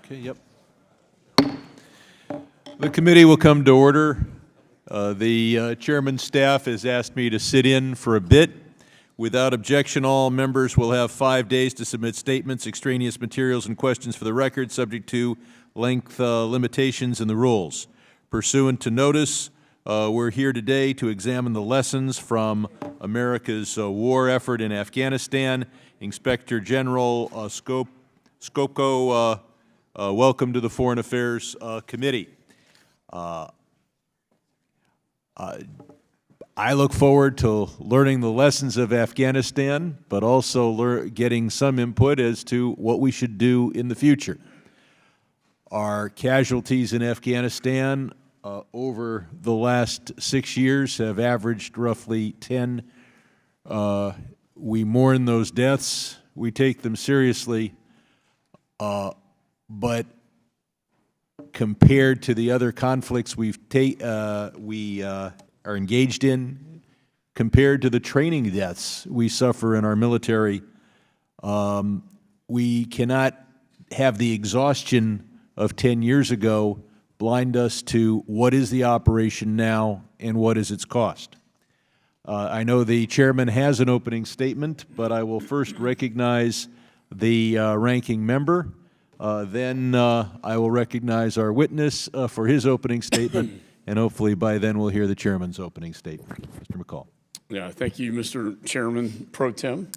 Okay, yep. The committee will come to order. The chairman's staff has asked me to sit in for a bit. Without objection, all members will have 5 days to submit statements, extraneous materials, and questions for the record, subject to length limitations in the rules. Pursuant to notice, we're here today to examine the lessons from America's war effort in Afghanistan. Inspector General Skopko, welcome to the Foreign Affairs Committee. I look forward to learning the lessons of Afghanistan, but also getting some input as to what we should do in the future. Our casualties in Afghanistan over the last 6 years have averaged roughly 10. We mourn those deaths. We take them seriously, but compared to the other conflicts we are engaged in, compared to the training deaths we suffer in our military, we cannot have the exhaustion of 10 years ago blind us to what is the operation now and what is its cost. I know the chairman has an opening statement, but I will first recognize the ranking member. Then I will recognize our witness for his opening statement, and hopefully by then we'll hear the chairman's opening statement. Mr. McCall. Yeah, thank you, Mr. Chairman Pro Tem.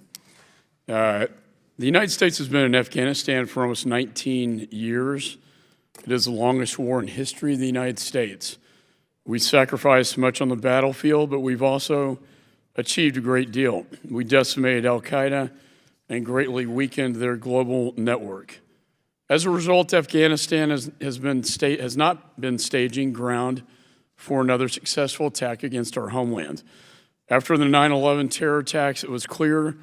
The United States has been in Afghanistan for almost 19 years. It is the longest war in history of the United States. We sacrificed much on the battlefield, but we've also achieved a great deal. We decimated al-Qaeda and greatly weakened their global network. As a result, Afghanistan has not been staging ground for another successful attack against our homeland. After the 9/11 terror attacks, it was clear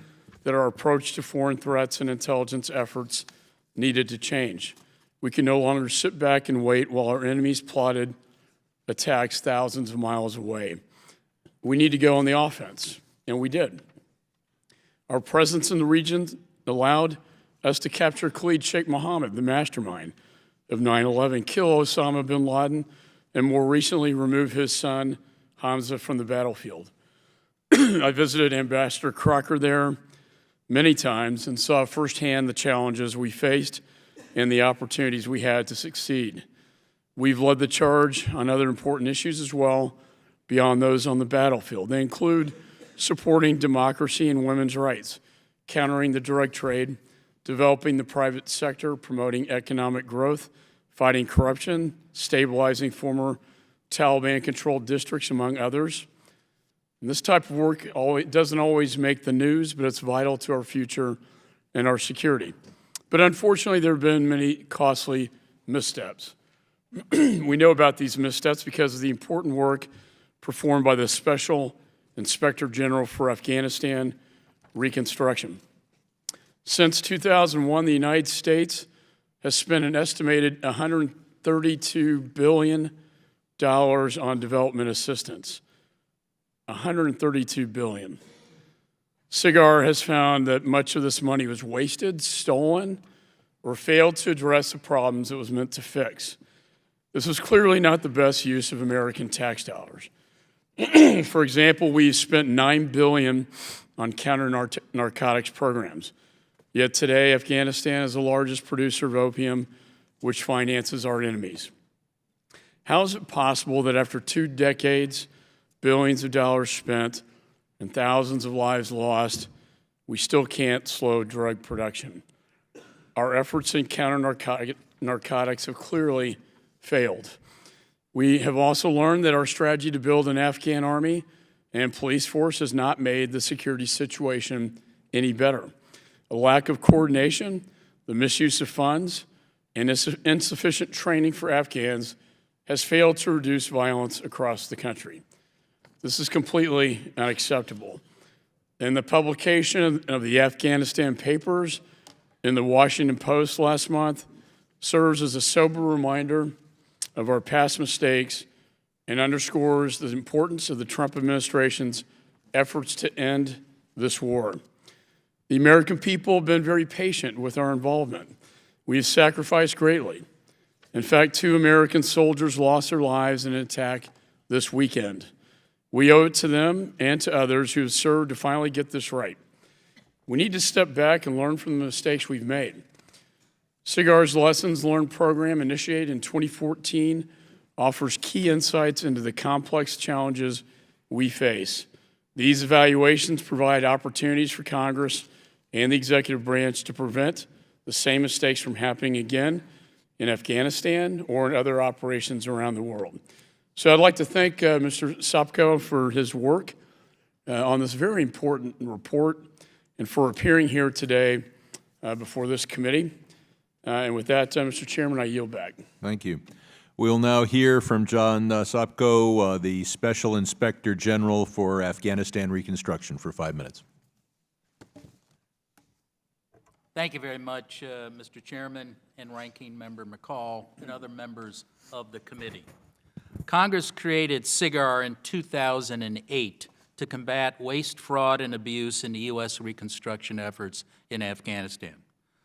that our approach to foreign threats and intelligence efforts needed to change. We can no longer sit back and wait while our enemies plotted attacks thousands of miles away. We need to go on the offense, and we did. Our presence in the region allowed us to capture Khalid Sheikh Mohammed, the mastermind of 9/11, kill Osama bin Laden, and more recently remove his son, Hamza, from the battlefield. I visited Ambassador Crocker there many times and saw firsthand the challenges we faced and the opportunities we had to succeed. We've led the charge on other important issues as well, beyond those on the battlefield. They include supporting democracy and women's rights, countering the drug trade, developing the private sector, promoting economic growth, fighting corruption, stabilizing former Taliban-controlled districts, among others. And this type of work doesn't always make the news, but it's vital to our future and our security. But unfortunately, there have been many costly missteps. We know about these missteps because of the important work performed by the Special Inspector General for Afghanistan Reconstruction. Since 2001, the United States has spent an estimated $132 billion on development assistance. $132 billion. SIGAR has found that much of this money was wasted, stolen, or failed to address the problems it was meant to fix. This was clearly not the best use of American tax dollars. For example, we spent $9 billion on counter-narcotics programs. Yet today, Afghanistan is the largest producer of opium, which finances our enemies. How is it possible that after 2 decades, billions of dollars spent, and thousands of lives lost, we still can't slow drug production? Our efforts in counter-narcotics have clearly failed. We have also learned that our strategy to build an Afghan army and police force has not made the security situation any better. A lack of coordination, the misuse of funds, and insufficient training for Afghans has failed to reduce violence across the country. This is completely unacceptable. And the publication of the Afghanistan Papers in the Washington Post last month serves as a sober reminder of our past mistakes and underscores the importance of the Trump administration's efforts to end this war. The American people have been very patient with our involvement. We have sacrificed greatly. In fact, 2 American soldiers lost their lives in an attack this weekend. We owe it to them and to others who have served to finally get this right. We need to step back and learn from the mistakes we've made. SIGAR's Lessons Learned program, initiated in 2014, offers key insights into the complex challenges we face. These evaluations provide opportunities for Congress and the executive branch to prevent the same mistakes from happening again in Afghanistan or in other operations around the world. So I'd like to thank Mr. Sopko for his work on this very important report and for appearing here today before this committee. And with that, Mr. Chairman, I yield back. Thank you. We'll now hear from John Sopko, the Special Inspector General for Afghanistan Reconstruction, for 5 minutes. Thank you very much, Mr. Chairman and Ranking Member McCall and other members of the committee. Congress created SIGAR in 2008 to combat waste, fraud, and abuse in the U.S. reconstruction efforts in Afghanistan.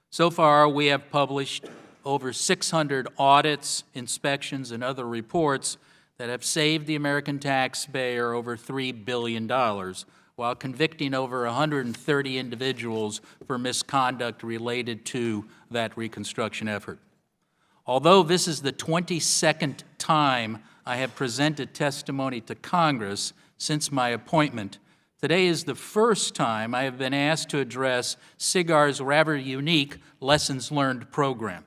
So far, we have published over 600 audits, inspections, and other reports that have saved the American taxpayer over $3 billion, while convicting over 130 individuals for misconduct related to that reconstruction effort. Although this is the 22nd time I have presented testimony to Congress since my appointment, today is the first time I have been asked to address SIGAR's rather unique Lessons Learned program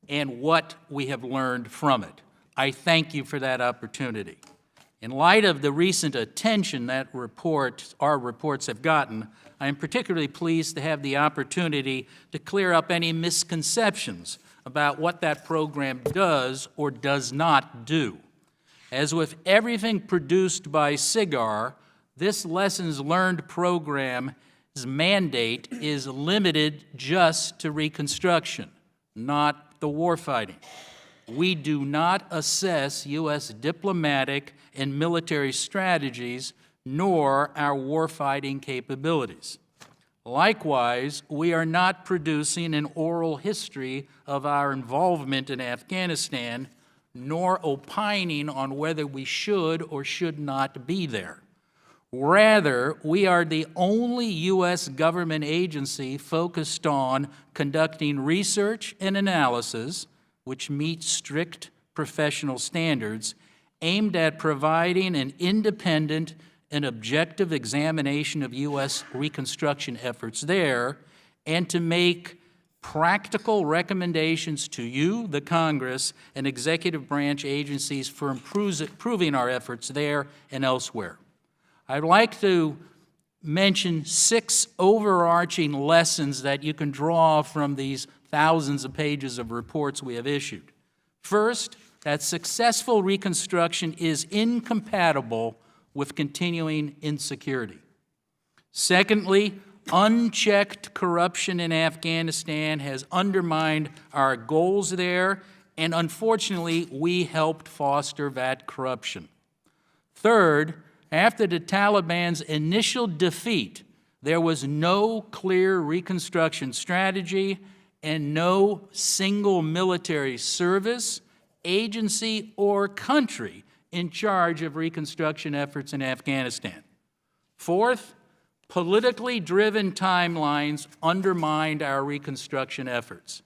and what we have learned from it. I thank you for that opportunity. In light of the recent attention that our reports have gotten, I am particularly pleased to have the opportunity to clear up any misconceptions about what that program does or does not do. As with everything produced by SIGAR, this Lessons Learned program's mandate is limited just to reconstruction, not the warfighting. We do not assess U.S. diplomatic and military strategies, nor our warfighting capabilities. Likewise, we are not producing an oral history of our involvement in Afghanistan, nor opining on whether we should or should not be there. Rather, we are the only U.S. government agency focused on conducting research and analysis, which meet strict professional standards, aimed at providing an independent and objective examination of U.S. reconstruction efforts there, and to make practical recommendations to you, the Congress, and executive branch agencies for improving our efforts there and elsewhere. I'd like to mention 6 overarching lessons that you can draw from these thousands of pages of reports we have issued. First, that successful reconstruction is incompatible with continuing insecurity. Secondly, unchecked corruption in Afghanistan has undermined our goals there, and unfortunately, we helped foster that corruption. Third, after the Taliban's initial defeat, there was no clear reconstruction strategy and no single military service, agency, or country in charge of reconstruction efforts in Afghanistan. Fourth, politically driven timelines undermined our reconstruction efforts.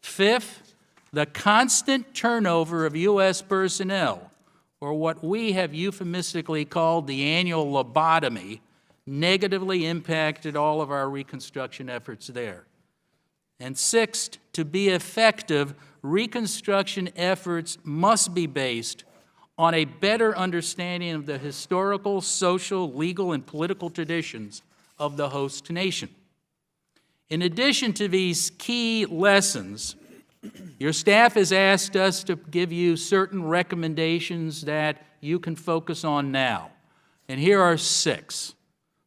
Fifth, the constant turnover of U.S. personnel, or what we have euphemistically called the annual lobotomy, negatively impacted all of our reconstruction efforts there. And sixth, to be effective, reconstruction efforts must be based on a better understanding of the historical, social, legal, and political traditions of the host nation. In addition to these key lessons, your staff has asked us to give you certain recommendations that you can focus on now. And here are 6.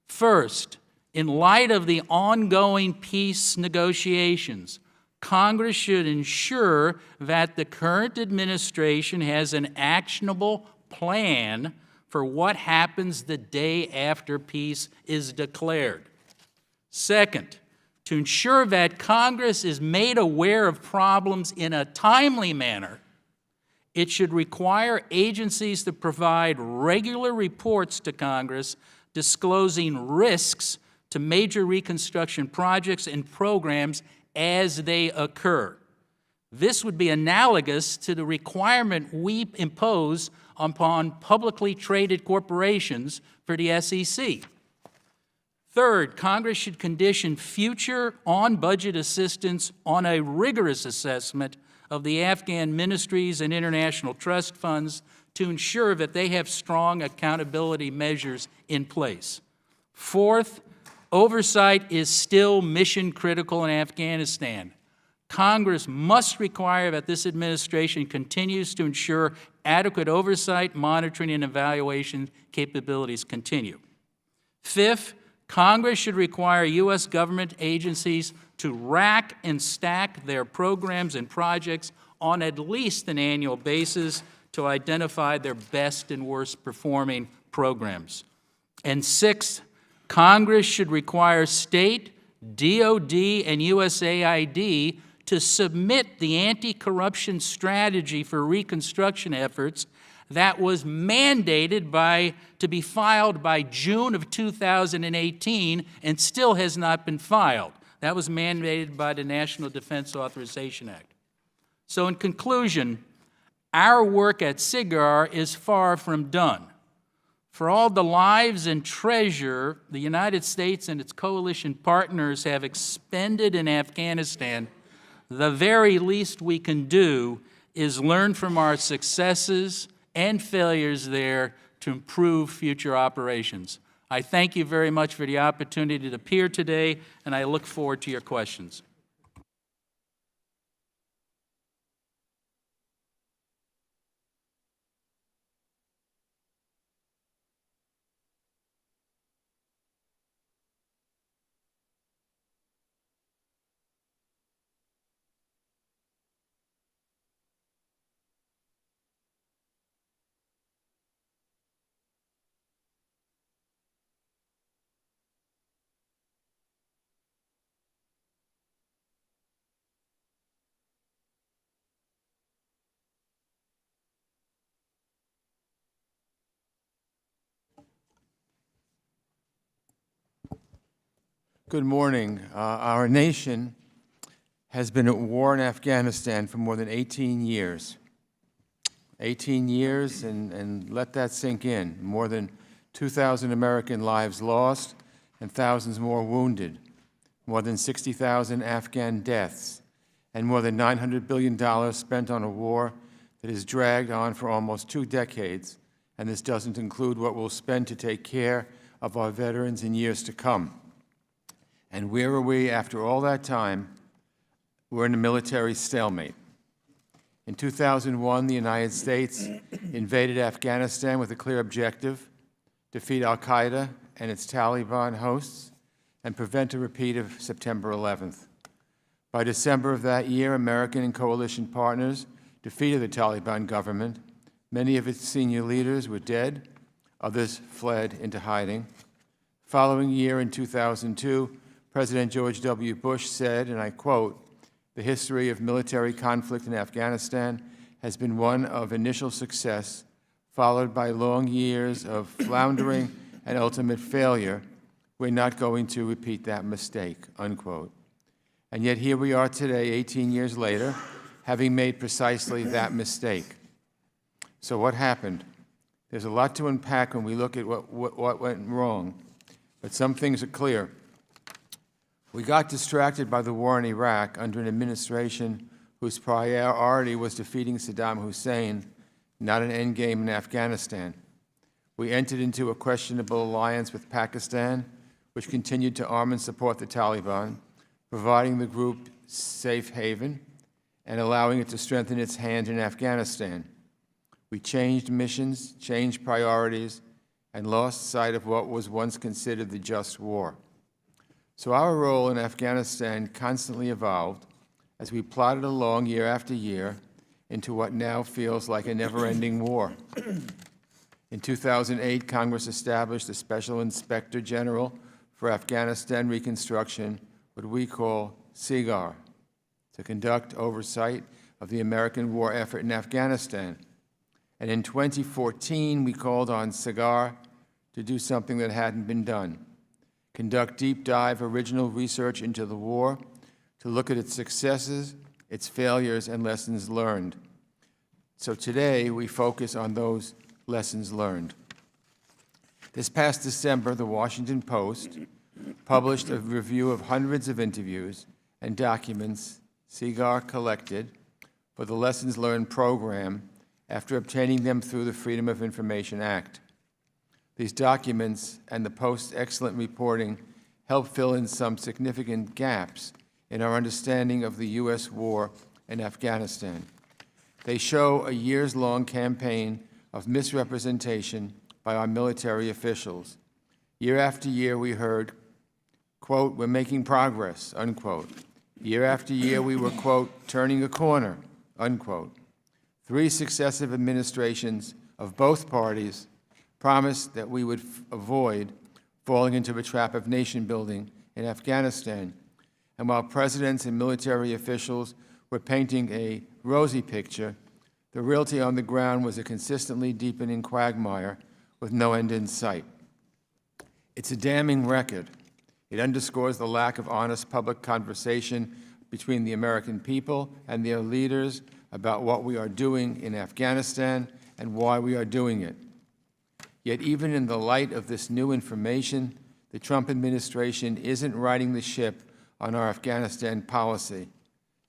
First, in light of the ongoing peace negotiations, Congress should ensure that the current administration has an actionable plan for what happens the day after peace is declared. Second, to To ensure that Congress is made aware of problems in a timely manner, it should require agencies to provide regular reports to Congress disclosing risks to major reconstruction projects and programs as they occur. This would be analogous to the requirement we impose upon publicly traded corporations for the SEC. Third, Congress should condition future on-budget assistance on a rigorous assessment of the Afghan ministries and international trust funds to ensure that they have strong accountability measures in place. Fourth, oversight is still mission critical in Afghanistan. Congress must require that this administration continues to ensure adequate oversight, monitoring, and evaluation capabilities continue. Fifth, Congress should require U.S. government agencies to rack and stack their programs and projects on at least an annual basis to identify their best and worst performing programs. And sixth, Congress should require state, DOD, and USAID to submit the anti-corruption strategy for reconstruction efforts that was mandated to be filed by June of 2018 and still has not been filed. That was mandated by the National Defense Authorization Act. So in conclusion, our work at SIGAR is far from done. For all the lives and treasure the United States and its coalition partners have expended in Afghanistan, the very least we can do is learn from our successes and failures there to improve future operations. I thank you very much for the opportunity to appear today, and I look forward to your questions. Good morning. Our nation has been at war in Afghanistan for more than 18 years. 18 years, and let that sink in. More than 2,000 American lives lost and thousands more wounded. More than 60,000 Afghan deaths, and more than $900 billion spent on a war that has dragged on for almost 2 decades, and this doesn't include what we'll spend to take care of our veterans in years to come. And where are we after all that time? We're in a military stalemate. In 2001, the United States invaded Afghanistan with a clear objective: defeat al-Qaeda and its Taliban hosts and prevent a repeat of September 11th. By December of that year, American and coalition partners defeated the Taliban government. Many of its senior leaders were dead. Others fled into hiding. Following year, in 2002, President George W. Bush said, and I quote, "The history of military conflict in Afghanistan has been one of initial success, followed by long years of floundering and ultimate failure. We're not going to repeat that mistake," unquote. And yet here we are today, 18 years later, having made precisely that mistake. So what happened? There's a lot to unpack when we look at what went wrong, but some things are clear. We got distracted by the war in Iraq under an administration whose priority was defeating Saddam Hussein, not an endgame in Afghanistan. We entered into a questionable alliance with Pakistan, which continued to arm and support the Taliban, providing the group safe haven and allowing it to strengthen its hand in Afghanistan. We changed missions, changed priorities, and lost sight of what was once considered the just war. So our role in Afghanistan constantly evolved as we plodded along year after year into what now feels like a never-ending war. In 2008, Congress established the Special Inspector General for Afghanistan Reconstruction, what we call SIGAR, to conduct oversight of the American war effort in Afghanistan. And in 2014, we called on SIGAR to do something that hadn't been done: conduct deep dive original research into the war, to look at its successes, its failures, and lessons learned. So today, we focus on those lessons learned. This past December, the Washington Post published a review of hundreds of interviews and documents SIGAR collected for the Lessons Learned program after obtaining them through the Freedom of Information Act. These documents and the Post's excellent reporting help fill in some significant gaps in our understanding of the U.S. war in Afghanistan. They show a years-long campaign of misrepresentation by our military officials. Year after year, we heard, quote, "We're making progress," unquote. Year after year, we were, quote, "turning a corner," unquote. 3 successive administrations of both parties promised that we would avoid falling into a trap of nation-building in Afghanistan. And while presidents and military officials were painting a rosy picture, the reality on the ground was a consistently deepening quagmire with no end in sight. It's a damning record. It underscores the lack of honest public conversation between the American people and their leaders about what we are doing in Afghanistan and why we are doing it. Yet even in the light of this new information, the Trump administration isn't righting the ship on our Afghanistan policy.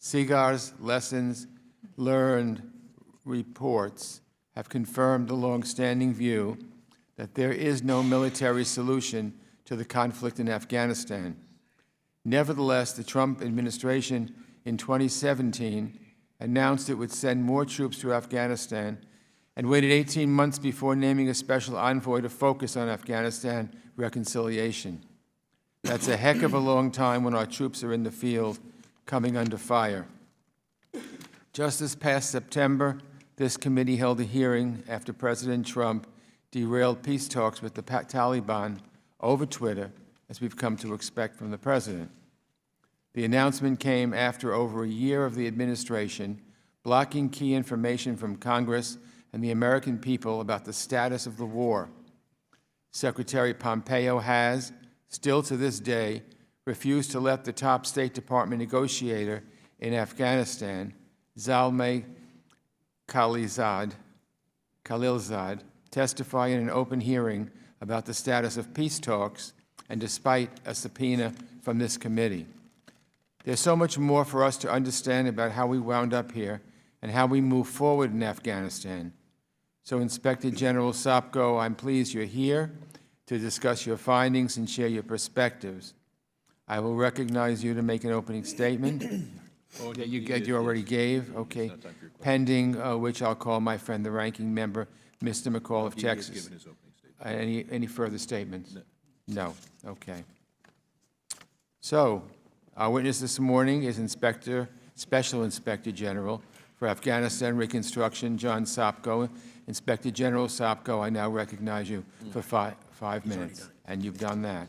SIGAR's lessons learned reports have confirmed the long-standing view that there is no military solution to the conflict in Afghanistan. Nevertheless, the Trump administration in 2017 announced it would send more troops to Afghanistan and waited 18 months before naming a special envoy to focus on Afghanistan reconciliation. That's a heck of a long time when our troops are in the field coming under fire. Just this past September, this committee held a hearing after President Trump derailed peace talks with the Taliban over Twitter, as we've come to expect from the president. The announcement came after over a year of the administration blocking key information from Congress and the American people about the status of the war. Secretary Pompeo has, still to this day, refused to let the top State Department negotiator in Afghanistan, Zalmay Khalilzad, testify in an open hearing about the status of peace talks, and despite a subpoena from this committee. There's so much more for us to understand about how we wound up here and how we move forward in Afghanistan. So, Inspector General Sopko, I'm pleased you're here to discuss your findings and share your perspectives. I will recognize you to make an opening statement. that you already gave, okay. Pending which I'll call my friend, the ranking member, Mr. McCall of Texas. Any further statements? No. Okay. So, our witness this morning is Special Inspector General for Afghanistan Reconstruction, John Sopko. Inspector General Sopko, I now recognize you for five minutes. And you've done that.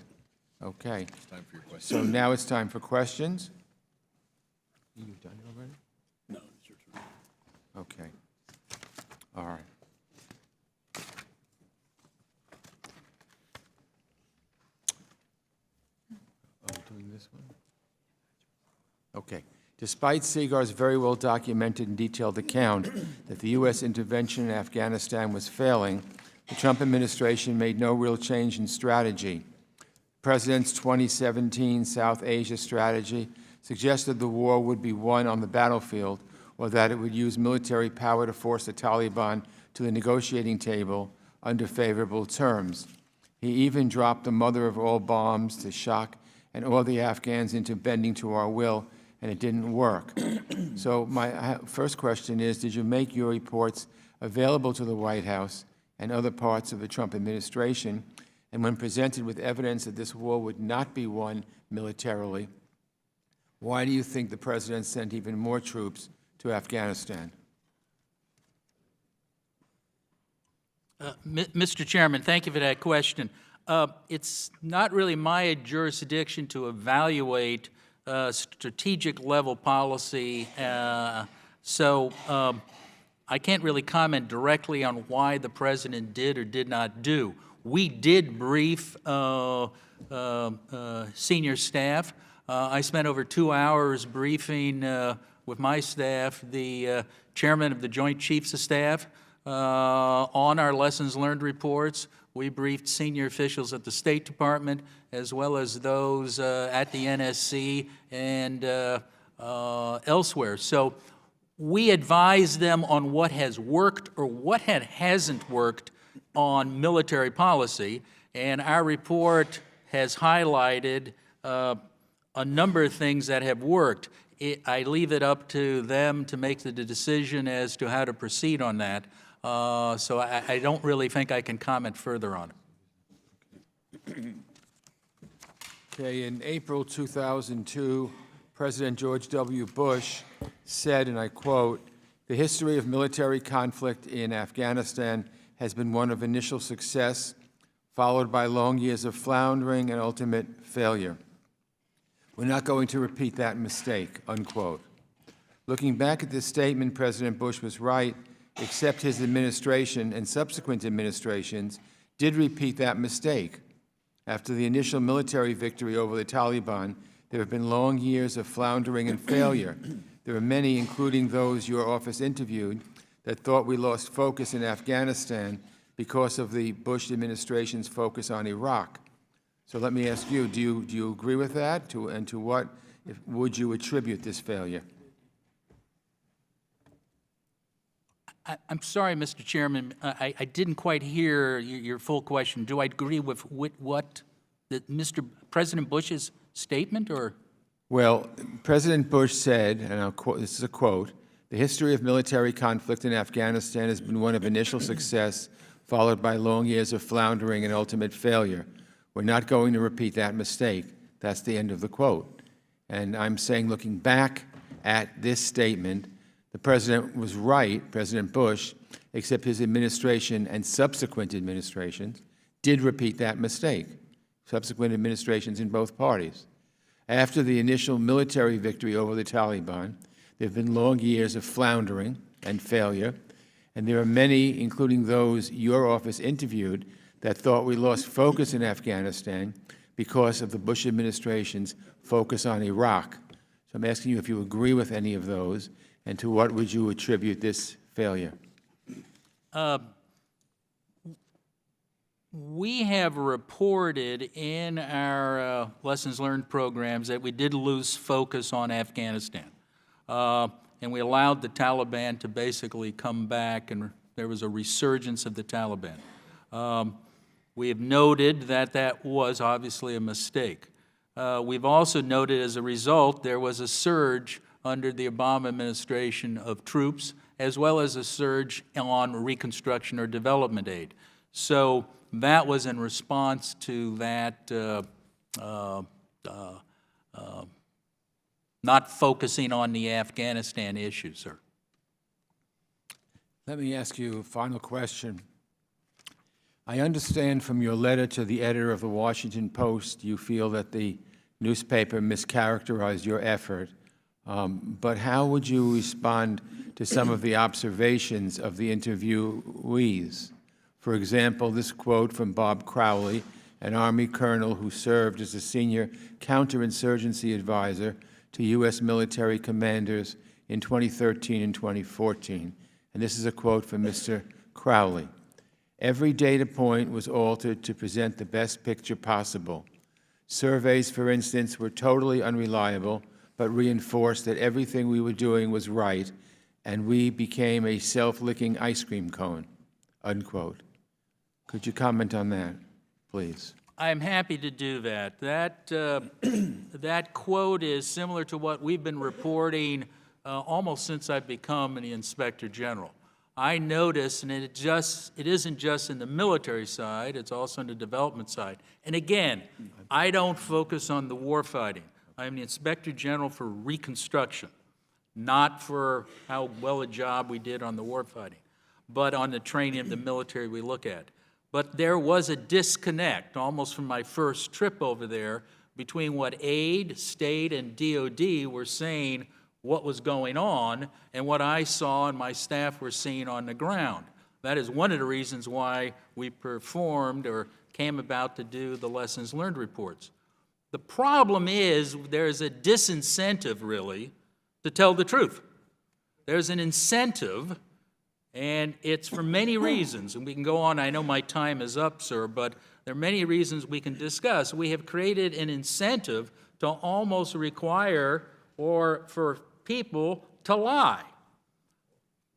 Okay. It's time for your questions. So now it's time for questions. You've done it already? No, it's your turn. Okay. All right. Doing this one? Okay. Despite SIGAR's very well documented and detailed account that the U.S. intervention in Afghanistan was failing, the Trump administration made no real change in strategy. The President's 2017 South Asia strategy suggested the war would be won on the battlefield or that it would use military power to force the Taliban to the negotiating table under favorable terms. He even dropped the mother of all bombs to shock and awe the Afghans into bending to our will, and it didn't work. So my first question is, did you make your reports available to the White House and other parts of the Trump administration? And when presented with evidence that this war would not be won militarily, why do you think the President sent even more troops to Afghanistan? Mr. Chairman, thank you for that question. It's not really my jurisdiction to evaluate strategic level policy. So I can't really comment directly on why the president did or did not do. We did brief senior staff. I spent over 2 hours briefing with my staff the chairman of the Joint Chiefs of Staff on our lessons learned reports. We briefed senior officials at the State Department as well as those at the NSC and elsewhere. So we advise them on what has worked or what hasn't worked on military policy, and our report has highlighted a number of things that have worked. I leave it up to them to make the decision as to how to proceed on that. So I don't really think I can comment further on it. Okay, in April 2002, President George W. Bush said, and I quote, "The history of military conflict in Afghanistan has been one of initial success, followed by long years of floundering and ultimate failure. We're not going to repeat that mistake," unquote. Looking back at this statement, President Bush was right, except his administration and subsequent administrations did repeat that mistake. After the initial military victory over the Taliban, there have been long years of floundering and failure. There are many, including those your office interviewed, that thought we lost focus in Afghanistan because of the Bush administration's focus on Iraq. So let me ask you, do you agree with that? And to what would you attribute this failure? I'm sorry, Mr. Chairman, I didn't quite hear your full question. Do I agree with what Mr. President Bush's statement, or? Well, President Bush said, and I'll quote, this is a quote, "The history of military conflict in Afghanistan has been one of initial success, followed by long years of floundering and ultimate failure. We're not going to repeat that mistake." That's the end of the quote. And I'm saying, looking back at this statement, the President was right, President Bush, except his administration and subsequent administrations did repeat that mistake, subsequent administrations in both parties. After the initial military victory over the Taliban, there have been long years of floundering and failure, and there are many, including those your office interviewed, that thought we lost focus in Afghanistan because of the Bush administration's focus on Iraq. So I'm asking you if you agree with any of those, and to what would you attribute this failure? We have reported in our lessons learned programs that we did lose focus on Afghanistan. And we allowed the Taliban to basically come back, and there was a resurgence of the Taliban. We have noted that that was obviously a mistake. We've also noted as a result there was a surge under the Obama administration of troops, as well as a surge on reconstruction or development aid. So that was in response to that not focusing on the Afghanistan issue, sir. Let me ask you a final question. I understand from your letter to the editor of the Washington Post you feel that the newspaper mischaracterized your effort, but how would you respond to some of the observations of the interviewees? For example, this quote from Bob Crowley, an Army colonel who served as a senior counterinsurgency advisor to U.S. military commanders in 2013 and 2014. And this is a quote from Mr. Crowley. "Every data point was altered to present the best picture possible. Surveys, for instance, were totally unreliable, but reinforced that everything we were doing was right, and we became a self-licking ice cream cone," unquote. Could you comment on that, please? I'm happy to do that. That quote is similar to what we've been reporting almost since I've become the Inspector General. I notice, and it isn't just in the military side, it's also in the development side. And again, I don't focus on the war fighting. I'm the Inspector General for Reconstruction, not for how well a job we did on the war fighting, but on the training of the military we look at. But there was a disconnect, almost from my first trip over there, between what aid, state, and DOD were saying what was going on and what I saw and my staff were seeing on the ground. That is one of the reasons why we performed or came about to do the lessons learned reports. The problem is there's a disincentive, really, to tell the truth. There's an incentive, and it's for many reasons, and we can go on. I know my time is up, sir, but there are many reasons we can discuss. We have created an incentive to almost require or for people to lie.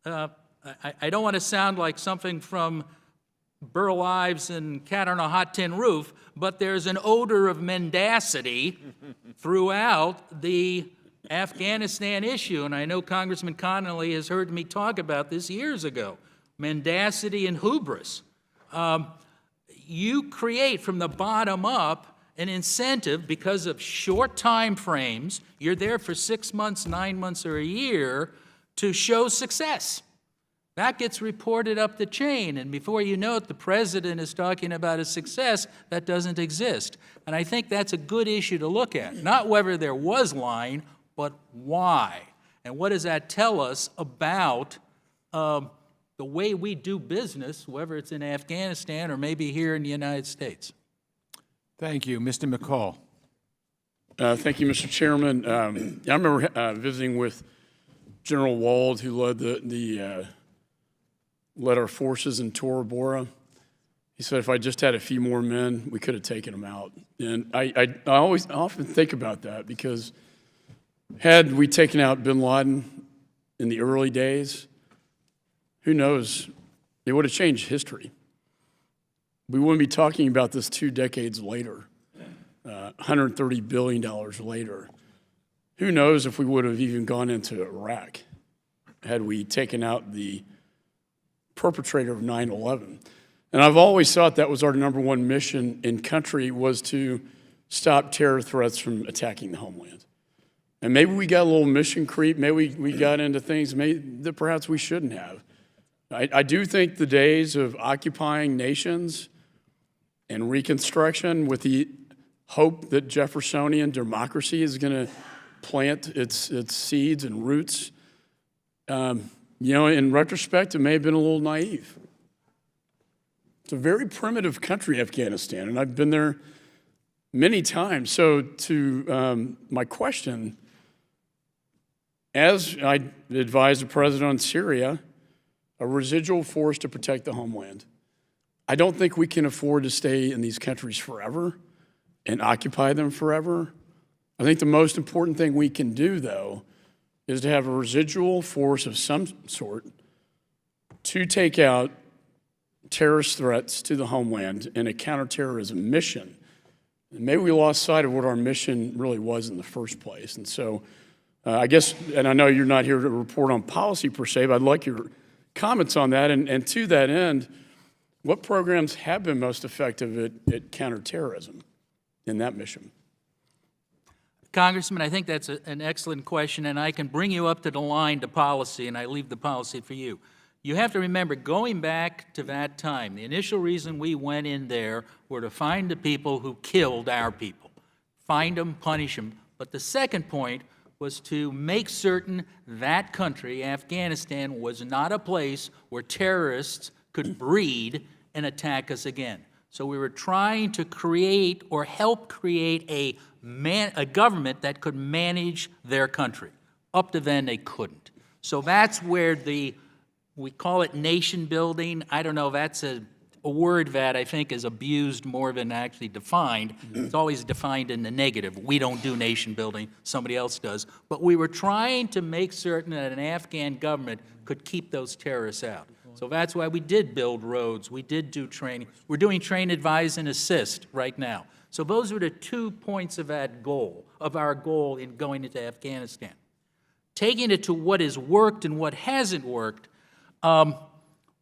I don't want to sound like something from Burl Ives and Cat on a Hot Tin Roof, but there's an odor of mendacity throughout the Afghanistan issue, and I know Congressman Connolly has heard me talk about this years ago. Mendacity and hubris. You create from the bottom up an incentive because of short time frames. You're there for 6 months, 9 months, or a year to show success. That gets reported up the chain, and before you know it, the president is talking about a success that doesn't exist. And I think that's a good issue to look at, not whether there was lying, but why. And what does that tell us about the way we do business, whether it's in Afghanistan or maybe here in the United States? Thank you. Mr. McCall. Thank you, Mr. Chairman. I remember visiting with General Wald, who led our forces in Tora Bora. He said, if I just had a few more men, we could have taken them out. And I often think about that, because had we taken out bin Laden in the early days, who knows, it would have changed history. We wouldn't be talking about this 2 decades later, $130 billion later. Who knows if we would have even gone into Iraq had we taken out the perpetrator of 9/11. And I've always thought that was our #1 mission in country, was to stop terror threats from attacking the homeland. And maybe we got a little mission creep, maybe we got into things that perhaps we shouldn't have. I do think the days of occupying nations and Reconstruction with the hope that Jeffersonian democracy is going to plant its seeds and roots, in retrospect, it may have been a little naive. It's a very primitive country, Afghanistan, and I've been there many times. So to my question, as I advised the president on Syria, a residual force to protect the homeland. I don't think we can afford to stay in these countries forever and occupy them forever. I think the most important thing we can do, though, is to have a residual force of some sort to take out terrorist threats to the homeland in a counterterrorism mission. And maybe we lost sight of what our mission really was in the first place. And so I guess, and I know you're not here to report on policy per se, but I'd like your comments on that. And to that end, what programs have been most effective at counterterrorism in that mission? Congressman, I think that's an excellent question, and I can bring you up to the line to policy, and I leave the policy for you. You have to remember, going back to that time, the initial reason we went in there were to find the people who killed our people. Find them, punish them. But the second point was to make certain that country, Afghanistan, was not a place where terrorists could breed and attack us again. So we were trying to create or help create a government that could manage their country. Up to then, they couldn't. So that's where we call it nation building. I don't know, that's a word that I think is abused more than actually defined. It's always defined in the negative. We don't do nation building, somebody else does. But we were trying to make certain that an Afghan government could keep those terrorists out. So that's why we did build roads, we did do training. We're doing train, advise, and assist right now. So those were the 2 points of that goal, of our goal in going into Afghanistan. Taking it to what has worked and what hasn't worked,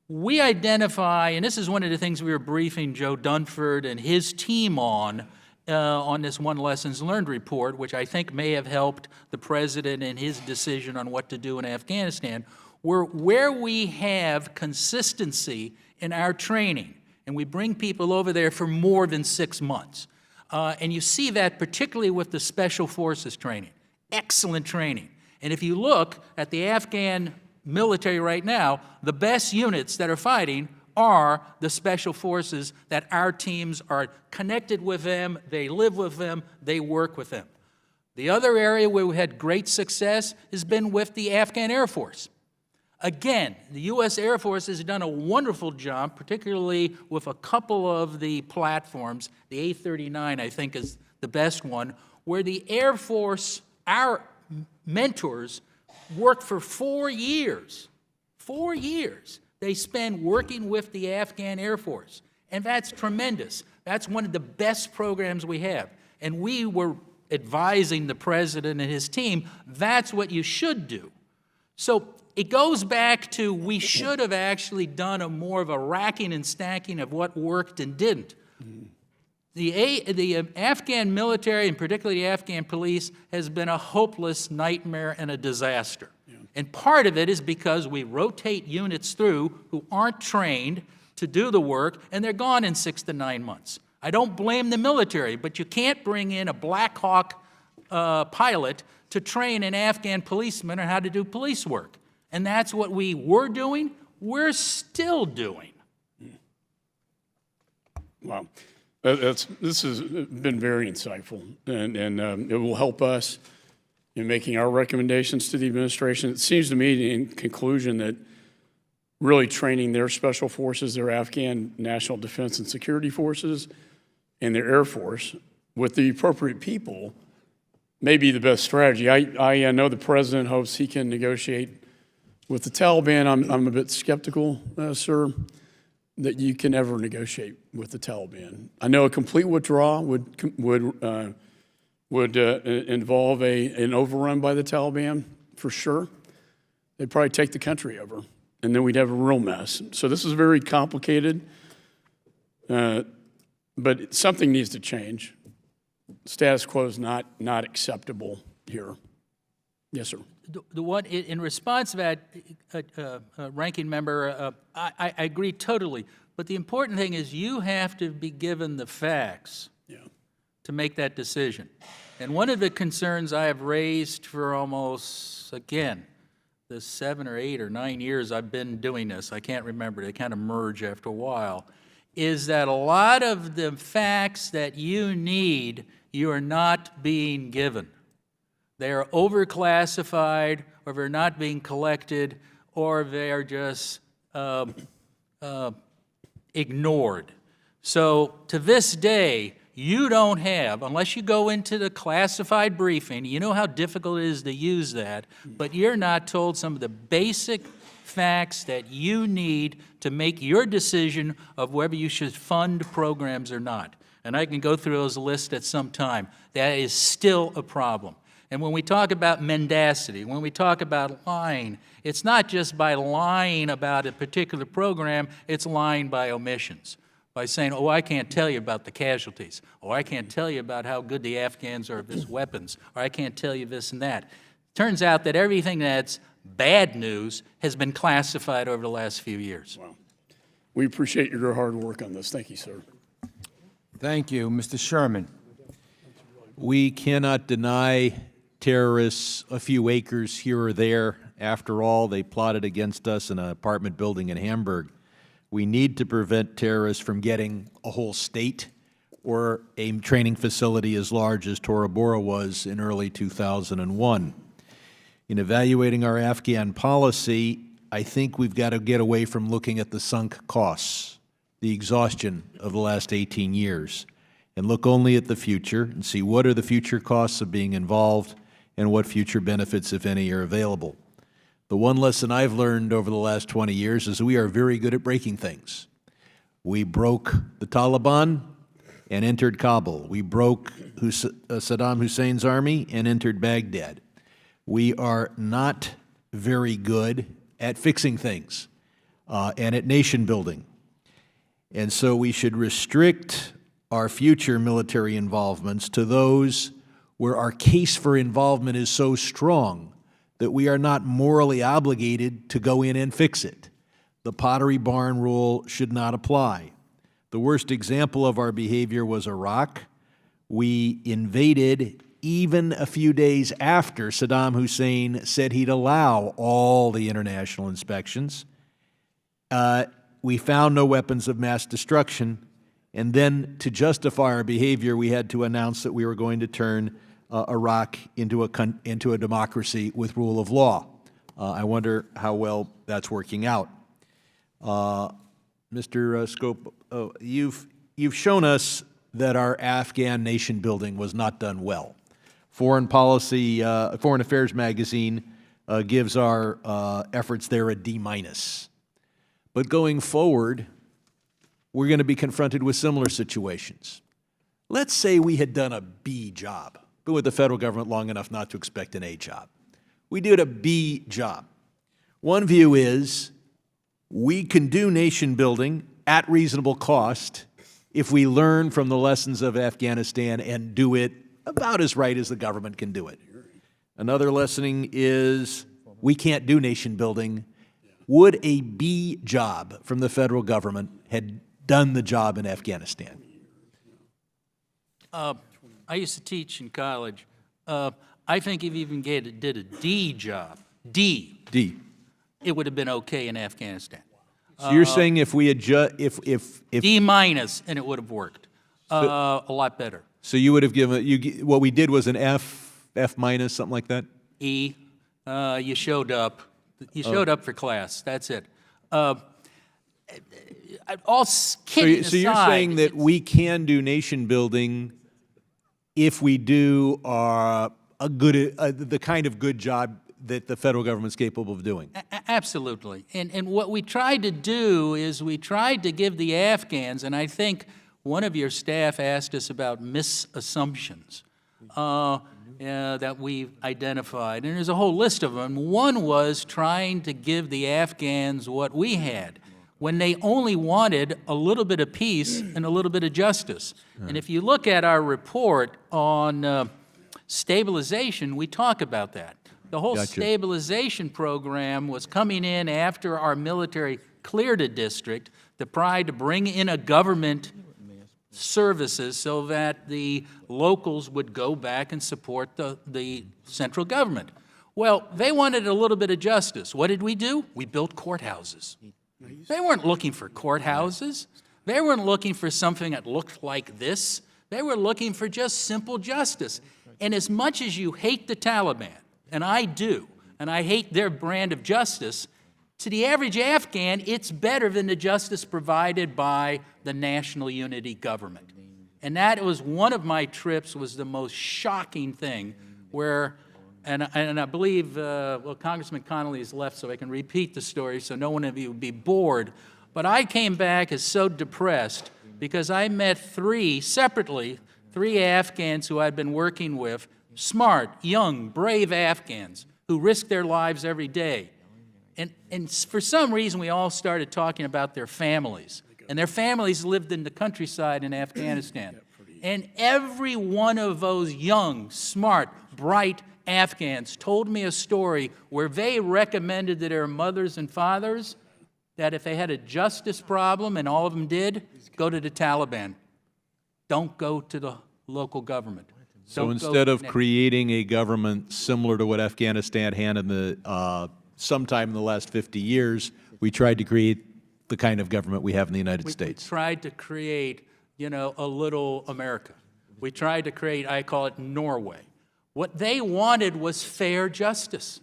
we identify, and this is one of the things we were briefing Joe Dunford and his team on this one lessons learned report, which I think may have helped the president in his decision on what to do in Afghanistan, where we have consistency in our training, and we bring people over there for more than 6 months. And you see that particularly with the Special Forces training. Excellent training. And if you look at the Afghan military right now, the best units that are fighting are the Special Forces, that our teams are connected with them, they live with them, they work with them. The other area where we had great success has been with the Afghan Air Force. Again, the U.S. Air Force has done a wonderful job, particularly with a couple of the platforms. The A-39, I think, is the best one, where the Air Force, our mentors, worked for 4 years. 4 years they spend working with the Afghan Air Force. And that's tremendous. That's one of the best programs we have. And we were advising the president and his team, that's what you should do. So it goes back to we should have actually done a more of a racking and stacking of what worked and didn't. The Afghan military, and particularly the Afghan police, has been a hopeless nightmare and a disaster. And part of it is because we rotate units through who aren't trained to do the work, and they're gone in 6 to 9 months. I don't blame the military, but you can't bring in a Black Hawk pilot to train an Afghan policeman on how to do police work. And that's what we were doing, we're still doing. Wow. This has been very insightful, and it will help us in making our recommendations to the administration. It seems to me, in conclusion, that really training their special forces, their Afghan National Defense and Security Forces, and their Air Force with the appropriate people may be the best strategy. I know the president hopes he can negotiate with the Taliban. I'm a bit skeptical, sir, that you can ever negotiate with the Taliban. I know a complete withdrawal would involve an overrun by the Taliban, for sure. They'd probably take the country over, and then we'd have a real mess. So this is very complicated, but something needs to change. Status quo is not acceptable here. Yes, sir. The one, in response to that, ranking member, I agree totally. But the important thing is you have to be given the facts to make that decision. And one of the concerns I have raised for almost, again, the 7 or 8 or 9 years I've been doing this, I can't remember, they kind of merge after a while, is that a lot of the facts that you need, you are not being given. They are overclassified, or they're not being collected, or they are just ignored. So to this day, you don't have, unless you go into the classified briefing, you know how difficult it is to use that, but you're not told some of the basic facts that you need to make your decision of whether you should fund programs or not. And I can go through those lists at some time. That is still a problem. And when we talk about mendacity, when we talk about lying, it's not just by lying about a particular program, it's lying by omissions. By saying, oh, I can't tell you about the casualties, or I can't tell you about how good the Afghans are at this weapons, or I can't tell you this and that. Turns out that everything that's bad news has been classified over the last few years. Wow. We appreciate your hard work on this. Thank you, sir. Thank you. Mr. Sherman. We cannot deny terrorists a few acres here or there. After all, they plotted against us in an apartment building in Hamburg. We need to prevent terrorists from getting a whole state or a training facility as large as Tora Bora was in early 2001. In evaluating our Afghan policy, I think we've got to get away from looking at the sunk costs, the exhaustion of the last 18 years, and look only at the future and see what are the future costs of being involved and what future benefits, if any, are available. The one lesson I've learned over the last 20 years is we are very good at breaking things. We broke the Taliban and entered Kabul. We broke Saddam Hussein's army and entered Baghdad. We are not very good at fixing things and at nation building. And so we should restrict our future military involvements to those where our case for involvement is so strong that we are not morally obligated to go in and fix it. The Pottery Barn rule should not apply. The worst example of our behavior was Iraq, We invaded even a few days after Saddam Hussein said he'd allow all the international inspections. We found no weapons of mass destruction, and then to justify our behavior, we had to announce that we were going to turn Iraq into a democracy with rule of law. I wonder how well that's working out. Mr. Scope, you've shown us that our Afghan nation building was not done well. Foreign Affairs magazine gives our efforts there a D-. But going forward, we're going to be confronted with similar situations. Let's say we had done a B job, been with the federal government long enough not to expect an A job. We did a B job. One view is we can do nation building at reasonable cost if we learn from the lessons of Afghanistan and do it about as right as the government can do it. Another lesson is we can't do nation building. Would a B job from the federal government had done the job in Afghanistan? I used to teach in college. I think if you even did a D job, D, it would have been okay in Afghanistan. So you're saying if we had if D-, and it would have worked a lot better. so you would have given what we did was an F-, something like that? E, you showed up. You showed up for class. That's it. All kidding So you're aside, saying that we can do nation building if we do the kind of good job that the federal government's capable of doing? Absolutely. And what we tried to do is we tried to give the Afghans, and I think one of your staff asked us about misassumptions that we've identified, and there's a whole list of them. One was trying to give the Afghans what we had, when they only wanted a little bit of peace and a little bit of justice. And if you look at our report on stabilization, we talk about that. The whole stabilization program was coming in after our military cleared a district to try to bring in a government services so that the locals would go back and support the central government. Well, they wanted a little bit of justice. What did we do? We built courthouses. They weren't looking for courthouses. They weren't looking for something that looked like this. They were looking for just simple justice. And as much as you hate the Taliban, and I do, and I hate their brand of justice, to the average Afghan, it's better than the justice provided by the national unity government. And that was one of my trips, was the most shocking thing where, and I believe, well, Congressman Connolly has left so I can repeat the story so no one of you would be bored, but I came back as so depressed because I met three Afghans who I'd been working with, smart, young, brave Afghans who risk their lives every day. And for some reason, we all started talking about their families. And their families lived in the countryside in Afghanistan. And every one of those young, smart, bright Afghans told me a story where they recommended to their mothers and fathers that if they had a justice problem, and all of them did, go to the Taliban. Don't go to the local government. So instead of creating a government similar to what Afghanistan had in the sometime in the last 50 years, we tried to create the kind of government we have in the United States. We tried to create, a little America. We tried to create, I call it Norway. What they wanted was fair justice.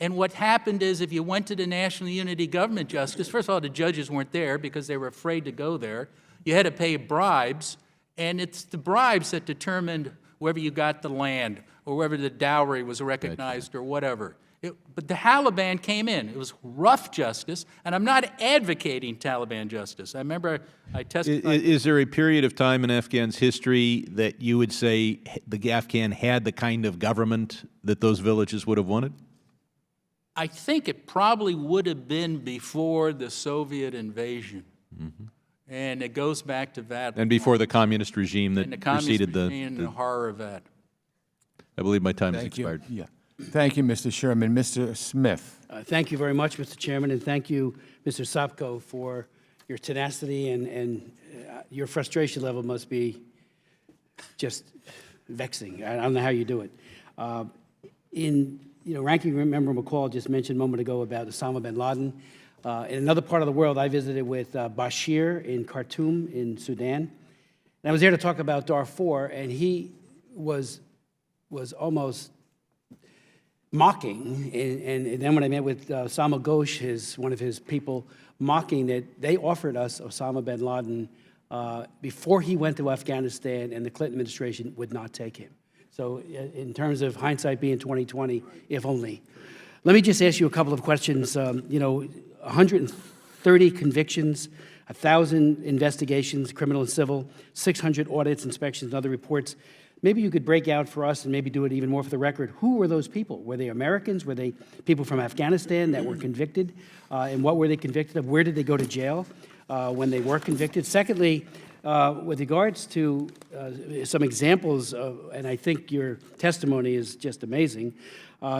And what happened is if you went to the national unity government justice, first of all, the judges weren't there because they were afraid to go there. You had to pay bribes, and it's the bribes that determined whether you got the land or whether the dowry was recognized or whatever. But the Taliban came in. It was rough justice, and I'm not advocating Taliban justice. I remember I testified. Is there a period of time in Afghan's history that you would say the Afghan had the kind of government that those villages would have wanted? I think it probably would have been before the Soviet invasion. Mm-hmm. And it goes back to that. And before the communist regime that and the communist preceded regime and the horror of that. I believe my time has expired. Yeah. Thank you, Mr. Sherman. Mr. Smith. Thank you very much, Mr. Chairman, and thank you, Mr. Sopko, for your tenacity and your frustration level must be just vexing. I don't know how you do it. Ranking Member McCall just mentioned a moment ago about Osama bin Laden. In another part of the world, I visited with Bashir in Khartoum in Sudan. And I was there to talk about Darfur, and he was almost mocking. And then when I met with Osama Ghosh, one of his people, mocking that they offered us Osama bin Laden before he went to Afghanistan, and the Clinton administration would not take him. So in terms of hindsight being 20/20, if only. Let me just ask you a couple of questions. 130 convictions, 1,000 investigations, criminal and civil, 600 audits, inspections, and other reports. Maybe you could break out for us and maybe do it even more for the record. Who were those people? Were they Americans? Were they people from Afghanistan that were convicted? And what were they convicted of? Where did they go to jail when they were convicted? Secondly, with regards to some examples and I think your testimony is just amazing,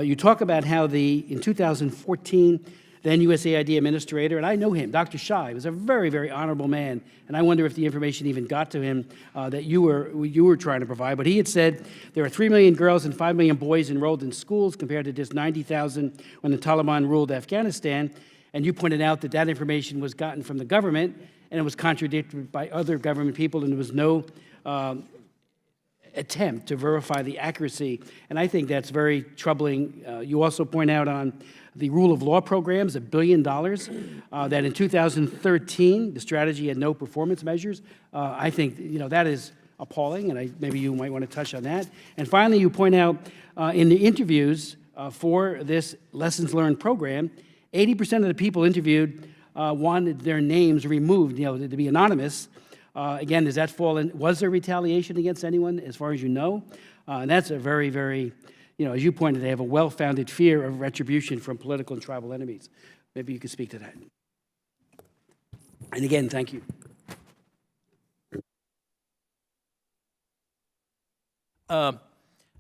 you talk about how in 2014, then USAID administrator, and I know him, Dr. Shai, was a very, very honorable man, and I wonder if the information even got to him that you were trying to provide. But he had said there are 3 million girls and 5 million boys enrolled in schools compared to just 90,000 when the Taliban ruled Afghanistan, and you pointed out that that information was gotten from the government, and it was contradicted by other government people, and there was no attempt to verify the accuracy, and I think that's very troubling. You also point out on the rule of law programs, $1 billion, that in 2013, the strategy had no performance measures. I think that is appalling, and maybe you might want to touch on that. And finally, you point out in the interviews for this lessons learned program, 80% of the people interviewed wanted their names removed, to be anonymous. Again, does that fall in? Was there retaliation against anyone, as far as you know? And that's a very, very, as you pointed, they have a well-founded fear of retribution from political and tribal enemies. Maybe you could speak to that. And again, thank you.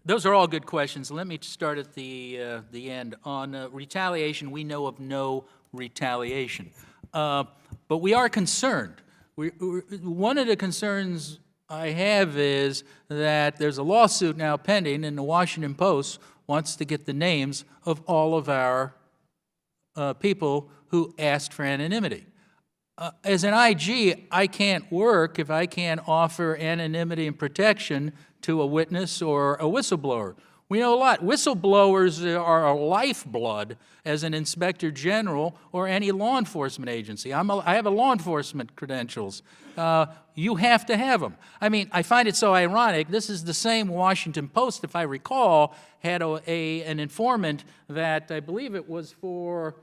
Those are all good questions. Let me start at the end. On retaliation, we know of no retaliation. But we are concerned. One of the concerns I have is that there's a lawsuit now pending, and the Washington Post wants to get the names of all of our people who asked for anonymity. As an IG, I can't work if I can't offer anonymity and protection to a witness or a whistleblower. We know a lot. Whistleblowers are a lifeblood as an inspector general or any law enforcement agency. I have a law enforcement credentials. You have to have them. I mean, I find it so ironic. This is the same Washington Post, if I recall, had an informant that I believe it was for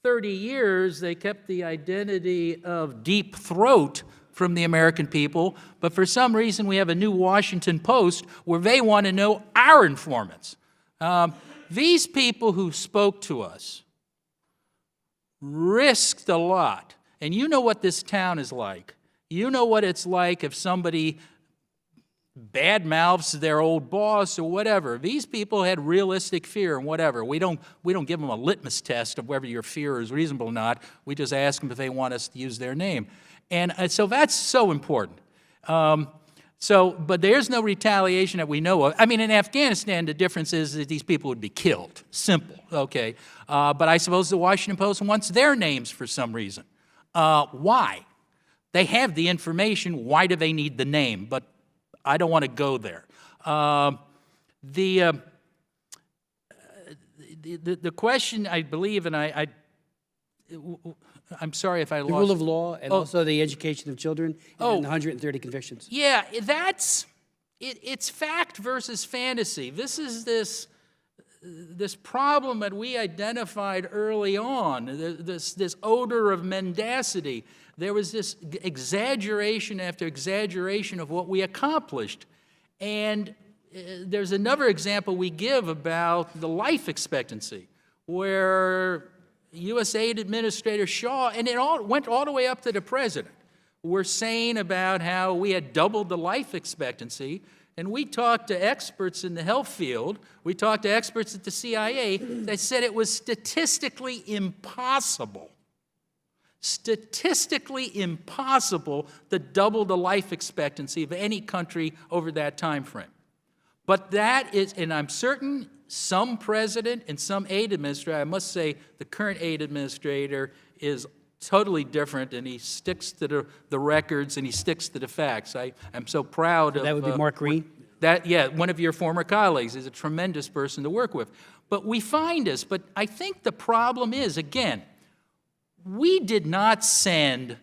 30 years. They kept the identity of Deep Throat from the American people, but for some reason we have a new Washington Post where they want to know our informants. These people who spoke to us risked a lot, and you know what this town is like. You know what it's like if somebody badmouths their old boss or whatever. These people had realistic fear and whatever. We don't give them a litmus test of whether your fear is reasonable or not. We just ask them if they want us to use their name. And so that's so important. But there's no retaliation that we know of. I mean, in Afghanistan, the difference is that these people would be killed. Simple, okay? But I suppose the Washington Post wants their names for some reason. Why? They have the information. Why do they need the name? But I don't want to go there. The question, I believe, and I'm sorry if I lost... The rule of law and also the education of children and 130 convictions. Yeah, it's fact versus fantasy. This is this problem that we identified early on, this odor of mendacity. There was this exaggeration after exaggeration of what we accomplished. And there's another example we give about the life expectancy, where Usaid Administrator Shaw, and it went all the way up to the president, were saying about how we had doubled the life expectancy, and we talked to experts in the health field, we talked to experts at the CIA that said it was statistically impossible Statistically impossible to double the life expectancy of any country over that time frame. But that is, and I'm certain some president and some aid administrator, I must say the current aid administrator is totally different, and he sticks to the records and he sticks to the facts. I'm so proud of... That would be Mark Green? Yeah, one of your former colleagues is a tremendous person to work with. But we find this, but I think the problem is, again, we did not send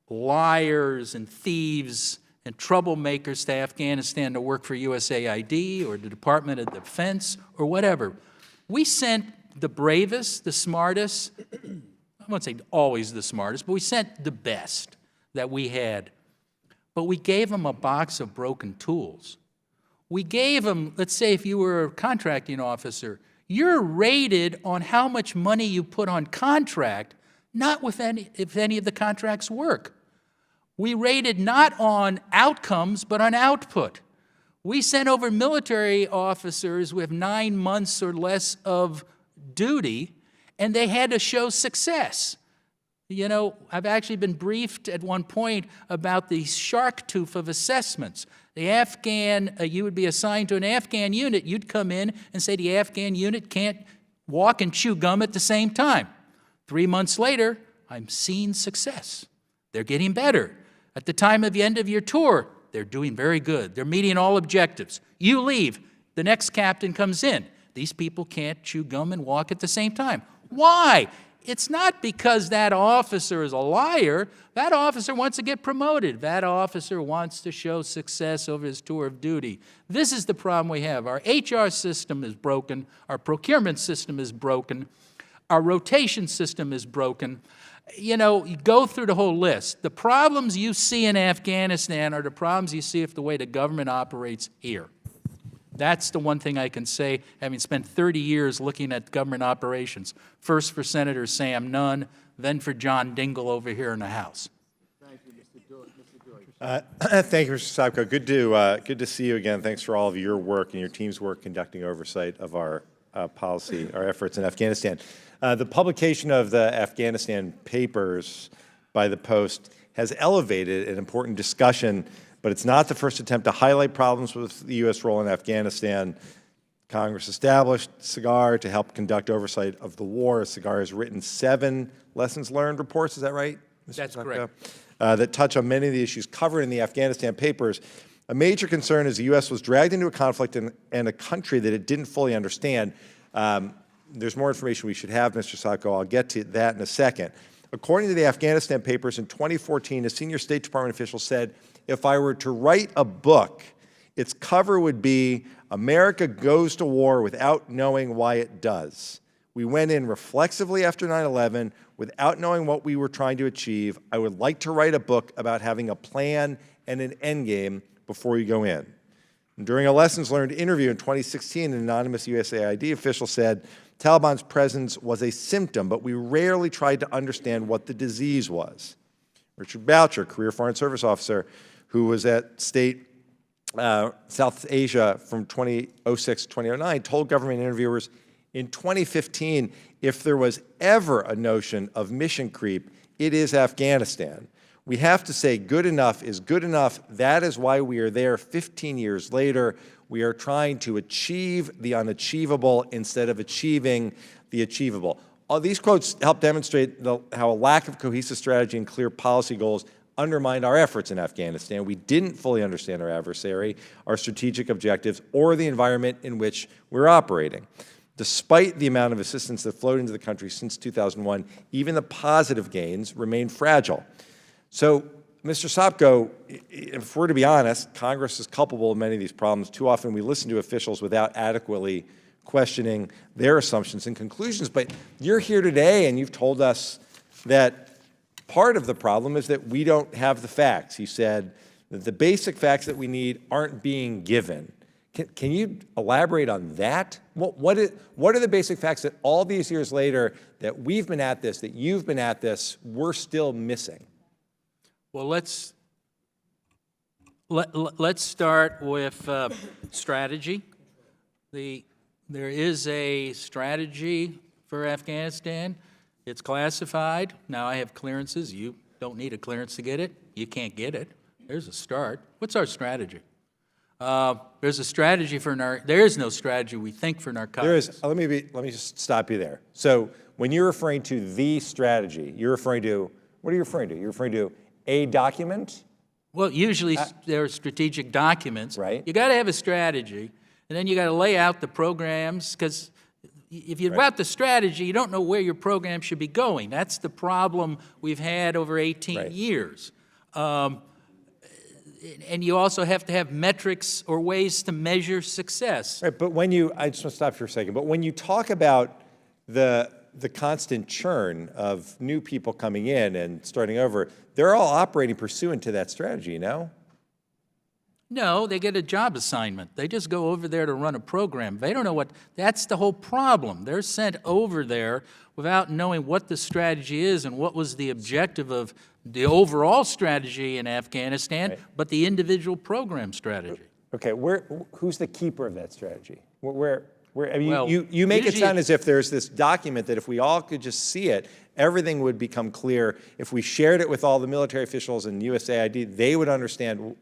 liars and thieves and troublemakers to Afghanistan to work for USAID or the Department of Defense or whatever. We sent the bravest, the smartest, I won't say always the smartest, but we sent the best that we had. But we gave them a box of broken tools. We gave them, let's say if you were a contracting officer, you're rated on how much money you put on contract, not with if any of the contracts work. We rated not on outcomes, but on output. We sent over military officers with 9 months or less of duty, and they had to show success. You know, I've actually been briefed at one point about the shark tooth of assessments. The Afghan, you would be assigned to an Afghan unit, you'd come in and say the Afghan unit can't walk and chew gum at the same time. 3 months later, I'm seeing success. They're getting better. At the time of the end of your tour, they're doing very good. They're meeting all objectives. You leave. The next captain comes in. These people can't chew gum and walk at the same time. Why? It's not because that officer is a liar. That officer wants to get promoted. That officer wants to show success over his tour of duty. This is the problem we have. Our HR system is broken. Our procurement system is broken. Our rotation system is broken. You know, you go through the whole list. The problems you see in Afghanistan are the problems you see with the way the government operates here. That's the one thing I can say, having spent 30 years looking at government operations. First for Senator Sam Nunn, then for John Dingell over here in the House. Thank you, Mr. Sapko. Good to see you again. Thanks for all of your work and your team's work conducting oversight of our policy, our efforts in Afghanistan. The publication of the Afghanistan Papers by the Post has elevated an important discussion, but it's not the first attempt to highlight problems with the U.S. role in Afghanistan. Congress established SIGAR to help conduct oversight of the war. SIGAR has written 7 lessons learned reports, is that right, Mr. That's Sapko? correct. That touch on many of the issues covered in the Afghanistan Papers. A major concern is the U.S. was dragged into a conflict in a country that it didn't fully understand. There's more information we should have, Mr. Sapko. I'll get to that in a second. According to the Afghanistan Papers in 2014, a senior State Department official said, if I were to write a book, its cover would be, America goes to war without knowing why it does. We went in reflexively after 9/11 without knowing what we were trying to achieve. I would like to write a book about having a plan and an end game before you go in. And during a lessons learned interview in 2016, an anonymous USAID official said, Taliban's presence was a symptom, but we rarely tried to understand what the disease was. Richard Boucher, career Foreign Service officer, who was at South Asia from 2006 to 2009, told government interviewers in 2015, if there was ever a notion of mission creep, it is Afghanistan. We have to say good enough is good enough. That is why we are there 15 years later. We are trying to achieve the unachievable instead of achieving the achievable. All these quotes help demonstrate how a lack of cohesive strategy and clear policy goals undermined our efforts in Afghanistan. We didn't fully understand our adversary, our strategic objectives, or the environment in which we're operating. Despite the amount of assistance that flowed into the country since 2001, even the positive gains remain fragile. So, Mr. Sapko, if we're to be honest, Congress is culpable of many of these problems. Too often we listen to officials without adequately questioning their assumptions and conclusions. But you're here today and you've told us that part of the problem is that we don't have the facts. You said that the basic facts that we need aren't being given. Can you elaborate on that? What are the basic facts that all these years later that we've been at this, that you've been at this, we're still missing? Well, let's start with strategy. There is a strategy for Afghanistan. It's classified. Now I have clearances. You don't need a clearance to get it. You can't get it. There's a start. What's our strategy? There's a strategy for there is no strategy, we think, for narcotics. There is. Let me just stop you there. So when you're referring to the strategy, you're referring to, what are you referring to? You're referring to a document? Well, usually there are strategic documents. Right. You got to have a strategy, and then you got to lay out the programs, because if you write the strategy, you don't know where your program should be going. That's the problem we've had over 18 years. And you also have to have metrics or ways to measure success. Right, but when you, I just want to stop for a second, but when you talk about the constant churn of new people coming in and starting over, they're all operating pursuant to that strategy, no? No, they get a job assignment. They just go over there to run a program. They don't know what, that's the whole problem. They're sent over there without knowing what the strategy is and what was the objective of the overall strategy in Afghanistan, but the individual program strategy. Okay, who's the keeper of that strategy? I mean, Well, you make it usually sound as if there's this document that if we all could just see it, everything would become clear. If we shared it with all the military officials in USAID, they would understand.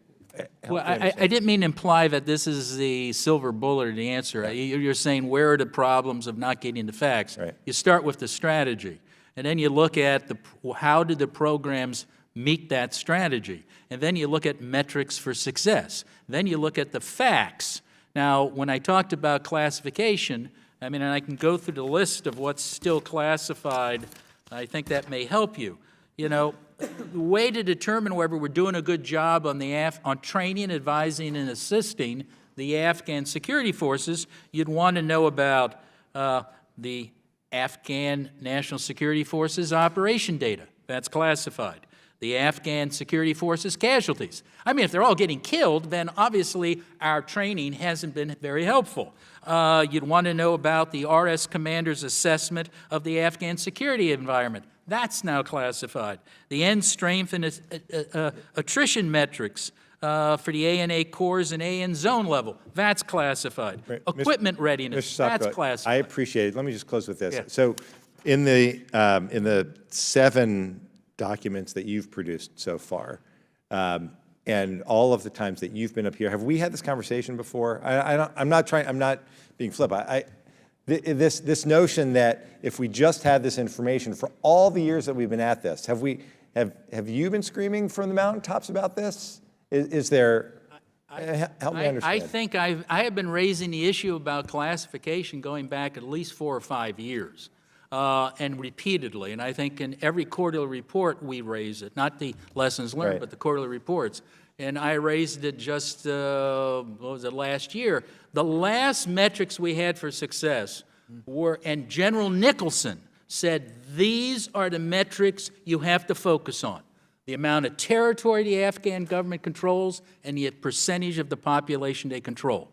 Well, I didn't mean to imply that this is the silver bullet or the answer. You're saying where are the problems of not getting the facts. Right. You start with the strategy, and then you look at how did the programs meet that strategy, and then you look at metrics for success. Then you look at the facts. Now, when I talked about classification, I mean, and I can go through the list of what's still classified. I think that may help you. You know, the way to determine whether we're doing a good job on on training, advising, and assisting the Afghan security forces, you'd want to know about the Afghan National Security Forces operation data. That's classified. The Afghan security forces casualties. I mean, if they're all getting killed, then obviously our training hasn't been very helpful. You'd want to know about the RS commander's assessment of the Afghan security environment. That's now classified. The end strength and attrition metrics for the ANA cores and AN zone level. That's classified. Right. Equipment readiness. Mr. That's Sopko, classified. I appreciate it. Let me just close with this. Yeah. So in the 7 documents that you've produced so far, and all of the times that you've been up here, have we had this conversation before? I'm not being flip. This notion that if we just had this information for all the years that we've been at this, have you been screaming from the mountaintops about this? Is there? Help me understand. I think I have been raising the issue about classification going back at least 4 or 5 years, and repeatedly. And I think in every quarterly report we raise it, not the lessons learned, Right. but the quarterly reports. And I raised it just, what was it, last year. The last metrics we had for success were, and General Nicholson said, these are the metrics you have to focus on. The amount of territory the Afghan government controls and the percentage of the population they control.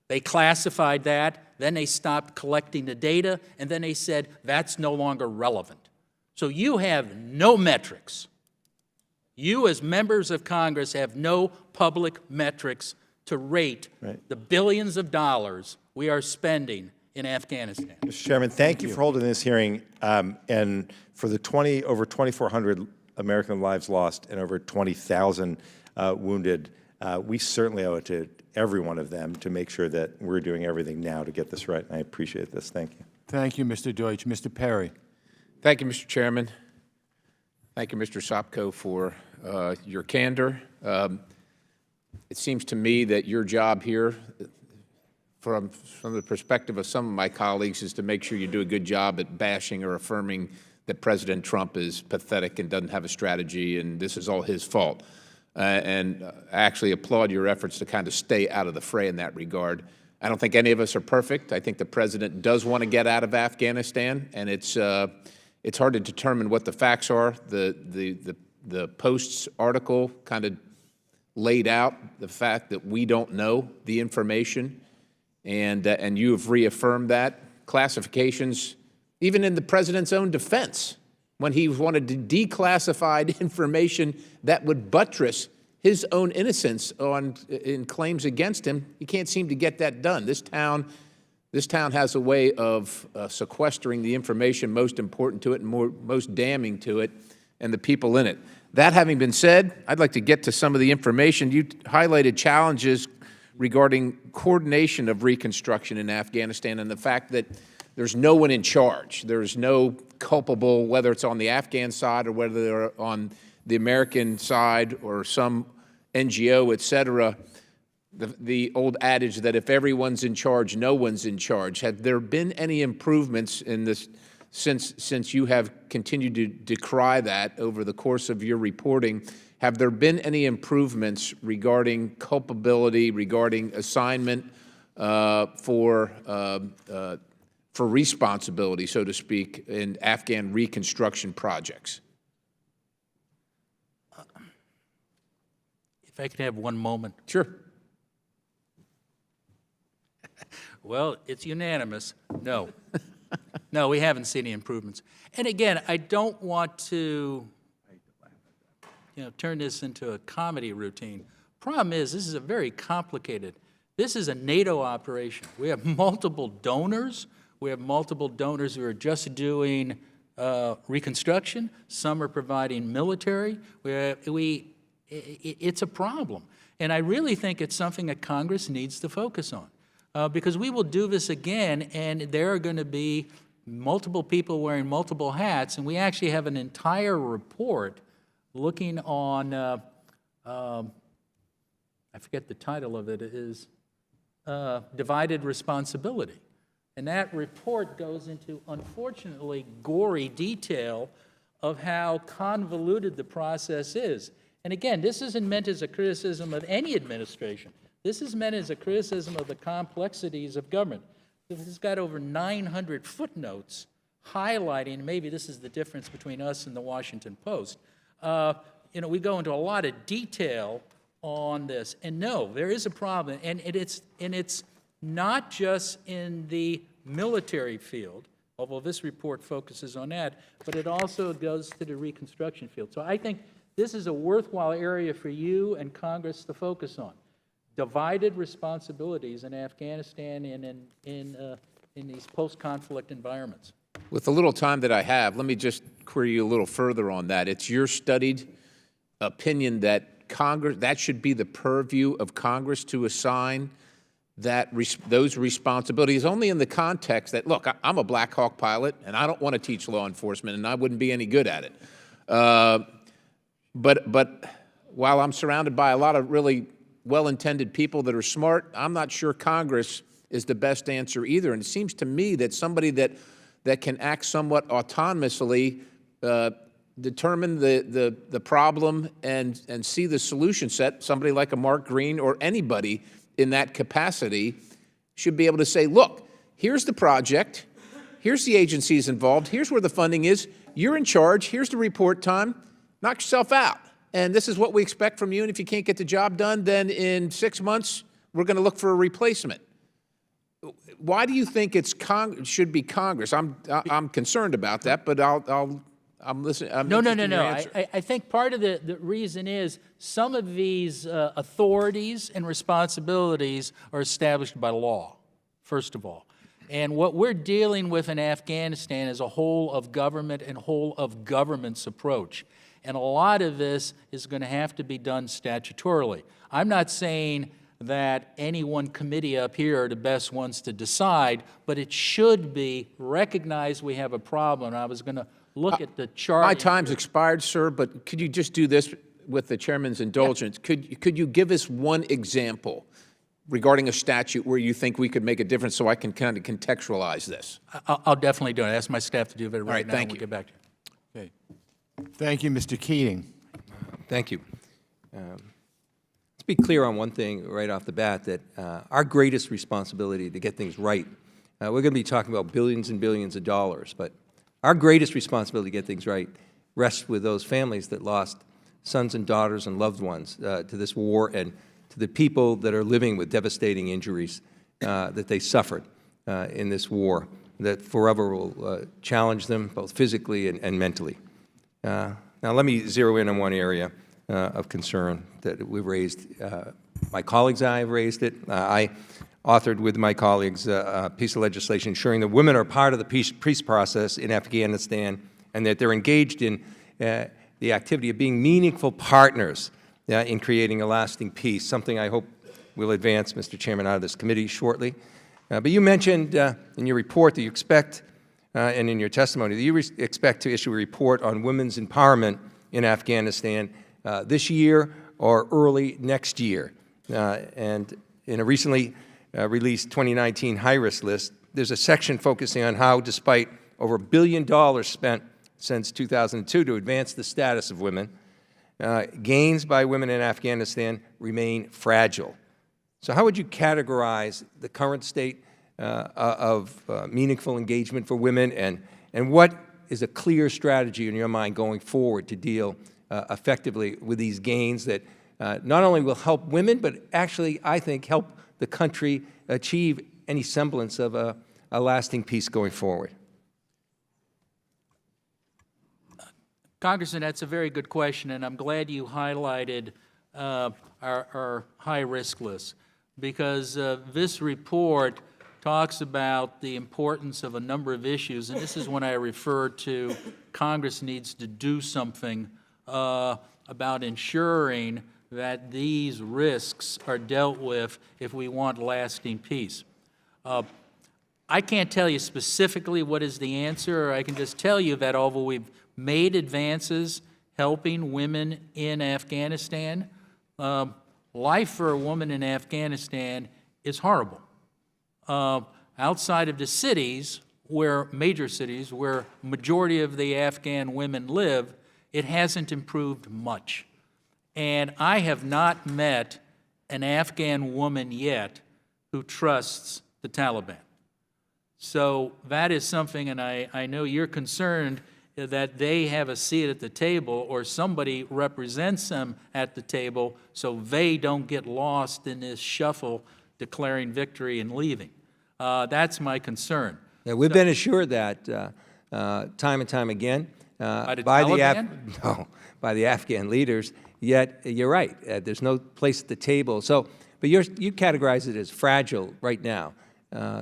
They classified that, then they stopped collecting the data, and then they said, that's no longer relevant. So you have no metrics. You, as members of Congress, have no public metrics to rate the billions of dollars we are spending in Afghanistan. Mr. Chairman, thank you for holding this hearing, and for the over 2,400 American lives lost and over 20,000 wounded. We certainly owe it to every one of them to make sure that we're doing everything now to get this right, and I appreciate this. Thank you. Thank you, Mr. Deutsch. Mr. Perry. Thank you, Mr. Chairman. Thank you, Mr. Sopko, for your candor. It seems to me that your job here, from the perspective of some of my colleagues, is to make sure you do a good job at bashing or affirming that President Trump is pathetic and doesn't have a strategy and this is all his fault. And I actually applaud your efforts to kind of stay out of the fray in that regard. I don't think any of us are perfect. I think the president does want to get out of Afghanistan, and it's hard to determine what the facts are. The Post's article kind of laid out the fact that we don't know the information, and you have reaffirmed that. Classifications, even in the president's own defense, when he wanted to declassify information that would buttress his own innocence in claims against him, he can't seem to get that done. This town This town has a way of sequestering the information most important to it and most damning to it and the people in it. That having been said, I'd like to get to some of the information. You highlighted challenges regarding coordination of reconstruction in Afghanistan and the fact that there's no one in charge. There's no culpable, whether it's on the Afghan side or whether they're on the American side or some NGO, et cetera. The old adage that if everyone's in charge, no one's in charge. Have there been any improvements in this since you have continued to decry that over the course of your reporting? Have there been any improvements regarding culpability, regarding assignment for responsibility, so to speak, in Afghan reconstruction projects? If I could have one moment. Sure. Well, it's unanimous. No. No, we haven't seen any improvements. And again, I don't want to, turn this into a comedy routine. Problem is, this is a very complicated, this is a NATO operation. We have multiple donors. We have multiple donors who are just doing reconstruction. Some are providing military. It's a problem. And I really think it's something that Congress needs to focus on. Because we will do this again, and there are going to be multiple people wearing multiple hats, and we actually have an entire report looking on, I forget the title of it, is Divided Responsibility. And that report goes into, unfortunately, gory detail of how convoluted the process is. And again, this isn't meant as a criticism of any administration. This is meant as a criticism of the complexities of government. This has got over 900 footnotes highlighting, maybe this is the difference between us and the Washington Post. We go into a lot of detail on this. And no, there is a problem. And it's not just in the military field, although this report focuses on that, but it also goes to the reconstruction field. So I think this is a worthwhile area for you and Congress to focus on. Divided responsibilities in Afghanistan and in these post-conflict environments. With the little time that I have, let me just query you a little further on that. It's your studied opinion that Congress, that should be the purview of Congress to assign those responsibilities, only in the context that, look, I'm a Black Hawk pilot, and I don't want to teach law enforcement, and I wouldn't be any good at it. But while I'm surrounded by a lot of really well-intended people that are smart, I'm not sure Congress is the best answer either. And it seems to me that somebody that can act somewhat autonomously, determine the problem and see the solution set, somebody like a Mark Green or anybody in that capacity should be able to say, look, here's the project, here's the agencies involved, here's where the funding is, you're in charge, here's the report time, knock yourself out. And this is what we expect from you, and if you can't get the job done, then in 6 months, we're going to look for a replacement. Why do you think should be Congress? I'm concerned about that, but I'm listening. No. I think part of the reason is some of these authorities and responsibilities are established by law, first of all. And what we're dealing with in Afghanistan is a whole of government and whole of government's approach. And a lot of this is going to have to be done statutorily. I'm not saying that any one committee up here are the best ones to decide, but it should be recognized we have a problem. I was going to look at the chart. My time's expired, sir, but could you just do this with the chairman's indulgence? Yeah. Could you give us one example regarding a statute where you think we could make a difference so I can kind of contextualize this? I'll definitely do it. I ask my staff to do it right now. Thank you. you. We'll get back to you. Okay. Thank you, Mr. Keating. Thank you. Let's be clear on one thing right off the bat, that our greatest responsibility to get things right, we're going to be talking about billions and billions of dollars, but our greatest responsibility to get things right rests with those families that lost sons and daughters and loved ones to this war, and to the people that are living with devastating injuries that they suffered in this war, that forever will challenge them both physically and mentally. Now, let me zero in on one area of concern that we've raised. My colleagues and I have raised it. I authored with my colleagues a piece of legislation ensuring that women are part of the peace process in Afghanistan and that they're engaged in the activity of being meaningful partners in creating a lasting peace, something I hope will advance, Mr. Chairman, out of this committee shortly. But you mentioned in your report that you expect, and in your testimony, that you expect to issue a report on women's empowerment in Afghanistan this year or early next year. And in a recently released 2019 high-risk list, there's a section focusing on how, despite over $1 billion spent since 2002 to advance the status of women, gains by women in Afghanistan remain fragile. So how would you categorize the current state of meaningful engagement for women, and what is a clear strategy in your mind going forward to deal effectively with these gains that not only will help women, but actually, I think, help the country achieve any semblance of a lasting peace going forward? Congressman, that's a very good question, and I'm glad you highlighted our high-risk list, because this report talks about the importance of a number of issues, and this is when I refer to Congress needs to do something about ensuring that these risks are dealt with if we want lasting peace. I can't tell you specifically what is the answer. I can just tell you that although we've made advances helping women in Afghanistan, life for a woman in Afghanistan is horrible. Outside of the cities, major cities, where majority of the Afghan women live, it hasn't improved much. And I have not met an Afghan woman yet who trusts the Taliban. So that is something, and I know you're concerned that they have a seat at the table or somebody represents them at the table so they don't get lost in this shuffle declaring victory and leaving. That's my concern. Yeah, we've been assured that time and time again By the Taliban? by the Afghan leaders. Yet you're right. There's no place at the table. So, but you categorize it as fragile right now.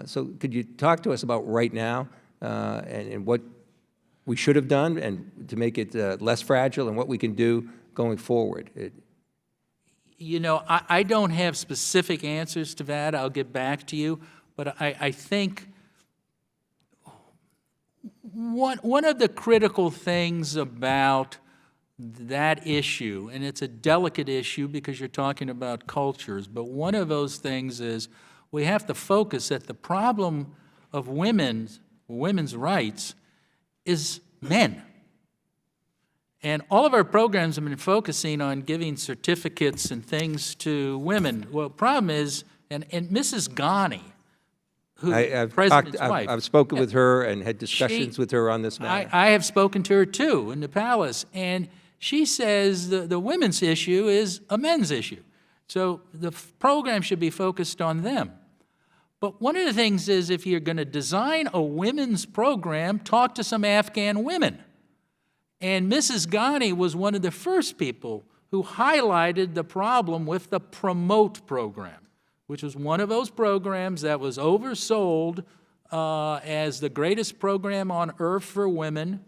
So, could you talk to us about right now and what we should have done and to make it less fragile, and what we can do going forward? You know, I don't have specific answers to that. I'll get back to you. But I think one of the critical things about that issue, and it's a delicate issue because you're talking about cultures, but one of those things is we have to focus that the problem of women's rights is men. And all of our programs have been focusing on giving certificates and things to women. Well, the problem is, and Mrs. Ghani, who President's wife. I've spoken with her and had discussions with her on this matter. I have spoken to her too in the palace, and she says the women's issue is a men's issue. So the program should be focused on them. But one of the things is if you're going to design a women's program, talk to some Afghan women. And Mrs. Ghani was one of the first people who highlighted the problem with the Promote program, which was one of those programs that was oversold as the greatest program on earth for women,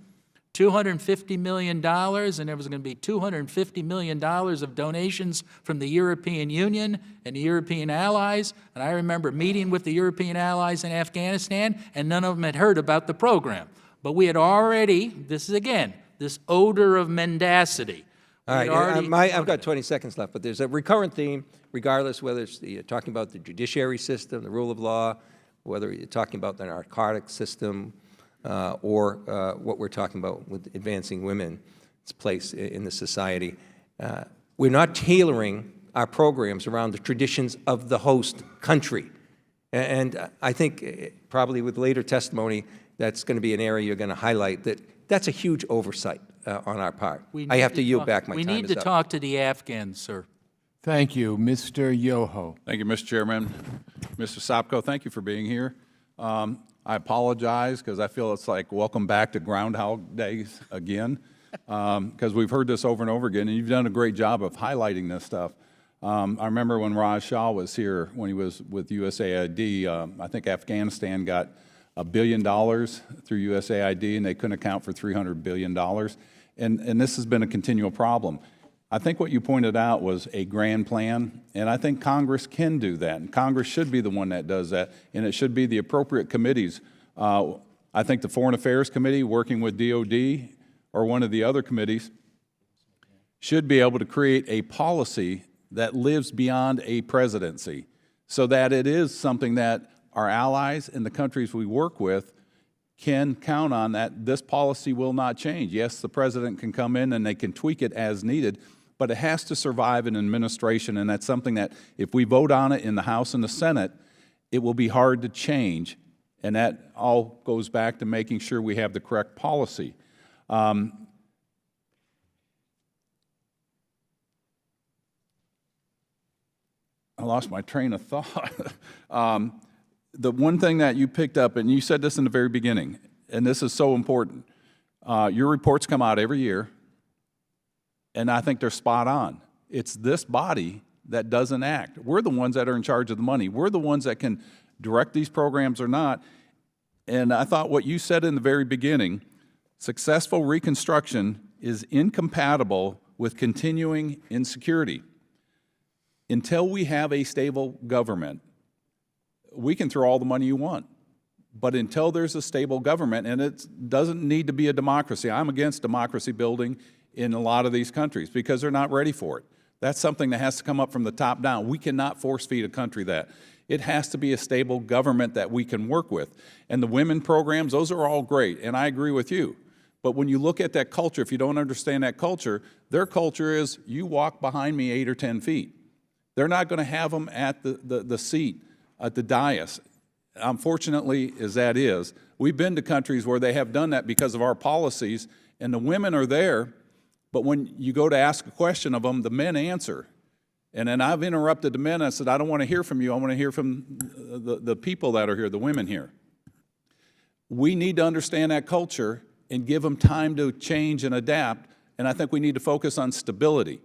$250 million, and there was going to be $250 million of donations from the European Union and the European allies. And I remember meeting with the European allies in Afghanistan, and none of them had heard about the program. But we had already, this is again, this odor of mendacity. All right, I've got 20 seconds left, but there's a recurrent theme, regardless whether it's you're talking about the judiciary system, the rule of law, whether you're talking about the narcotic system, or what we're talking about with advancing women's place in the society. We're not tailoring our programs around the traditions of the host country. And I think probably with later testimony, that's going to be an area you're going to highlight, that's a huge oversight on our part. I have to yield back my time. We need to talk to the Afghans, sir. Thank you. Mr. Yoho. Thank you, Mr. Chairman. Mr. Sopko, thank you for being here. I apologize because I feel it's like welcome back to Groundhog Days again, because we've heard this over and over again, and you've done a great job of highlighting this stuff. I remember when Raj Shah was here, when he was with USAID, I think Afghanistan got $1 billion through USAID, and they couldn't account for $300 billion. And this has been a continual problem. I think what you pointed out was a grand plan, and I think Congress can do that, and Congress should be the one that does that, and it should be the appropriate committees. I think the Foreign Affairs Committee, working with DOD, or one of the other committees, should be able to create a policy that lives beyond a presidency, so that it is something that our allies and the countries we work with can count on, that this policy will not change. Yes, the president can come in and they can tweak it as needed, but it has to survive an administration, and that's something that if we vote on it in the House and the Senate, it will be hard to change, and that all goes back to making sure we have the correct policy. I lost my train of thought. The one thing that you picked up, and you said this in the very beginning, and this is so important, your reports come out every year, and I think they're spot on. It's this body that doesn't act. We're the ones that are in charge of the money. We're the ones that can direct these programs or not. And I thought what you said in the very beginning, successful reconstruction is incompatible with continuing insecurity. Until we have a stable government, we can throw all the money you want. But until there's a stable government, and it doesn't need to be a democracy. I'm against democracy building in a lot of these countries because they're not ready for it. That's something that has to come up from the top down. We cannot force feed a country that. It has to be a stable government that we can work with. And the women programs, those are all great, and I agree with you. But when you look at that culture, if you don't understand that culture, their culture is you walk behind me 8 or 10 feet. They're not going to have them at the seat, at the dais. Unfortunately, as that is, we've been to countries where they have done that because of our policies, and the women are there, but when you go to ask a question of them, the men answer. And then I've interrupted the men. I said, I don't want to hear from you. I want to hear from the people that are here, the women here. We need to understand that culture and give them time to change and adapt, and I think we need to focus on stability.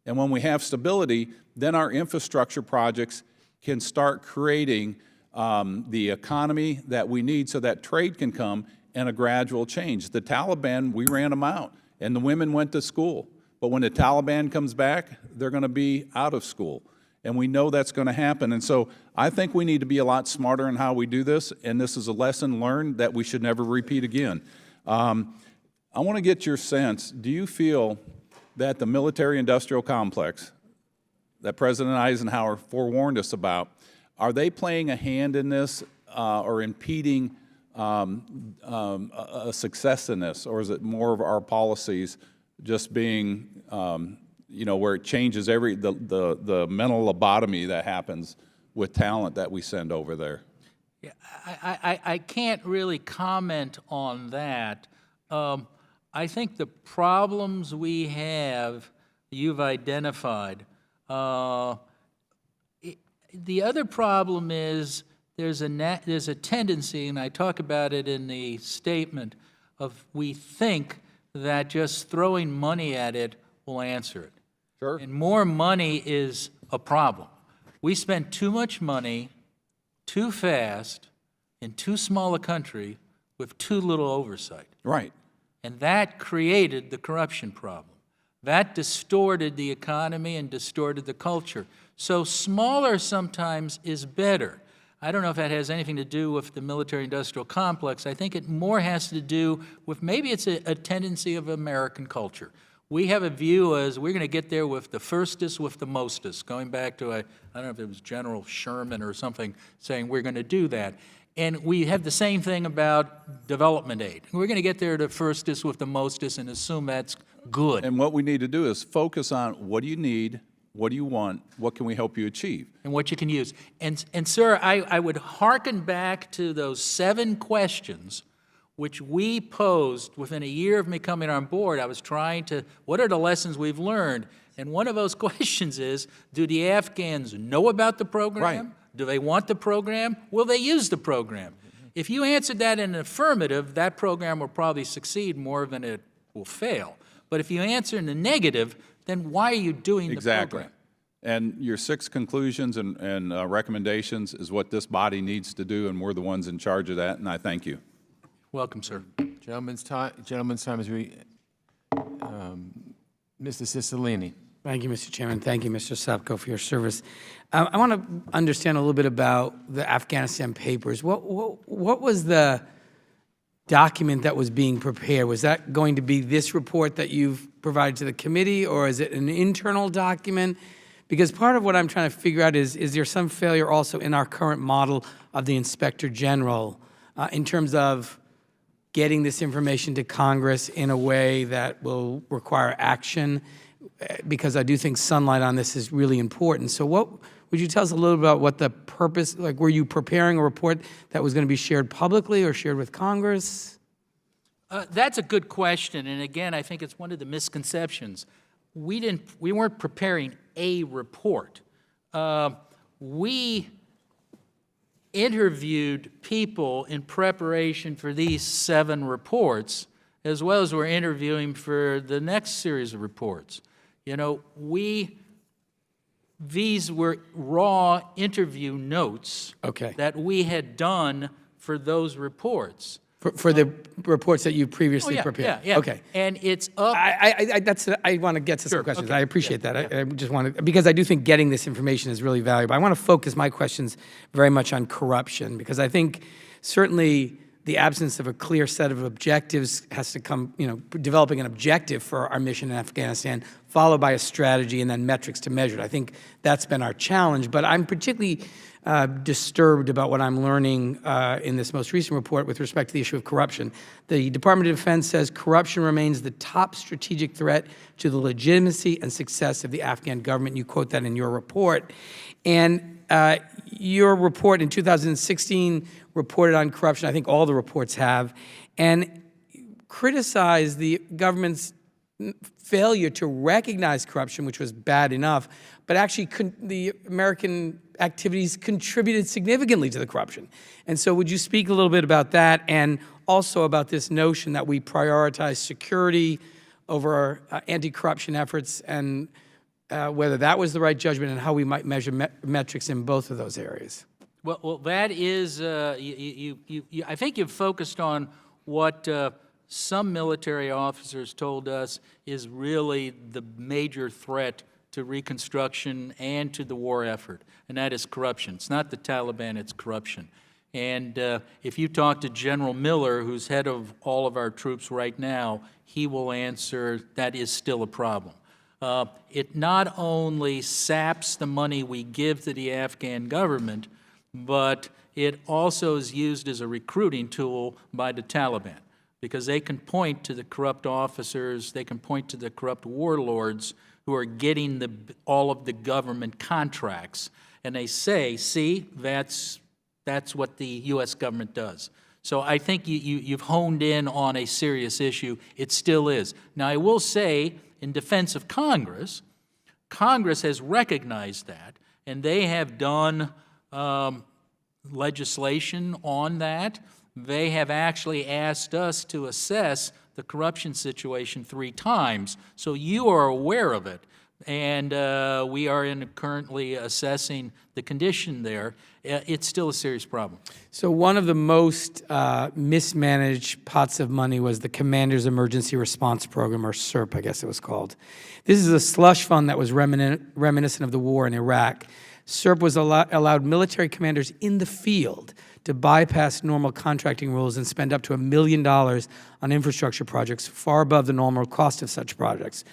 And when we have stability, then our infrastructure projects can start creating the economy that we need so that trade can come and a gradual change. The Taliban, we ran them out, and the women went to school. But when the Taliban comes back, they're going to be out of school. And we know that's going to happen. And so I think we need to be a lot smarter in how we do this, and this is a lesson learned that we should never repeat again. I want to get your sense. Do you feel that the military-industrial complex that President Eisenhower forewarned us about, are they playing a hand in this or impeding a success in this? Or is it more of our policies just being, where it changes the mental lobotomy that happens with talent that we send over there? Yeah, I can't really comment on that. I think the problems we have, you've identified. The other problem is there's a tendency, and I talk about it in the statement, of we think that just throwing money at it will answer it. Sure. And more money is a problem. We spend too much money, too fast, in too small a country with too little oversight. Right. And that created the corruption problem. That distorted the economy and distorted the culture. So smaller sometimes is better. I don't know if that has anything to do with the military-industrial complex. I think it more has to do with maybe it's a tendency of American culture. We have a view as we're going to get there with the firstest, with the mostest, going back to, I don't know if it was General Sherman or something saying we're going to do that. And we have the same thing about development aid. We're going to get there to firstest with the mostest and assume that's good. And what we need to do is focus on what do you need, what do you want, what can we help you achieve? And what you can use. And sir, I would hearken back to those 7 questions which we posed within a year of me coming on board. I was trying to, what are the lessons we've learned? And one of those questions is, do the Afghans know about the program? Right. Do they want the program? Will they use the program? If you answered that in an affirmative, that program will probably succeed more than it will fail. But if you answer in the negative, then why are you doing the program? And your 6 conclusions and recommendations is what this body needs to do, and we're the ones in charge of that, and I thank you. Welcome, sir. Gentleman's time is Mr. Cicilline. Thank you, Mr. Chairman. Thank you, Mr. Sapko, for your service. I want to understand a little bit about the Afghanistan Papers. What was the document that was being prepared? Was that going to be this report that you've provided to the committee, or is it an internal document? Because part of what I'm trying to figure out is there some failure also in our current model of the Inspector General in terms of getting this information to Congress in a way that will require action? Because I do think sunlight on this is really important. So would you tell us a little about what the purpose, like were you preparing a report that was going to be shared publicly or shared with Congress? That's a good question, and again, I think it's one of the misconceptions. We weren't preparing a report. We interviewed people in preparation for these 7 reports, as well as we're interviewing for the next series of reports. You know, these were raw interview notes that we had done for those reports. For the reports that you previously yeah, prepared? Yeah. Okay. And it's up. I want to get to some questions. okay, I appreciate that. I just want to, because I do think getting this information is really valuable. I want to focus my questions very much on corruption, because I think certainly the absence of a clear set of objectives has to come, developing an objective for our mission in Afghanistan, followed by a strategy and then metrics to measure it. I think that's been our challenge, but I'm particularly disturbed about what I'm learning in this most recent report with respect to the issue of corruption. The Department of Defense says corruption remains the top strategic threat to the legitimacy and success of the Afghan government. You quote that in your report. And your report in 2016 reported on corruption. I think all the reports have, and criticized the government's failure to recognize corruption, which was bad enough, but actually the American activities contributed significantly to the corruption. And so would you speak a little bit about that, and also about this notion that we prioritize security over anti-corruption efforts, and whether that was the right judgment, and how we might measure metrics in both of those areas? Well, that is, I think you've focused on what some military officers told us is really the major threat to Reconstruction and to the war effort, and that is corruption. It's not the Taliban, it's corruption. And if you talk to General Miller, who's head of all of our troops right now, he will answer that is still a problem. It not only saps the money we give to the Afghan government, but it also is used as a recruiting tool by the Taliban, because they can point to the corrupt officers, they can point to the corrupt warlords who are getting all of the government contracts, and they say, see, that's what the U.S. government does. So I think you've honed in on a serious issue. It still is. Now, I will say, in defense of Congress, Congress has recognized that, and they have done legislation on that. They have actually asked us to assess the corruption situation 3 times, so you are aware of it. And we are currently assessing the condition there. It's still a serious problem. So one of the most mismanaged pots of money was the Commander's Emergency Response Program, or CERP, I guess it was called. This is a slush fund that was reminiscent of the war in Iraq. CERP was allowed military commanders in the field to bypass normal contracting rules and spend up to $1 million on infrastructure projects, far above the normal cost of such projects.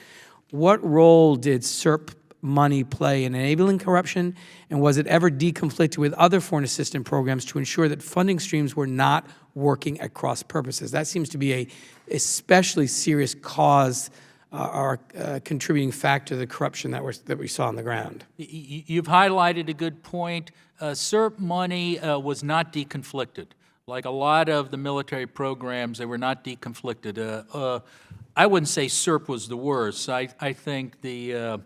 What role did CERP money play in enabling corruption, and was it ever deconflicted with other foreign assistance programs to ensure that funding streams were not working at cross purposes? That seems to be a especially serious cause or contributing factor to the corruption that we saw on the ground. You've highlighted a good point. CERP money was not deconflicted. Like a lot of the military programs, they were not deconflicted. I wouldn't say CERP was the worst. I think there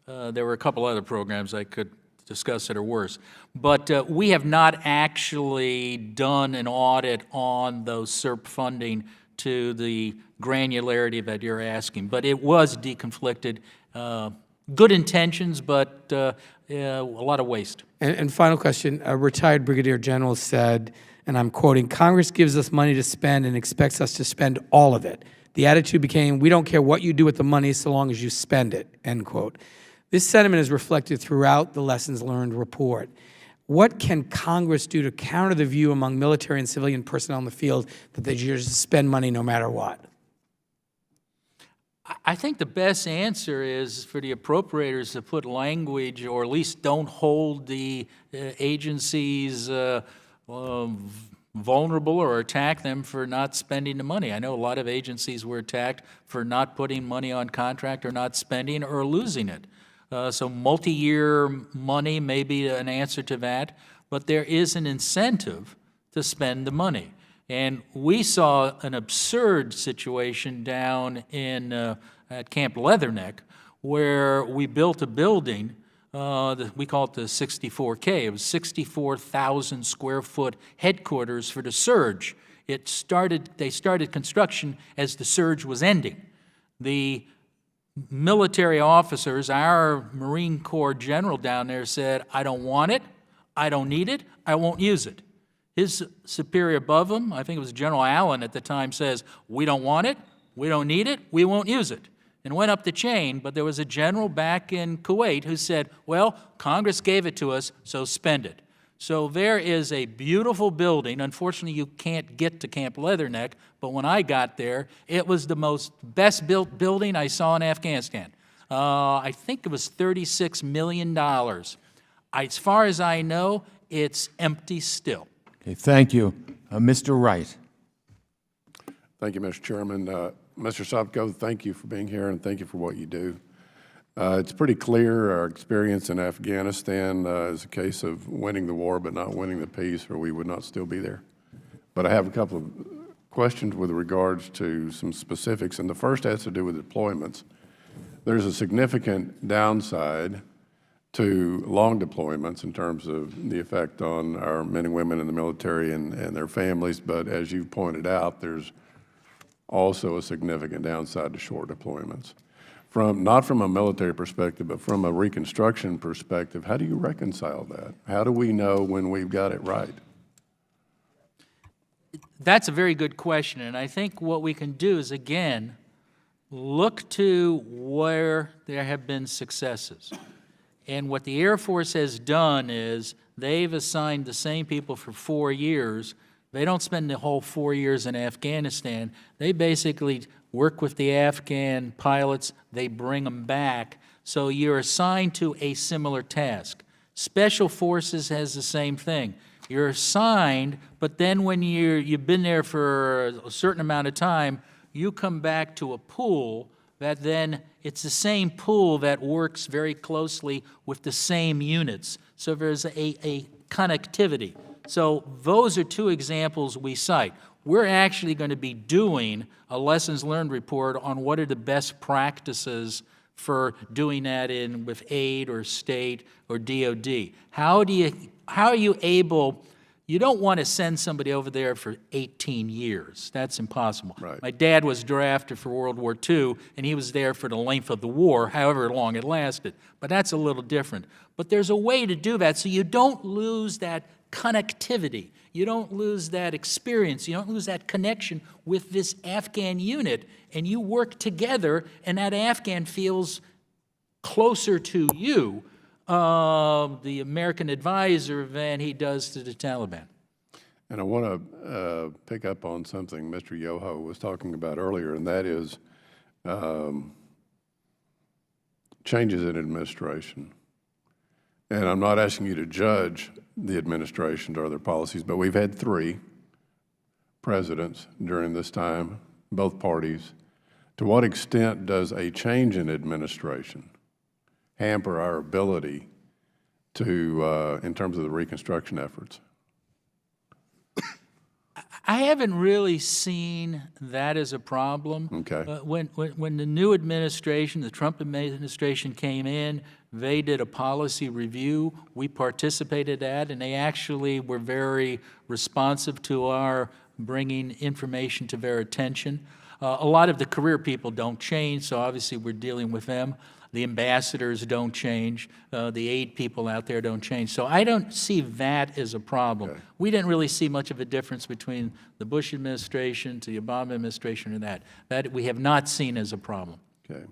were a couple other programs I could discuss that are worse. But we have not actually done an audit on those CERP funding to the granularity that you're asking. But it was deconflicted good intentions, but a lot of waste. And final question, a retired brigadier general said, and I'm quoting, "Congress gives us money to spend and expects us to spend all of it. The attitude became, we don't care what you do with the money so long as you spend it," end quote. This sentiment is reflected throughout the Lessons Learned report. What can Congress do to counter the view among military and civilian personnel in the field that they just spend money no matter what? I think the best answer is for the appropriators to put language, or at least don't hold the agencies vulnerable or attack them for not spending the money. I know a lot of agencies were attacked for not putting money on contract or not spending or losing it. So multi-year money may be an answer to that, but there is an incentive to spend the money. And we saw an absurd situation down in at Camp Leatherneck, where we built a building, we call it the 64K. It was 64,000 square foot headquarters for the surge. They started construction as the surge was ending. The military officers, our Marine Corps general down there said, "I don't want it, I don't need it, I won't use it." His superior above him, I think it was General Allen at the time, says, "We don't want it, we don't need it, we won't use it." And went up the chain, but there was a general back in Kuwait who said, "Well, Congress gave it to us, so spend it." So there is a beautiful building. Unfortunately, you can't get to Camp Leatherneck, but when I got there, it was the best built building I saw in Afghanistan. I think it was $36 million. As far as I know, it's empty still. Okay, thank you. Mr. Wright. Thank you, Mr. Chairman. Mr. Sopko, thank you for being here and thank you for what you do. It's pretty clear our experience in Afghanistan is a case of winning the war but not winning the peace, or we would not still be there. But I have a couple of questions with regards to some specifics, and the first has to do with deployments. There's a significant downside to long deployments in terms of the effect on our men and women in the military and their families, but as you pointed out, there's also a significant downside to short deployments. Not from a military perspective, but from a reconstruction perspective, how do you reconcile that? How do we know when we've got it right? That's a very good question, and I think what we can do is, again, look to where there have been successes. And what the Air Force has done is they've assigned the same people for 4 years. They don't spend the whole 4 years in Afghanistan. They basically work with the Afghan pilots. They bring them back. So you're assigned to a similar task. Special Forces has the same thing. You're assigned, but then when you've been there for a certain amount of time, you come back to a pool that then it's the same pool that works very closely with the same units. So there's a connectivity. So those are two examples we cite. We're actually going to be doing a lessons learned report on what are the best practices for doing that with aid or state or DOD. How are you able? You don't want to send somebody over there for 18 years. That's impossible. Right. My dad was drafted for World War II, and he was there for the length of the war, however long it lasted. But that's a little different. But there's a way to do that so you don't lose that connectivity. You don't lose that experience. You don't lose that connection with this Afghan unit, and you work together, and that Afghan feels closer to you, the American advisor, than he does to the Taliban. And I want to pick up on something Mr. Yoho was talking about earlier, and that is changes in administration. And I'm not asking you to judge the administration or their policies, but we've had 3 presidents during this time, both parties. To what extent does a change in administration hamper our ability to, in terms of the reconstruction efforts? I haven't really seen that as a problem. Okay. When the new administration, the Trump administration came in, they did a policy review. We participated in that, and they actually were very responsive to our bringing information to their attention. A lot of the career people don't change, so obviously we're dealing with them. The ambassadors don't change. The aid people out there don't change. So I don't see that as a problem. Okay. We didn't really see much of a difference between the Bush administration to the Obama administration or that. That we have not seen as a problem. Okay.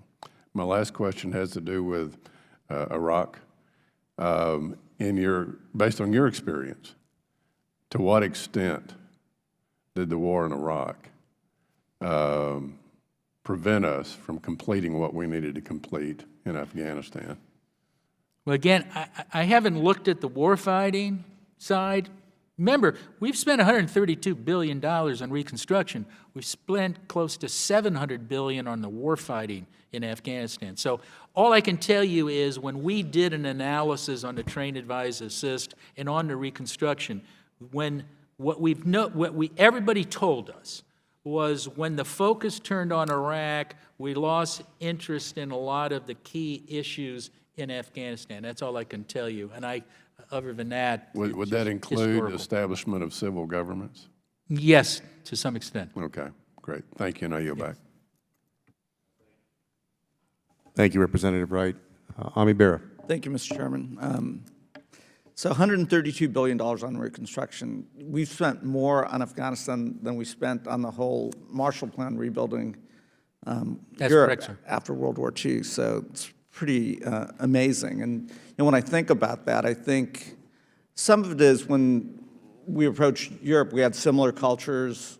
My last question has to do with Iraq. Based on your experience, to what extent did the war in Iraq prevent us from completing what we needed to complete in Afghanistan? Well, again, I haven't looked at the warfighting side. Remember, we've spent $132 billion on reconstruction. We've spent close to $700 billion on the warfighting in Afghanistan. So all I can tell you is when we did an analysis on the train, advise, assist, and on the reconstruction, everybody told us was when the focus turned on Iraq, we lost interest in a lot of the key issues in Afghanistan. That's all I can tell you. And other than that, Would that include historical. establishment of civil governments? Yes, to some extent. Okay, great. Thank you. Now you're back. Thank you, Representative Wright. Ami Bera. Thank you, Mr. Chairman. So $132 billion on reconstruction. We've spent more on Afghanistan than we spent on the whole Marshall Plan rebuilding That's Europe correct, sir. after World War II. So it's pretty amazing. And when I think about that, I think some of it is when we approached Europe, we had similar cultures,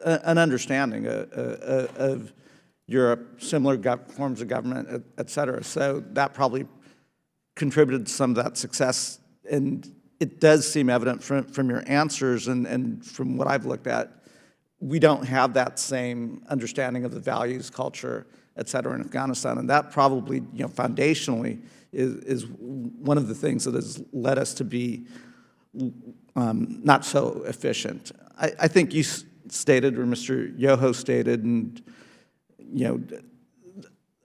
an understanding of Europe, similar forms of government, et cetera. So that probably contributed to some of that success, and it does seem evident from your answers and from what I've looked at, we don't have that same understanding of the values, culture, et cetera, in Afghanistan, and that probably, foundationally is one of the things that has led us to be not so efficient. I think you stated, or Mr. Yoho stated, and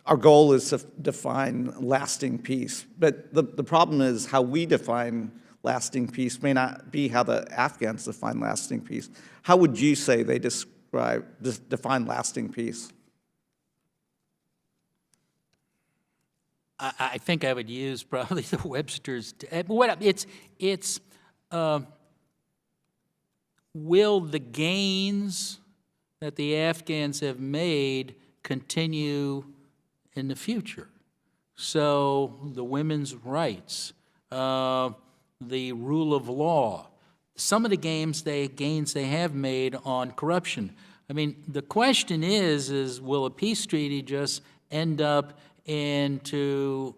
our goal is to define lasting peace, but the problem is how we define lasting peace may not be how the Afghans define lasting peace. How would you say they define lasting peace? I think I would use probably the Webster's. Will the gains that the Afghans have made continue in the future? So the women's rights, the rule of law, some of the gains they have made on corruption. I mean, the question is will a peace treaty just end up into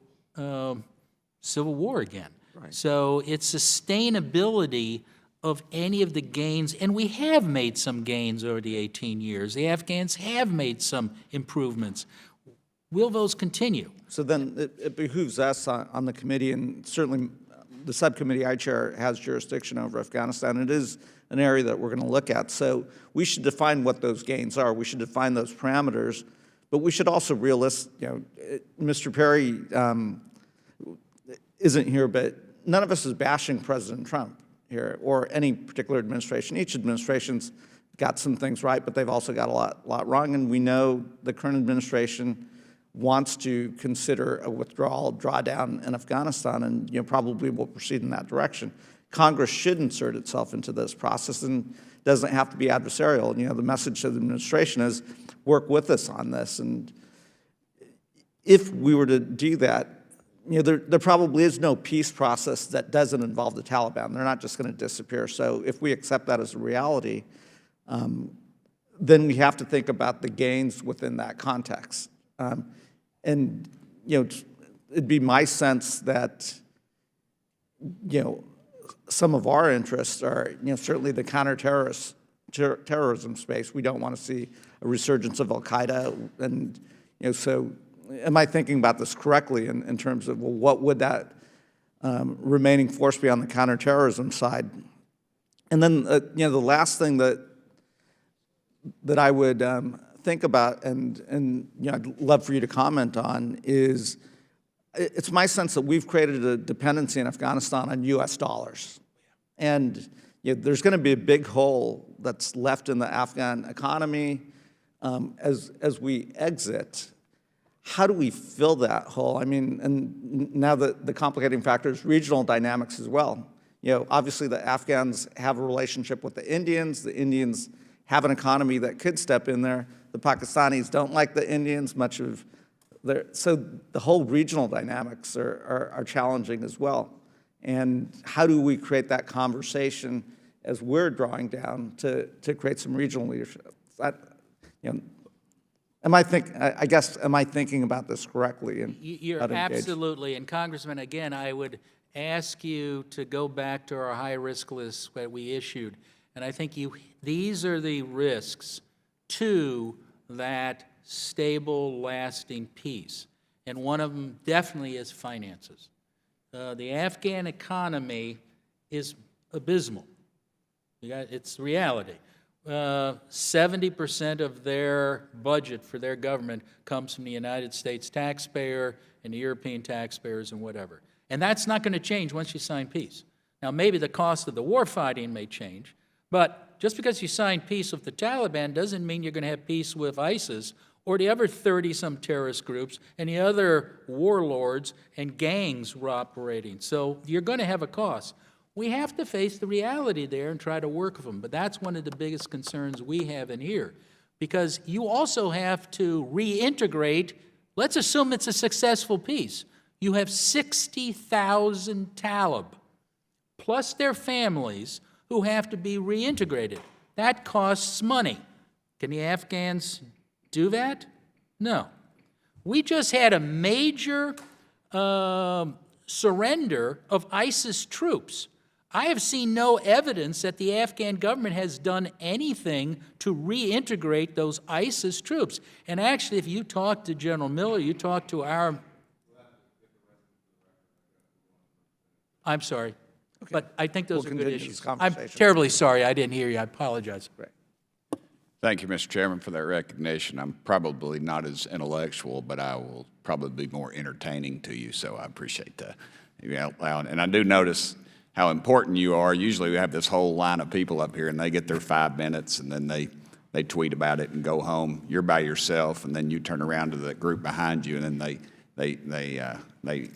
civil war again? Right. So it's sustainability of any of the gains, and we have made some gains over the 18 years. The Afghans have made some improvements. Will those continue? So then it behooves us on the committee, and certainly the subcommittee I chair has jurisdiction over Afghanistan. It is an area that we're going to look at. So we should define what those gains are. We should define those parameters, but we should also Mr. Perry isn't here, but none of us is bashing President Trump here or any particular administration. Each administration's got some things right, but they've also got a lot wrong, and we know the current administration wants to consider a withdrawal, drawdown in Afghanistan, and probably will proceed in that direction. Congress should insert itself into this process and doesn't have to be adversarial. And, the message to the administration is work with us on this. And if we were to do that, there probably is no peace process that doesn't involve the Taliban. They're not just going to disappear. So if we accept that as a reality, then we have to think about the gains within that context. And it'd be my sense that, some of our interests are, certainly the terrorism space. We don't want to see a resurgence of Al-Qaeda. And, so am I thinking about this correctly in terms of, well, what would that remaining force be on the counterterrorism side? And then, the last thing that I would think about, and I'd love for you to comment on, is it's my sense that we've created a dependency in Afghanistan on U.S. dollars. And there's going to be a big hole that's left in the Afghan economy, as we exit, how do we fill that hole? I mean, and now the complicating factor is regional dynamics as well. You know, obviously the Afghans have a relationship with the Indians have an economy that could step in there. The Pakistanis don't like the Indians, much of their, so the whole regional dynamics are challenging as well. And how do we create that conversation as we're drawing down to create some regional leadership? That, you know, am I thinking about this correctly? And You're how to engage? absolutely, and Congressman, again, I would ask you to go back to our high-risk list that we issued. And I think these are the risks to that stable, lasting peace. And one of them definitely is finances. The Afghan economy is abysmal. It's reality. 70% of their budget for their government comes from the United States taxpayer and the European taxpayers and whatever. And that's not going to change once you sign peace. Now, maybe the cost of the war fighting may change, but just because you sign peace with the Taliban doesn't mean you're going to have peace with ISIS or the other 30-some terrorist groups and the other warlords and gangs were operating. So you're going to have a cost. We have to face the reality there and try to work with them. But that's one of the biggest concerns we have in here. Because you also have to reintegrate, let's assume it's a successful peace. You have 60,000 Talib, plus their families, who have to be reintegrated. That costs money. Can the Afghans do that? No. We just had a major surrender of ISIS troops. I have seen no evidence that the Afghan government has done anything to reintegrate those ISIS troops. And actually, if you talk to General Miller, you talk to our... I'm sorry, okay. But I think those are good issues. I'm terribly sorry, I didn't hear you, I apologize. Right. Thank you, Mr. Chairman, for that recognition. I'm probably not as intellectual, but I will probably be more entertaining to you, so I appreciate that. And I do notice how important you are. Usually we have this whole line of people up here, and they get their 5 minutes, and then they tweet about it and go home. You're by yourself, and then you turn around to the group behind you, and then they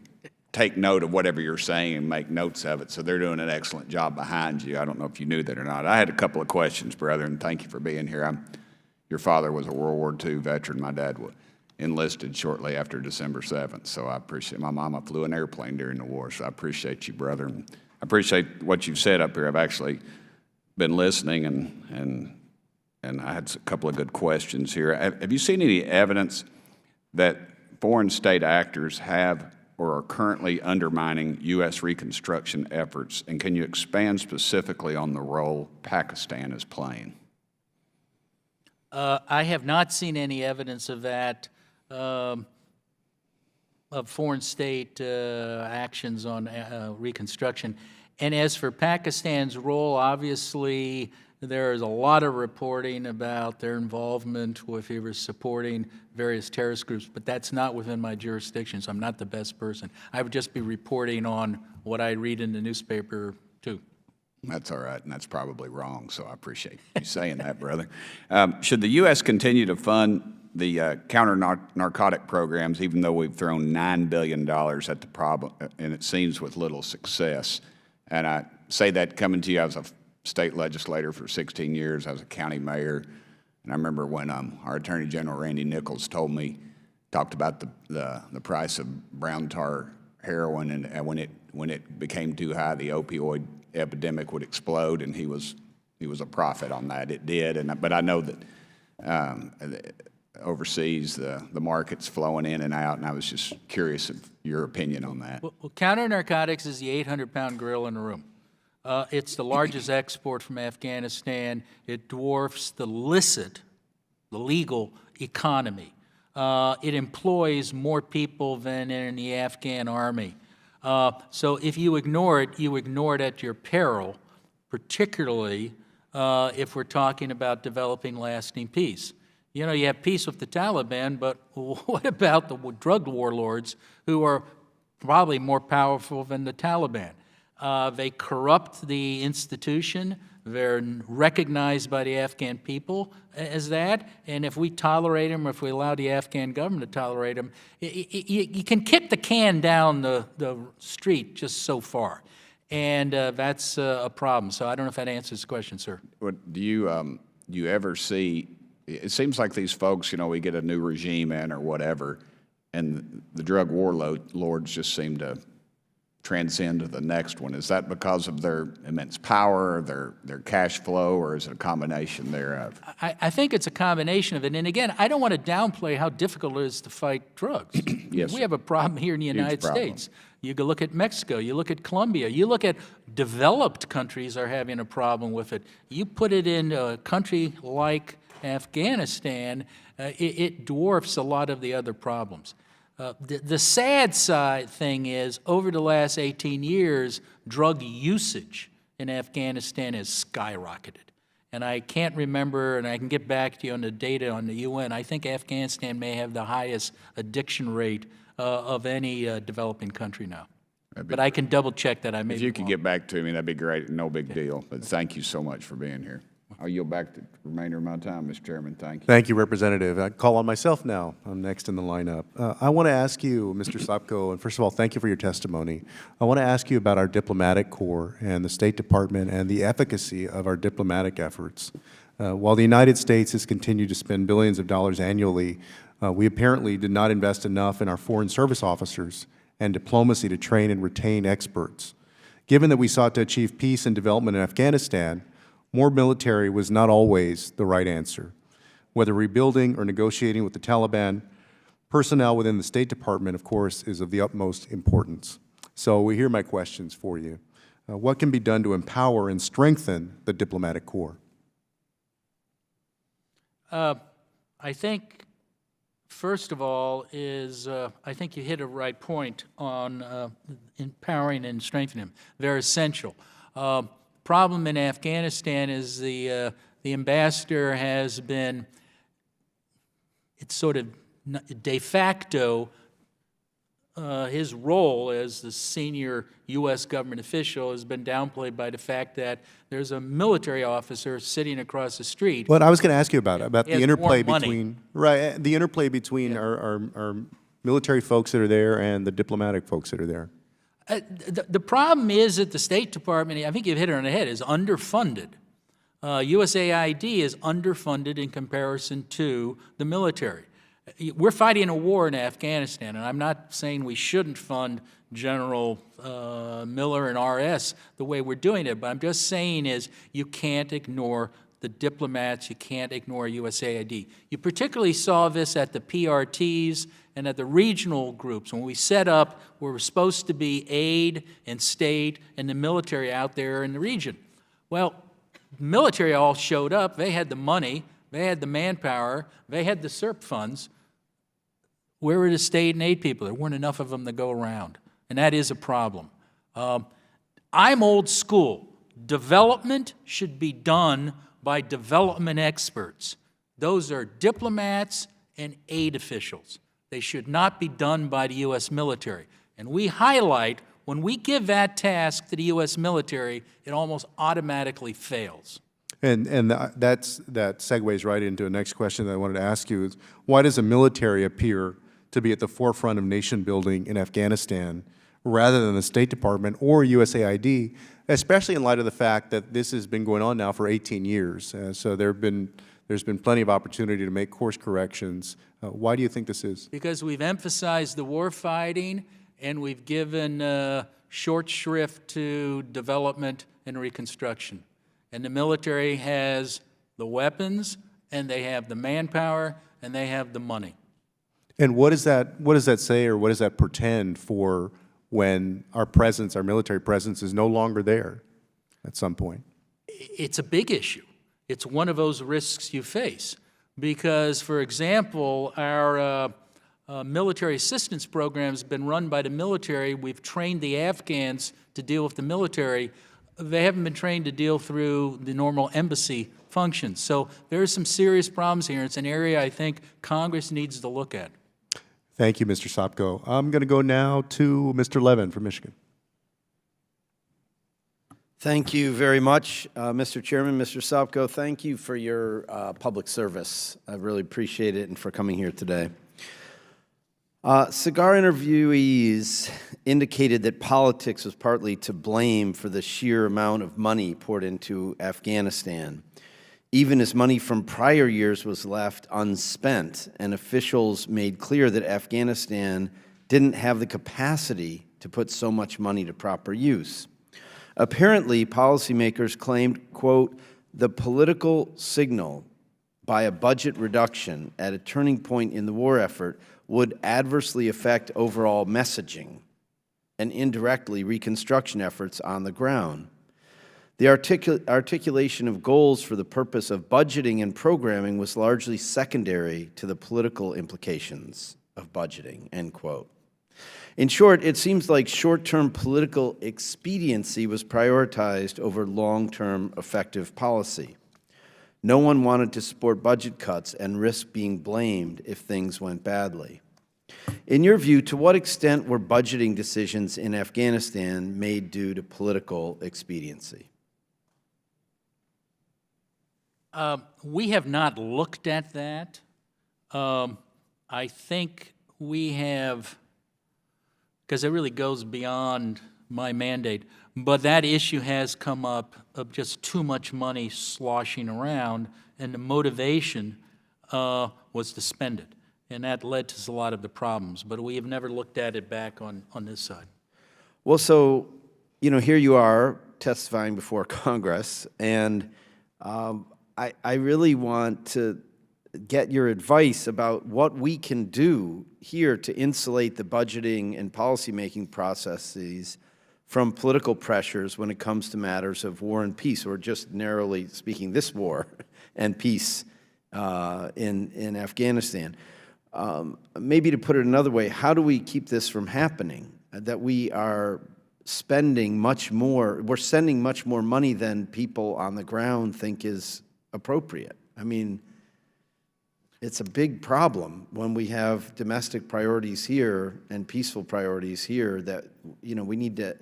take note of whatever you're saying and make notes of it. So they're doing an excellent job behind you. I don't know if you knew that or not. I had a couple of questions, brother, and thank you for being here. Your father was a World War II veteran. My dad enlisted shortly after December 7th, so I appreciate. My mama flew an airplane during the war, so I appreciate you, brother. And I appreciate what you've said up here. I've actually been listening, and I had a couple of good questions here. Have you seen any evidence that foreign state actors have or are currently undermining U.S. reconstruction efforts? And can you expand specifically on the role Pakistan is playing? I have not seen any evidence of that, of foreign state actions on reconstruction. And as for Pakistan's role, obviously there is a lot of reporting about their involvement with either supporting various terrorist groups, but that's not within my jurisdiction, so I'm not the best person. I would just be reporting on what I read in the newspaper, too. That's all right, and that's probably wrong, so I appreciate you saying that, brother. Should the U.S. continue to fund the counter-narcotic programs, even though we've thrown $9 billion at the problem, and it seems with little success? And I say that coming to you as a state legislator for 16 years. I was a county mayor, and I remember when our Attorney General Randy Nichols talked about the price of brown tar heroin, and when it became too high, the opioid epidemic would explode, and he was a prophet on that. It did, but I know that overseas the market's flowing in and out, and I was just curious of your opinion on that. Well, counter-narcotics is the 800-pound gorilla in the room. It's the largest export from Afghanistan. It dwarfs the legal economy. It employs more people than in the Afghan army. So if you ignore it at your peril, particularly if we're talking about developing lasting peace. You know, you have peace with the Taliban, but what about the drug warlords who are probably more powerful than the Taliban? They corrupt the institution. They're recognized by the Afghan people as that, and if we tolerate them, or if we allow the Afghan government to tolerate them, you can kick the can down the street just so far, and that's a problem. So I don't know if that answers the question, sir. What, do you ever see, it seems like these folks, we get a new regime in or whatever, and the drug warlords just seem to transcend to the next one. Is that because of their immense power, their cash flow, or is it a combination thereof? I think it's a combination of it. And again, I don't want to downplay how difficult it is to fight drugs. Yes, we have a problem here in the United problem. States. You go look at Mexico, you look at Colombia, you look at developed countries are having a problem with it. You put it in a country like Afghanistan, it dwarfs a lot of the other problems. The sad side thing is, over the last 18 years, drug usage in Afghanistan has skyrocketed. And I can't remember, and I can get back to you on the data on the UN, I think Afghanistan may have the highest addiction rate of any developing country now. But I can double check that. I may If you could get back to me, that'd be great. No big deal. But thank you so much for being here. I'll yield back the remainder of my time, Mr. Chairman. Thank you. Thank you, Representative. I call on myself now. I'm next in the lineup. I want to ask you, Mr. Sopko, and first of all, thank you for your testimony. I want to ask you about our diplomatic corps and the State Department and the efficacy of our diplomatic efforts. While the United States has continued to spend billions of dollars annually, we apparently did not invest enough in our foreign service officers and diplomacy to train and retain experts. Given that we sought to achieve peace and development in Afghanistan, more military was not always the right answer. Whether rebuilding or negotiating with the Taliban, personnel within the State Department, of course, is of the utmost importance. So here are my questions for you. What can be done to empower and strengthen the diplomatic corps? I think, first of all, I think you hit a right point on empowering and strengthening them. They're essential. Problem in Afghanistan is the ambassador has been, it's sort of de facto, his role as the senior U.S. government official has been downplayed by the fact that there's a military officer sitting across the street. What I was going to ask you about the interplay more money. between, right, the interplay between our military folks that are there and the diplomatic folks that are there. The problem is that the State Department, I think you've hit it on the head, is underfunded. USAID is underfunded in comparison to the military. We're fighting a war in Afghanistan, and I'm not saying we shouldn't fund General Miller and RS the way we're doing it, but I'm just saying is you can't ignore the diplomats, you can't ignore USAID. You particularly saw this at the PRTs and at the regional groups. When we set up, we were supposed to be aid and state and the military out there in the region. Well, military all showed up. They had the money, they had the manpower, they had the SERP funds. Where were the state and aid people? There weren't enough of them to go around, and that is a problem. I'm old school. Development should be done by development experts. Those are diplomats and aid officials. They should not be done by the U.S. military. And we highlight, when we give that task to the U.S. military, it almost automatically fails. And that segues right into the next question that I wanted to ask you is, why does the military appear to be at the forefront of nation building in Afghanistan rather than the State Department or USAID, especially in light of the fact that this has been going on now for 18 years? So there's been plenty of opportunity to make course corrections. Why do you think this is? Because we've emphasized the war fighting and we've given short shrift to development and reconstruction. And the military has the weapons, and they have the manpower, and they have the money. And what does that say, or what does that portend for when our presence, our military presence, is no longer there at some point? It's a big issue. It's one of those risks you face. Because, for example, our military assistance program has been run by the military. We've trained the Afghans to deal with the military. They haven't been trained to deal through the normal embassy functions. So there are some serious problems here. It's an area I think Congress needs to look at. Thank you, Mr. Sopko. I'm going to go now to Mr. Levin from Michigan. Thank you very much, Mr. Chairman. Mr. Sopko, thank you for your public service. I really appreciate it, and for coming here today. Cigar interviewees indicated that politics was partly to blame for the sheer amount of money poured into Afghanistan, even as money from prior years was left unspent, and officials made clear that Afghanistan didn't have the capacity to put so much money to proper use. Apparently, policymakers claimed, quote, the political signal by a budget reduction at a turning point in the war effort would adversely affect overall messaging and indirectly reconstruction efforts on the ground. The articulation of goals for the purpose of budgeting and programming was largely secondary to the political implications of budgeting, end quote. In short, it seems like short-term political expediency was prioritized over long-term effective policy. No one wanted to support budget cuts and risk being blamed if things went badly. In your view, to what extent were budgeting decisions in Afghanistan made due to political expediency? We have not looked at that. I think we have, because it really goes beyond my mandate, but that issue has come up of just too much money sloshing around, and the motivation was to spend it. And that led to a lot of the problems. But we have never looked at it back on this side. Well, so, you know, here you are testifying before Congress, and I really want to get your advice about what we can do here to insulate the budgeting and policymaking processes from political pressures when it comes to matters of war and peace, or just narrowly speaking, this war and peace in Afghanistan. Maybe to put it another way, how do we keep this from happening? That we are spending much more, we're sending much more money than people on the ground think is appropriate. I mean, it's a big problem when we have domestic priorities here and peaceful priorities here that, you know, we need to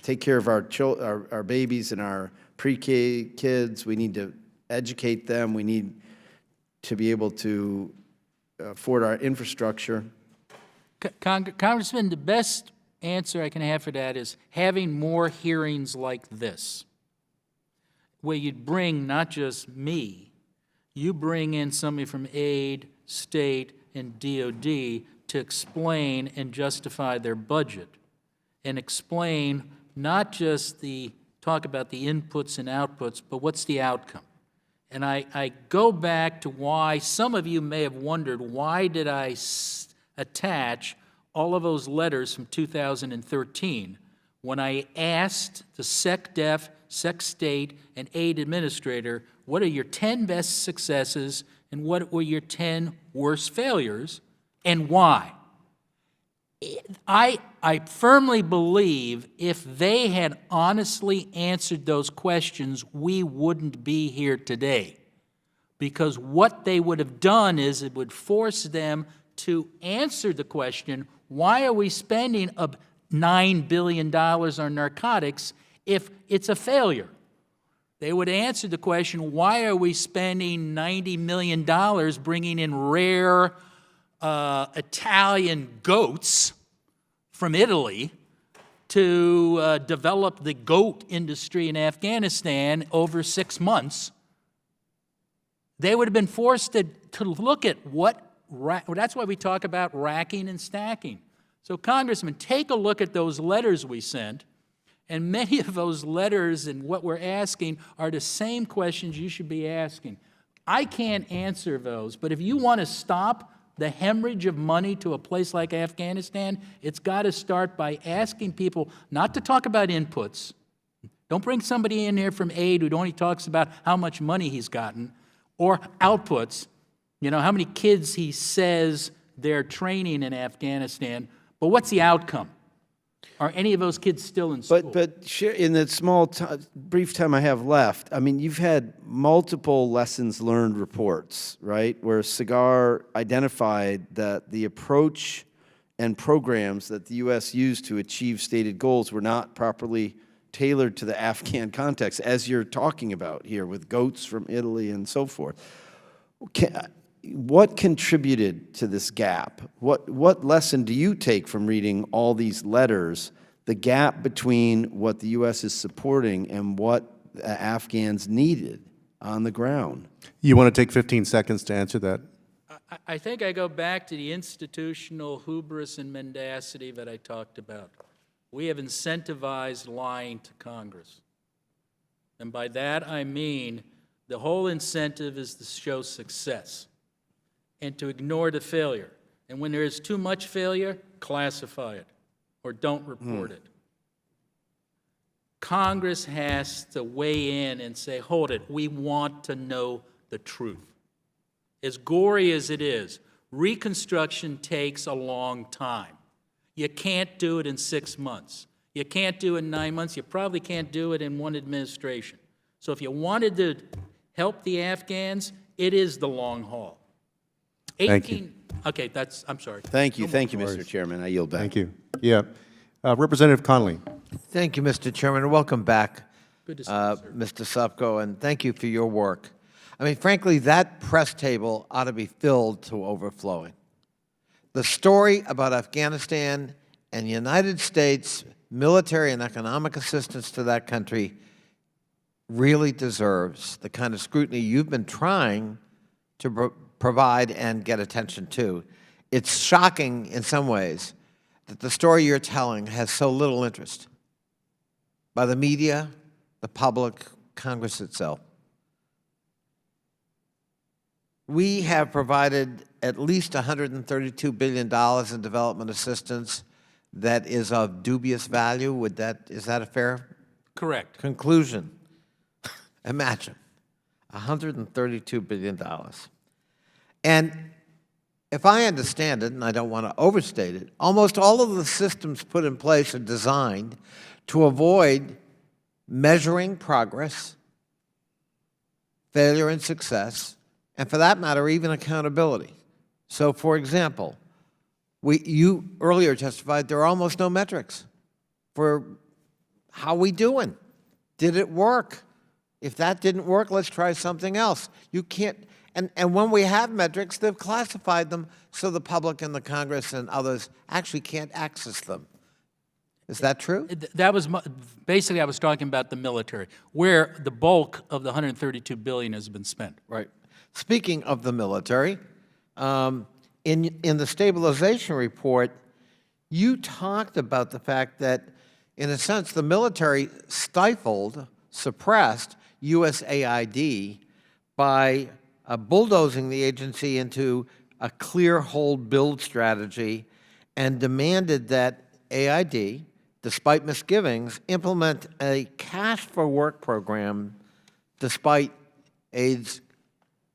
take care of our babies and our pre-K kids. We need to educate them. We need to be able to afford our infrastructure. Congressman, the best answer I can have for that is having more hearings like this, where you'd bring not just me, you bring in somebody from aid, state, and DOD to explain and justify their budget, and explain not just talk about the inputs and outputs, but what's the outcome. And I go back to why some of you may have wondered, why did I attach all of those letters from 2013 when I asked the SecDef, SecState, and aid administrator, what are your 10 best successes and what were your 10 worst failures, and why? I firmly believe if they had honestly answered those questions, we wouldn't be here today. Because what they would have done is it would force them to answer the question, why are we spending $9 billion on narcotics if it's a failure? They would answer the question, why are we spending $90 million bringing in rare Italian goats from Italy to develop the goat industry in Afghanistan over 6 months? They would have been forced to look at that's why we talk about racking and stacking. So, Congressman, take a look at those letters we sent, and many of those letters and what we're asking are the same questions you should be asking. I can't answer those, but if you want to stop the hemorrhage of money to a place like Afghanistan, it's got to start by asking people not to talk about inputs. Don't bring somebody in here from aid who only talks about how much money he's gotten, or outputs, you know, how many kids he says they're training in Afghanistan, but what's the outcome? Are any of those kids still in school? But in the small, brief time I have left, I mean, you've had multiple lessons learned reports, right, where Cigar identified that the approach and programs that the U.S. used to achieve stated goals were not properly tailored to the Afghan context, as you're talking about here with goats from Italy and so forth. What contributed to this gap? What lesson do you take from reading all these letters, the gap between what the U.S. is supporting and what the Afghans needed on the ground? You want to take 15 seconds to answer that? I think I go back to the institutional hubris and mendacity that I talked about. We have incentivized lying to Congress. And by that I mean the whole incentive is to show success and to ignore the failure. And when there is too much failure, classify it or don't report it. Congress has to weigh in and say, hold it, we want to know the truth. As gory as it is, reconstruction takes a long time. You can't do it in 6 months. You can't do it in 9 months. You probably can't do it in one administration. So if you wanted to help the Afghans, it is the long haul. Thank you. Okay, I'm sorry. Thank you, Mr. Chairman. I yield back. Thank you. Yeah. Representative Conley. Thank you, Mr. Chairman, and welcome back, Good to see you, sir. Mr. Sopko, and thank you for your work. I mean, frankly, that press table ought to be filled to overflowing. The story about Afghanistan and the United States military and economic assistance to that country really deserves the kind of scrutiny you've been trying to provide and get attention to. It's shocking in some ways that the story you're telling has so little interest by the media, the public, Congress itself. We have provided at least $132 billion in development assistance that is of dubious value. Is that a fair Correct. conclusion? Imagine, $132 billion. And if I understand it, and I don't want to overstate it, almost all of the systems put in place are designed to avoid measuring progress, failure and success, and for that matter, even accountability. So, for example, you earlier testified there are almost no metrics for how we doing. Did it work? If that didn't work, let's try something else. You can't, and when we have metrics, they've classified them so the public and the Congress and others actually can't access them. Is that true? That was basically I was talking about the military, where the bulk of the $132 billion has been spent. Right. Speaking of the military, in the stabilization report, you talked about the fact that, in a sense, the military suppressed USAID by bulldozing the agency into a clear hold build strategy and demanded that AID, despite misgivings, implement a cash for work program despite AID's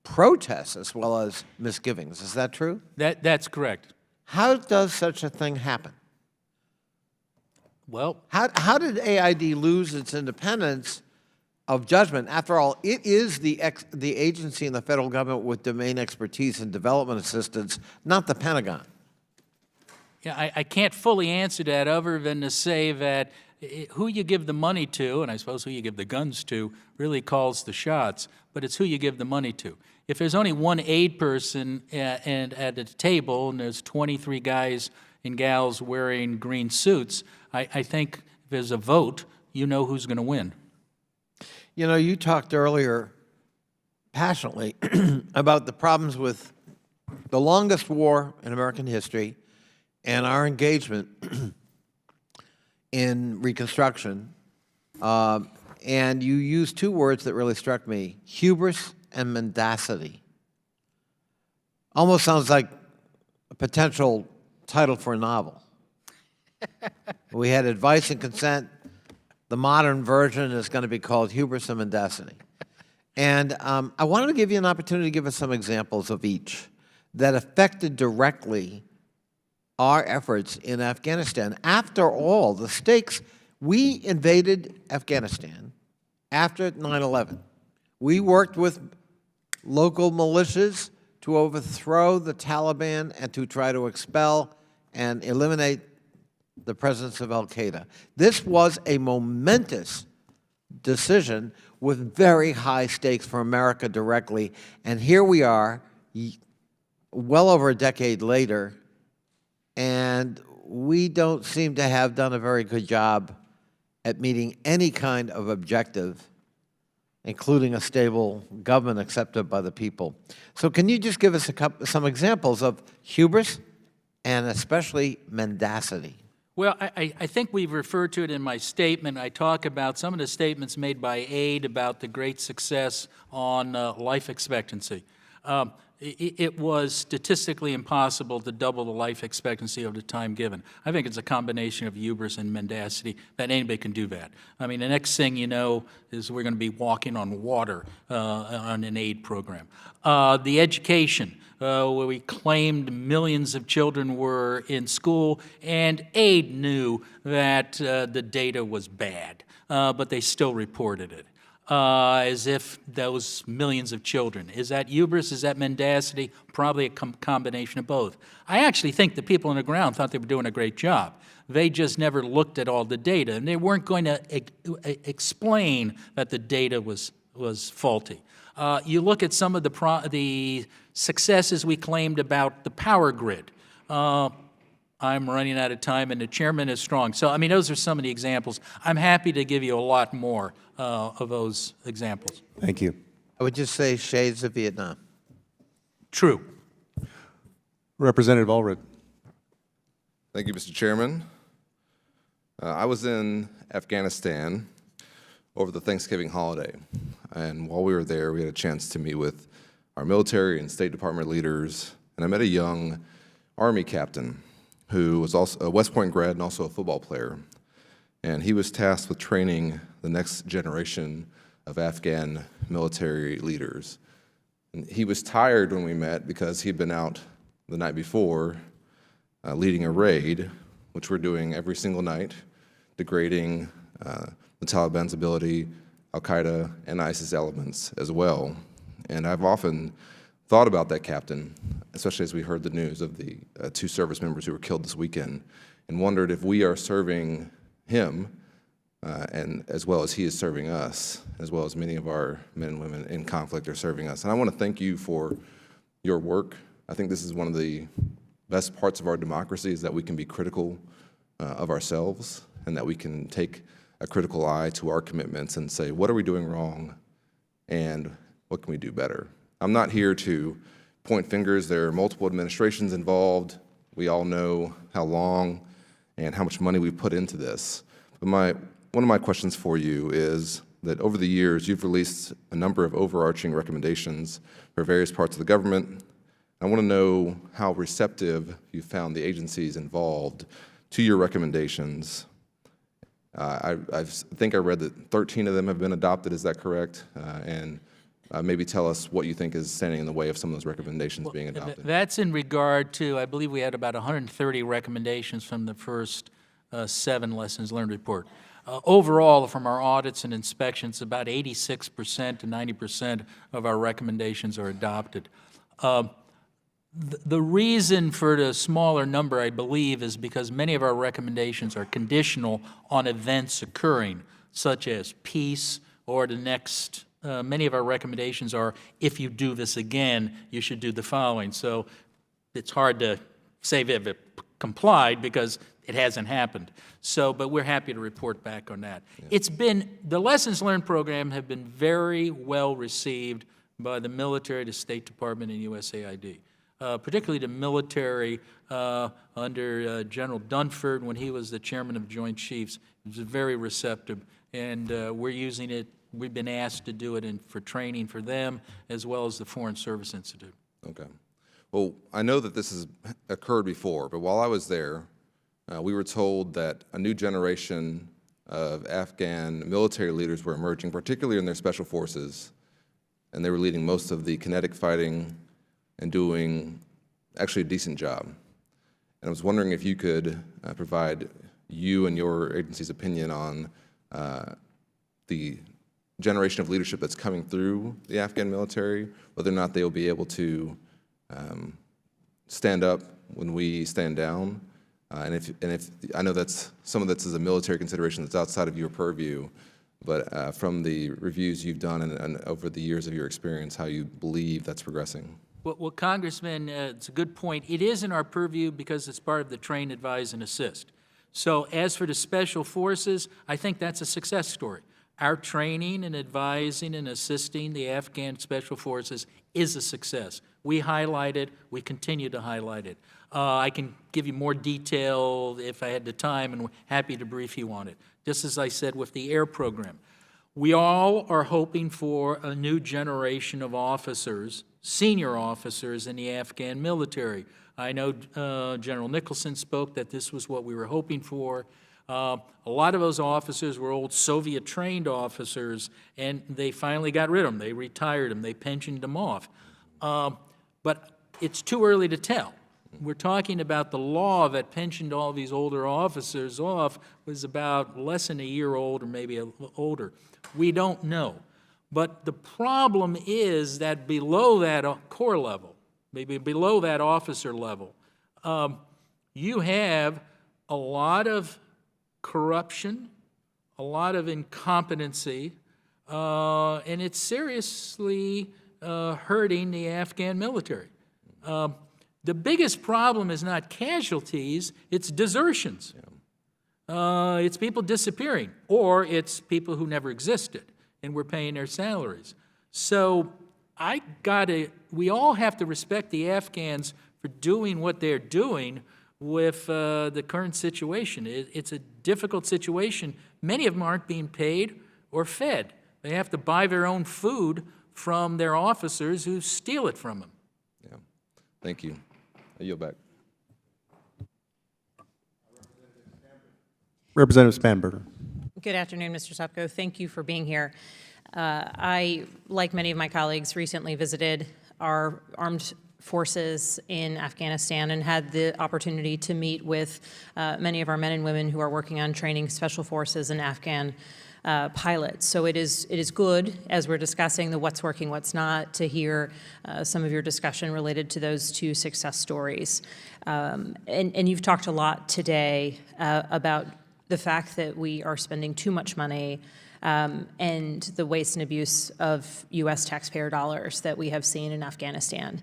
protests as well as misgivings. Is that true? That's correct. How does such a thing happen? Well, how did AID lose its independence of judgment? After all, it is the agency in the federal government with domain expertise in development assistance, not the Pentagon. yeah, I can't fully answer that other than to say that who you give the money to, and I suppose who you give the guns to, really calls the shots, but it's who you give the money to. If there's only one aid person and at a table and there's 23 guys and gals wearing green suits, I think if there's a vote, you know who's going to win. You know, you talked earlier passionately about the problems with the longest war in American history and our engagement in Reconstruction. And you used two words that really struck me, hubris and mendacity. Almost sounds like a potential title for a novel. We had advice and consent. The modern version is going to be called Hubris and Mendacity. And I wanted to give you an opportunity to give us some examples of each that affected directly our efforts in Afghanistan. After all, the stakes, we invaded Afghanistan after 9/11. We worked with local militias to overthrow the Taliban and to try to expel and eliminate the presence of al-Qaeda. This was a momentous decision with very high stakes for America directly, and here we are, well over a decade later, and we don't seem to have done a very good job at meeting any kind of objective, including a stable government accepted by the people. So can you just give us some examples of hubris and especially mendacity? Well, I think we've referred to it in my statement. I talk about some of the statements made by AID about the great success on life expectancy. It was statistically impossible to double the life expectancy of the time given. I think it's a combination of hubris and mendacity that anybody can do that. I mean, the next thing you know is we're going to be walking on water on an aid program. The education, where we claimed millions of children were in school, and aid knew that the data was bad, but they still reported it. As if those millions of children. Is that hubris? Is that mendacity? Probably a combination of both. I actually think the people on the ground thought they were doing a great job. They just never looked at all the data, and they weren't going to explain that the data was faulty. You look at some of the successes we claimed about the power grid. I'm running out of time, and the chairman is strong. So, I mean, those are some of the examples. I'm happy to give you a lot more of those examples. Thank you. I would just say shades of Vietnam. True. Representative Allred. Thank you, Mr. Chairman. I was in Afghanistan over the Thanksgiving holiday, and while we were there, we had a chance to meet with our military and State Department leaders, and I met a young Army captain who was also a West Point grad and also a football player. And he was tasked with training the next generation of Afghan military leaders. And he was tired when we met because he'd been out the night before leading a raid, which we're doing every single night, degrading the Taliban's ability, al-Qaeda, and ISIS elements as well. And I've often thought about that captain, especially as we heard the news of the 2 service members who were killed this weekend, and wondered if we are serving him and as well as he is serving us, as well as many of our men and women in conflict are serving us. And I want to thank you for your work. I think this is one of the best parts of our democracy, is that we can be critical of ourselves, and that we can take a critical eye to our commitments and say, what are we doing wrong, and what can we do better? I'm not here to point fingers. There are multiple administrations involved. We all know how long and how much money we've put into this. But one of my questions for you is that over the years, you've released a number of overarching recommendations for various parts of the government. I want to know how receptive you found the agencies involved to your recommendations. I think I read that 13 of them have been adopted. Is that correct? And maybe tell us what you think is standing in the way of some of those recommendations being adopted. That's in regard to, I believe we had about 130 recommendations from the first 7 lessons learned report. Overall, from our audits and inspections, about 86% to 90% of our recommendations are adopted. The reason for the smaller number, I believe, is because many of our recommendations are conditional on events occurring, such as peace or the next. Many of our recommendations are, if you do this again, you should do the following. So it's hard to say if it complied because it hasn't happened. So, but we're happy to report back on that. Yeah. The Lessons Learned program have been very well received by the military, the State Department, and USAID. Particularly the military under General Dunford, when he was the chairman of Joint Chiefs. It was very receptive, and we're using it. We've been asked to do it for training for them, as well as the Foreign Service Institute. Okay. Well, I know that this has occurred before, but while I was there, we were told that a new generation of Afghan military leaders were emerging, particularly in their special forces, and they were leading most of the kinetic fighting and doing actually a decent job. And I was wondering if you could provide you and your agency's opinion on the generation of leadership that's coming through the Afghan military, whether or not they will be able to stand up when we stand down, And if I know that's some of this is a military consideration that's outside of your purview, but from the reviews you've done and over the years of your experience, how you believe that's progressing. Well, Congressman, it's a good point. It is in our purview because it's part of the train, advise, and assist. So as for the special forces, I think that's a success story. Our training and advising and assisting the Afghan special forces is a success. We highlight it. We continue to highlight it. I can give you more detail if I had the time, and happy to brief you on it. Just as I said with the air program. We all are hoping for a new generation of officers, senior officers in the Afghan military. I know General Nicholson spoke that this was what we were hoping for. A lot of those officers were old Soviet-trained officers, and they finally got rid of them. They retired them. They pensioned them off. But it's too early to tell. We're talking about the law that pensioned all these older officers off was about less than a year old or maybe older. We don't know. But the problem is that below that corps level, maybe below that officer level, you have a lot of corruption, a lot of incompetency, and it's seriously hurting the Afghan military. The biggest problem is not casualties, it's desertions. It's people disappearing, or it's people who never existed, and we're paying their salaries. So we all have to respect the Afghans for doing what they're doing with the current situation. It's a difficult situation. Many of them aren't being paid or fed. They have to buy their own food from their officers who steal it from them. Yeah, thank you. I yield back. Representative Spanberger. Good afternoon, Mr. Sopko. Thank you for being here. I, like many of my colleagues, recently visited our armed forces in Afghanistan and had the opportunity to meet with many of our men and women who are working on training special forces and Afghan pilots. So it is good, as we're discussing the what's working, what's not, to hear some of your discussion related to those two success stories. And you've talked a lot today about the fact that we are spending too much money and the waste and abuse of U.S. taxpayer dollars that we have seen in Afghanistan.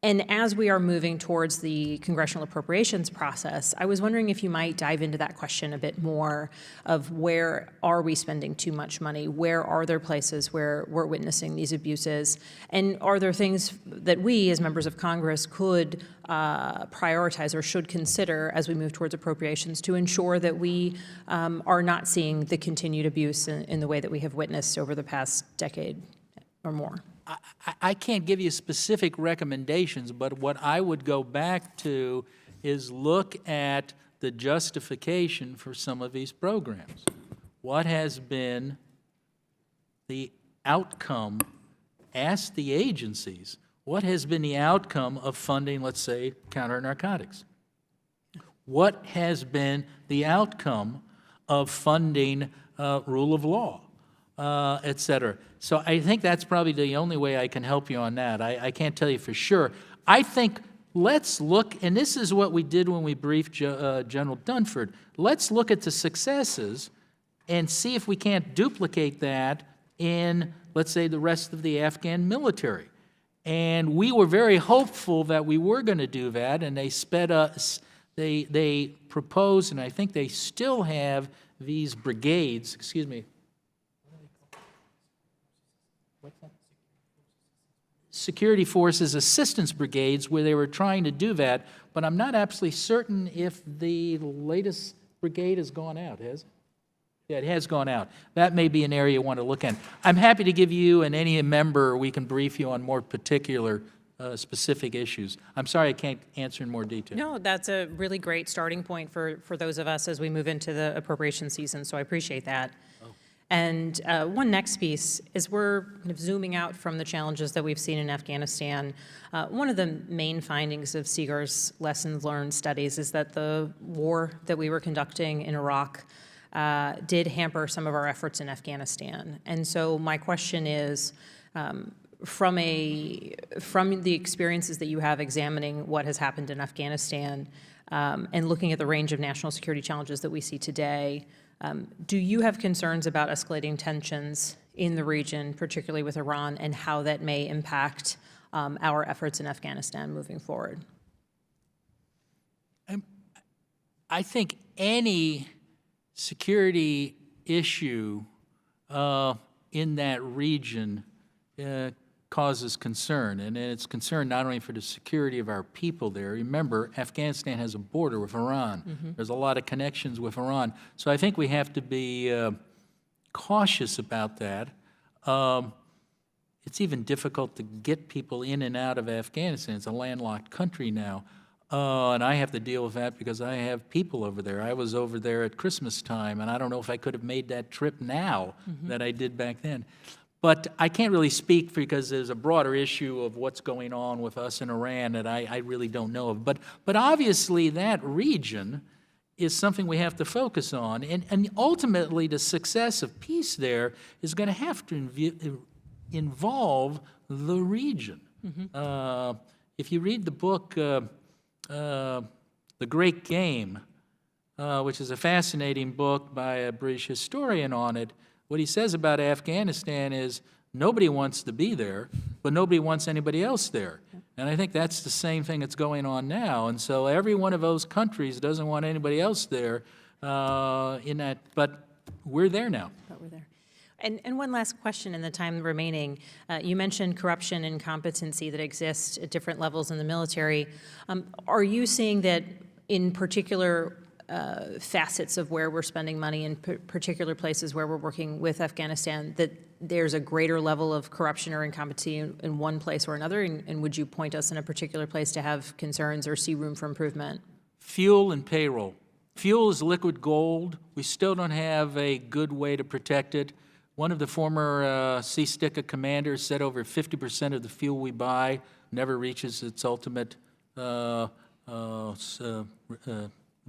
And as we are moving towards the congressional appropriations process, I was wondering if you might dive into that question a bit more of where are we spending too much money? Where are there places where we're witnessing these abuses? And are there things that we as members of Congress could prioritize or should consider as we move towards appropriations to ensure that we are not seeing the continued abuse in the way that we have witnessed over the past decade or more? I can't give you specific recommendations, but what I would go back to is look at the justification for some of these programs. What has been the outcome? Ask the agencies, what has been the outcome of funding, let's say, counter-narcotics? What has been the outcome of funding rule of law, et cetera? So I think that's probably the only way I can help you on that. I can't tell you for sure. I think let's look, and this is what we did when we briefed General Dunford, let's look at the successes and see if we can't duplicate that in, let's say, the rest of the Afghan military. And we were very hopeful that we were going to do that, and they sped us, they proposed, and I think they still have these brigades, excuse me, security forces assistance brigades where they were trying to do that, but I'm not absolutely certain if the latest brigade has gone out, has it? Yeah, it has gone out. That may be an area you want to look at. I'm happy to give you and any member, we can brief you on more particular specific issues. I'm sorry I can't answer in more detail. No, that's a really great starting point for those of us as we move into the appropriation season, so I appreciate that. And one next piece is we're kind of zooming out from the challenges that we've seen in Afghanistan. One of the main findings of Seeger's lessons learned studies is that the war that we were conducting in Iraq did hamper some of our efforts in Afghanistan. And so my question is, from the experiences that you have examining what has happened in Afghanistan and looking at the range of national security challenges that we see today, do you have concerns about escalating tensions in the region, particularly with Iran, and how that may impact our efforts in Afghanistan moving forward? I think any security issue in that region causes concern, and it's concern not only for the security of our people there. Remember, Afghanistan has a border with Iran. There's a lot of connections with Iran. So I think we have to be cautious about that. It's even difficult to get people in and out of Afghanistan. It's a landlocked country now. And I have to deal with that because I have people over there. I was over there at Christmas time, and I don't know if I could have made that trip now that I did back then. But I can't really speak because there's a broader issue of what's going on with us in Iran that I really don't know of. But obviously that region is something we have to focus on. And ultimately the success of peace there is going to have to involve the region. If you read the book, The Great Game, which is a fascinating book by a British historian on it, what he says about Afghanistan is nobody wants to be there, but nobody wants anybody else there. And I think that's the same thing that's going on now. And so every one of those countries doesn't want anybody else there in that, but we're there now. But we're there. And one last question in the time remaining. You mentioned corruption and competency that exists at different levels in the military. Are you seeing that in particular facets of where we're spending money in particular places where we're working with Afghanistan, that there's a greater level of corruption or incompetency in one place or another? And would you point us in a particular place to have concerns or see room for improvement? Fuel and payroll. Fuel is liquid gold. We still don't have a good way to protect it. One of the former CSTICA commanders said over 50% of the fuel we buy never reaches its ultimate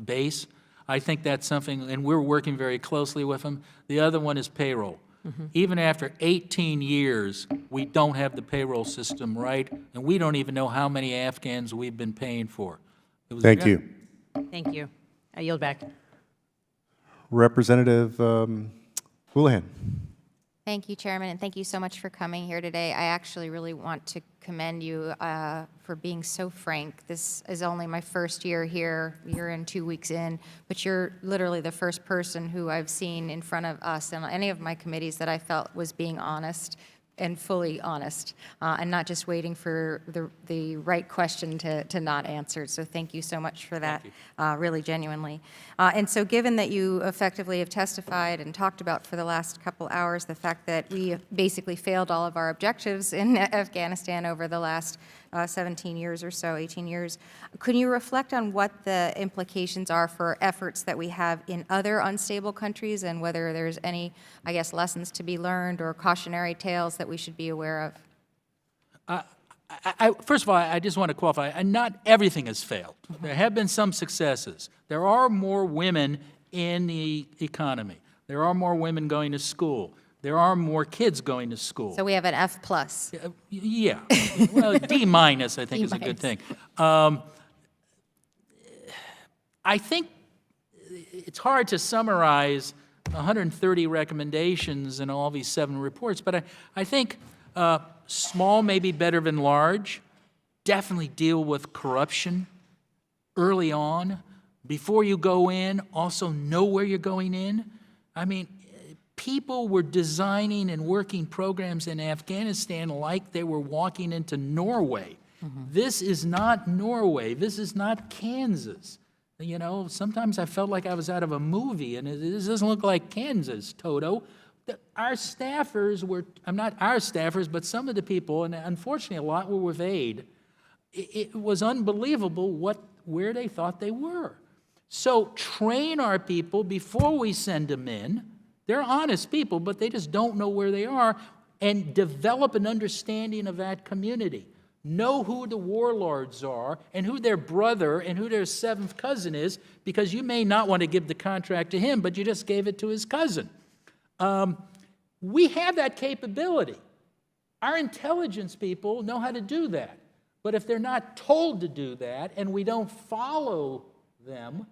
base. I think that's something, and we're working very closely with them. The other one is payroll. Even after 18 years, we don't have the payroll system right, and we don't even know how many Afghans we've been paying for. Thank you. Thank you. I yield back. Representative Houlihan. Thank you, Chairman, and thank you so much for coming here today. I actually really want to commend you for being so frank. This is only my first year here. You're in 2 weeks in, but you're literally the first person who I've seen in front of us and any of my committees that I felt was being honest and fully honest, and not just waiting for the right question to not answer. So thank you so much for that, really genuinely. And so given that you effectively have testified and talked about for the last couple hours the fact that we basically failed all of our objectives in Afghanistan over the last 17 years or so, 18 years, could you reflect on what the implications are for efforts that we have in other unstable countries and whether there's any, I guess, lessons to be learned or cautionary tales that we should be aware of? First of all, I just want to qualify, not everything has failed. There have been some successes. There are more women in the economy. There are more women going to school. There are more kids going to school. So we have an F+. Yeah. Well, D- I think is a good thing. I think it's hard to summarize 130 recommendations in all these 7 reports, but I think small may be better than large. Definitely deal with corruption early on. Before you go in, also know where you're going in. I mean, people were designing and working programs in Afghanistan like they were walking into Norway. This is not Norway. This is not Kansas. You know, sometimes I felt like I was out of a movie, and this doesn't look like Kansas, Toto. Our staffers were, not our staffers, but some of the people, and unfortunately a lot were with aid, it was unbelievable where they thought they were. So train our people before we send them in. They're honest people, but they just don't know where they are, and develop an understanding of that community. Know who the warlords are and who their brother and who their 7th cousin is, because you may not want to give the contract to him, but you just gave it to his cousin. We have that capability. Our intelligence people know how to do that. But if they're not told to do that and we don't follow them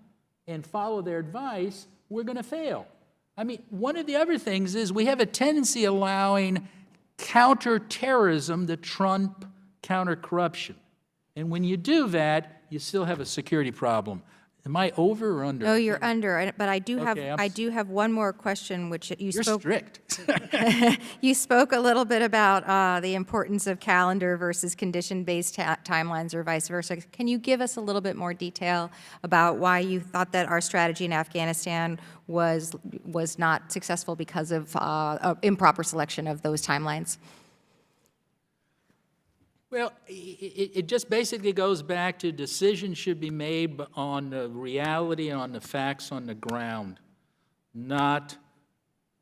and follow their advice, we're going to fail. I mean, one of the other things is we have a tendency allowing counterterrorism to trump counter-corruption. And when you do that, you still have a security problem. Am I over or under? No, you're under, but I do have, Okay, I do have one more question, which you You're spoke. strict. You spoke a little bit about the importance of calendar versus condition-based timelines or vice versa. Can you give us a little bit more detail about why you thought that our strategy in Afghanistan was not successful because of improper selection of those timelines? Well, it just basically goes back to decisions should be made on the reality and on the facts on the ground, not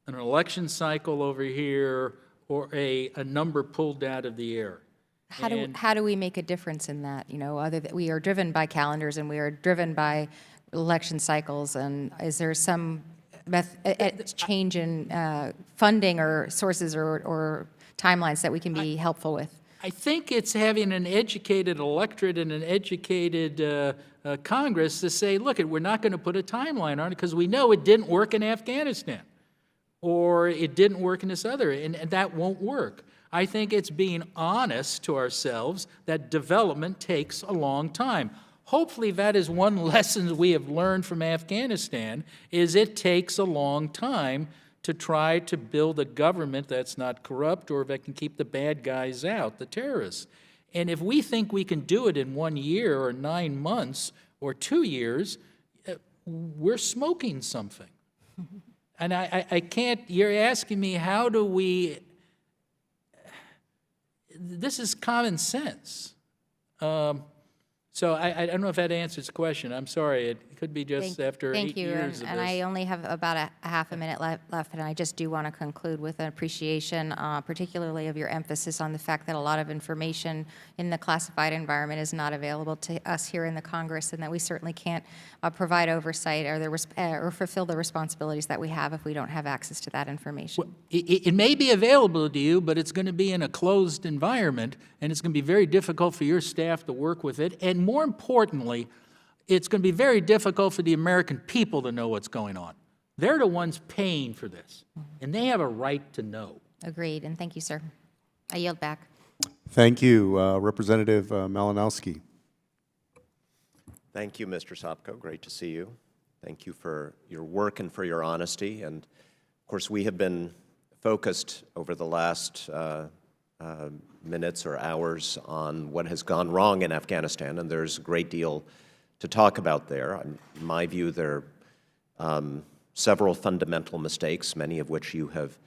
an election cycle over here or a number pulled out of the air. How do we make a difference in that? You know, other than we are driven by calendars and we are driven by election cycles, and is there some change in funding or sources or timelines that we can be helpful with? I think it's having an educated electorate and an educated Congress to say, look, we're not going to put a timeline on it because we know it didn't work in Afghanistan or it didn't work in this other, and that won't work. I think it's being honest to ourselves that development takes a long time. Hopefully that is one lesson we have learned from Afghanistan, is it takes a long time to try to build a government that's not corrupt or that can keep the bad guys out, the terrorists. And if we think we can do it in 1 year or 9 months or 2 years, we're smoking something. And I can't, you're asking me how do we, this is common sense. So I don't know if that answers the question. I'm sorry. It could be just after 8 years of this. And I only have about a half a minute left, and I just do want to conclude with an appreciation, particularly of your emphasis on the fact that a lot of information in the classified environment is not available to us here in the Congress, and that we certainly can't provide oversight or fulfill the responsibilities that we have if we don't have access to that information. Well, it may be available to you, but it's going to be in a closed environment, and it's going to be very difficult for your staff to work with it. And more importantly, it's going to be very difficult for the American people to know what's going on. They're the ones paying for this, and they have a right to know. Agreed, and thank you, sir. I yield back. Thank you. Representative Malinowski. Thank you, Mr. Sopko. Great to see you. Thank you for your work and for your honesty. And, of course, we have been focused over the last minutes or hours on what has gone wrong in Afghanistan, and there's a great deal to talk about there. In my view, there are several fundamental mistakes, many of which you have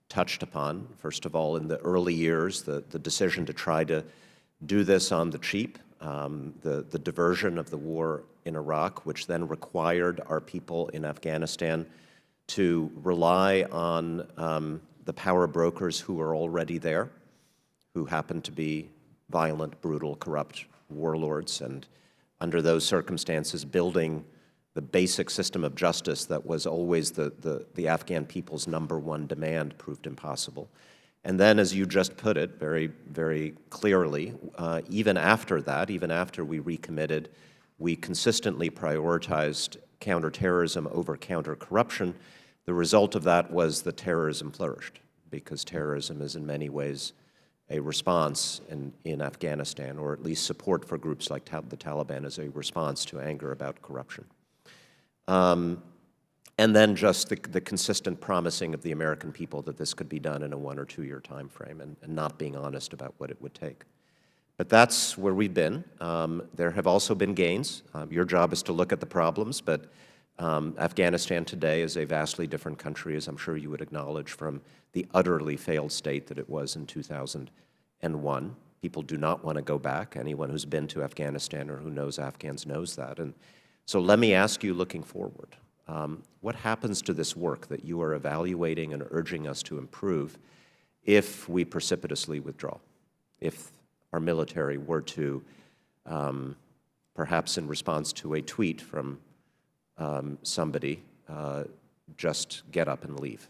touched upon. First of all, in the early years, the decision to try to do this on the cheap, the diversion of the war in Iraq, which then required our people in Afghanistan to rely on the power brokers who were already there, who happened to be violent, brutal, corrupt warlords, and under those circumstances building the basic system of justice that was always the Afghan people's #1 demand proved impossible. And then, as you just put it very, very clearly, even after that, even after we recommitted, we consistently prioritized counterterrorism over counter-corruption. The result of that was that terrorism flourished, because terrorism is in many ways a response in Afghanistan, or at least support for groups like the Taliban as a response to anger about corruption. And then just the consistent promising of the American people that this could be done in a 1 or 2 year time frame, and not being honest about what it would take. But that's where we've been. There have also been gains. Your job is to look at the problems, but Afghanistan today is a vastly different country, as I'm sure you would acknowledge, from the utterly failed state that it was in 2001. People do not want to go back. Anyone who's been to Afghanistan or who knows Afghans knows that. And so let me ask you, looking forward, what happens to this work that you are evaluating and urging us to improve if we precipitously withdraw? If our military were to, perhaps in response to a tweet from somebody, just get up and leave?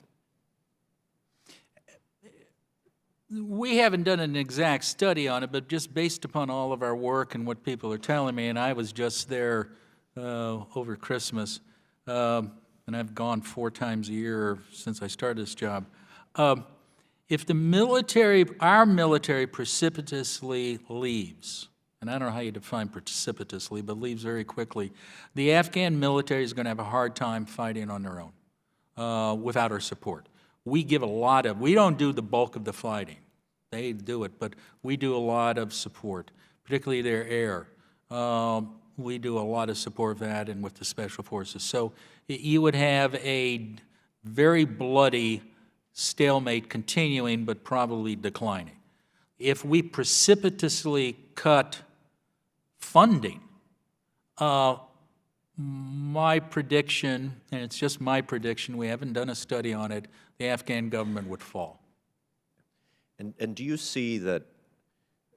We haven't done an exact study on it, but just based upon all of our work and what people are telling me, and I was just there over Christmas, and I've gone 4 times a year since I started this job. If the military, our military precipitously leaves, and I don't know how you define precipitously, but leaves very quickly, the Afghan military is going to have a hard time fighting on their own without our support. We give a lot of, we don't do the bulk of the fighting. They do it, but we do a lot of support, particularly their air. We do a lot of support for that and with the special forces. So you would have a very bloody stalemate continuing, but probably declining. If we precipitously cut funding, my prediction, and it's just my prediction, we haven't done a study on it, the Afghan government would fall. And do you see that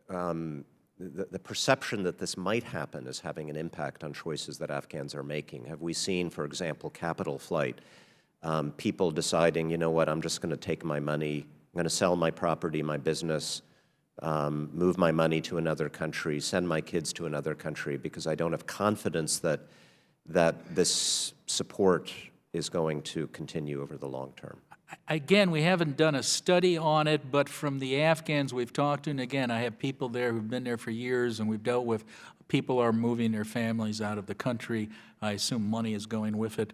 the perception that this might happen is having an impact on choices that Afghans are making? Have we seen, for example, capital flight, people deciding, you know what, I'm just going to take my money, I'm going to sell my property, my business, move my money to another country, send my kids to another country because I don't have confidence that this support is going to continue over the long term? Again, we haven't done a study on it, but from the Afghans we've talked to, and again, I have people there who've been there for years, and we've dealt with people are moving their families out of the country. I assume money is going with it.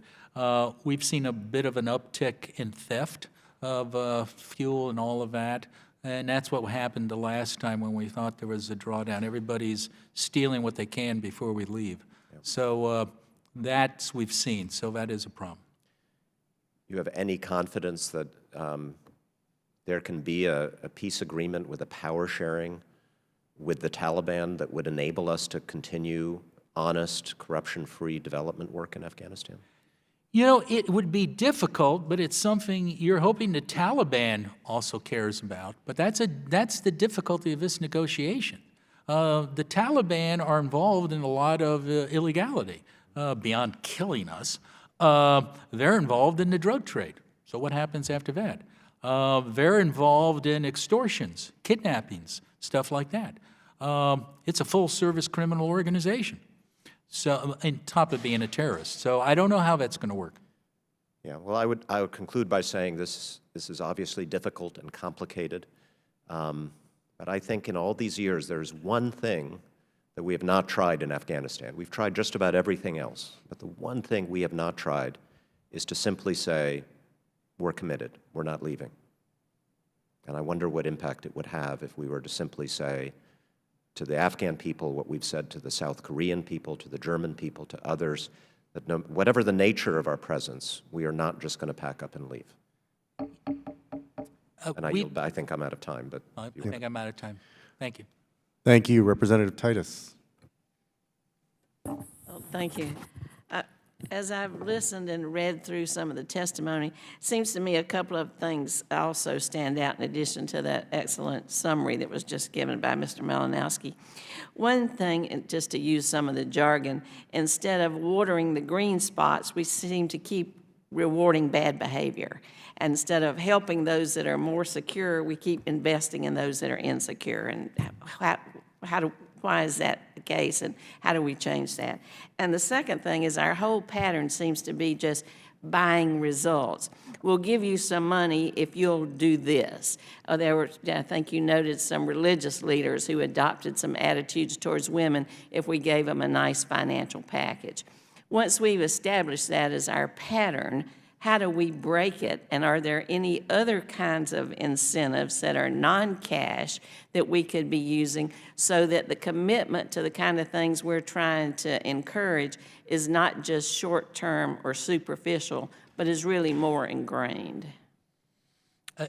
We've seen a bit of an uptick in theft of fuel and all of that, and that's what happened the last time when we thought there was a drawdown. Everybody's stealing what they can before we leave. Yeah. So that's we've seen, so that is a problem. You have any confidence that there can be a peace agreement with a power sharing with the Taliban that would enable us to continue honest, corruption-free development work in Afghanistan? You know, it would be difficult, but it's something you're hoping the Taliban also cares about. But that's the difficulty of this negotiation. The Taliban are involved in a lot of illegality beyond killing us. They're involved in the drug trade. So what happens after that? They're involved in extortions, kidnappings, stuff like that. It's a full-service criminal organization, so on top of being a terrorist. So I don't know how that's going to work. Yeah, well, I would conclude by saying this is obviously difficult and complicated, but I think in all these years there's one thing that we have not tried in Afghanistan. We've tried just about everything else, but the one thing we have not tried is to simply say, we're committed, we're not leaving. And I wonder what impact it would have if we were to simply say to the Afghan people what we've said to the South Korean people, to the German people, to others, that whatever the nature of our presence, we are not just going to pack up and leave. And I think I'm out of time, but I think I'm out of time. Thank you. Thank you, Representative Titus. Oh, thank you. As I've listened and read through some of the testimony, it seems to me a couple of things also stand out in addition to that excellent summary that was just given by Mr. Malinowski. One thing, and just to use some of the jargon, instead of watering the green spots, we seem to keep rewarding bad behavior. Instead of helping those that are more secure, we keep investing in those that are insecure. And why is that the case, and how do we change that? And the second thing is our whole pattern seems to be just buying results. We'll give you some money if you'll do this. There were, I think you noted some religious leaders who adopted some attitudes towards women if we gave them a nice financial package. Once we've established that as our pattern, how do we break it? And are there any other kinds of incentives that are non-cash that we could be using so that the commitment to the kind of things we're trying to encourage is not just short-term or superficial, but is really more ingrained?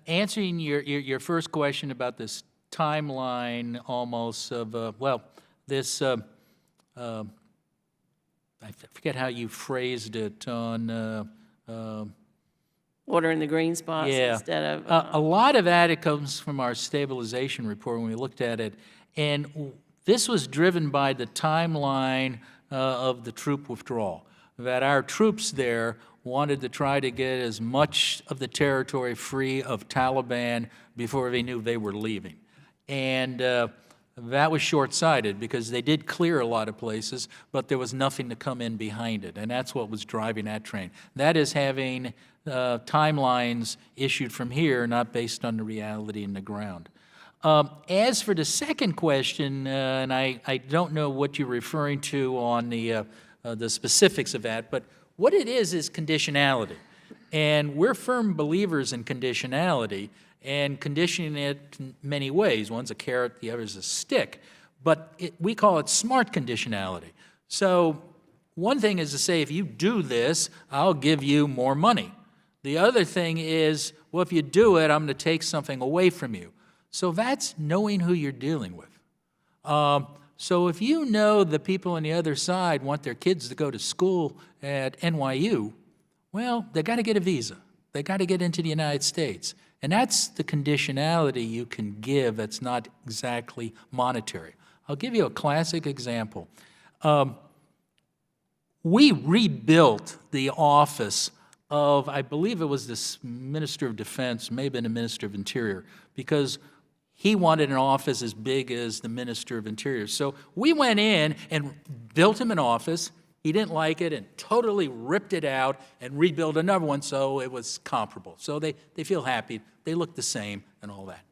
Answering your first question about this timeline almost of, this, I forget how you phrased it on... Watering the green spots instead of... a lot of that, it comes from our stabilization report when we looked at it. And this was driven by the timeline of the troop withdrawal. that our troops there wanted to try to get as much of the territory free of Taliban before they knew they were leaving. And that was short-sighted because they did clear a lot of places, but there was nothing to come in behind it, and that's what was driving that train. That is having timelines issued from here, not based on the reality in the ground. As for the second question, and I don't know what you're referring to on the specifics of that, but what it is conditionality. And we're firm believers in conditionality and conditioning it in many ways. One's a carrot, the other's a stick. But we call it smart conditionality. So one thing is to say, if you do this, I'll give you more money. The other thing is, well, if you do it, I'm going to take something away from you. So that's knowing who you're dealing with. So if you know the people on the other side want their kids to go to school at NYU, well, they got to get a visa. They got to get into the United States. And that's the conditionality you can give that's not exactly monetary. I'll give you a classic example. We rebuilt the office of, I believe it was the Minister of Defense, maybe the Minister of Interior, because he wanted an office as big as the Minister of Interior. So we went in and built him an office. He didn't like it and totally ripped it out and rebuilt another one so it was comparable. So they feel happy. They look the same and all that.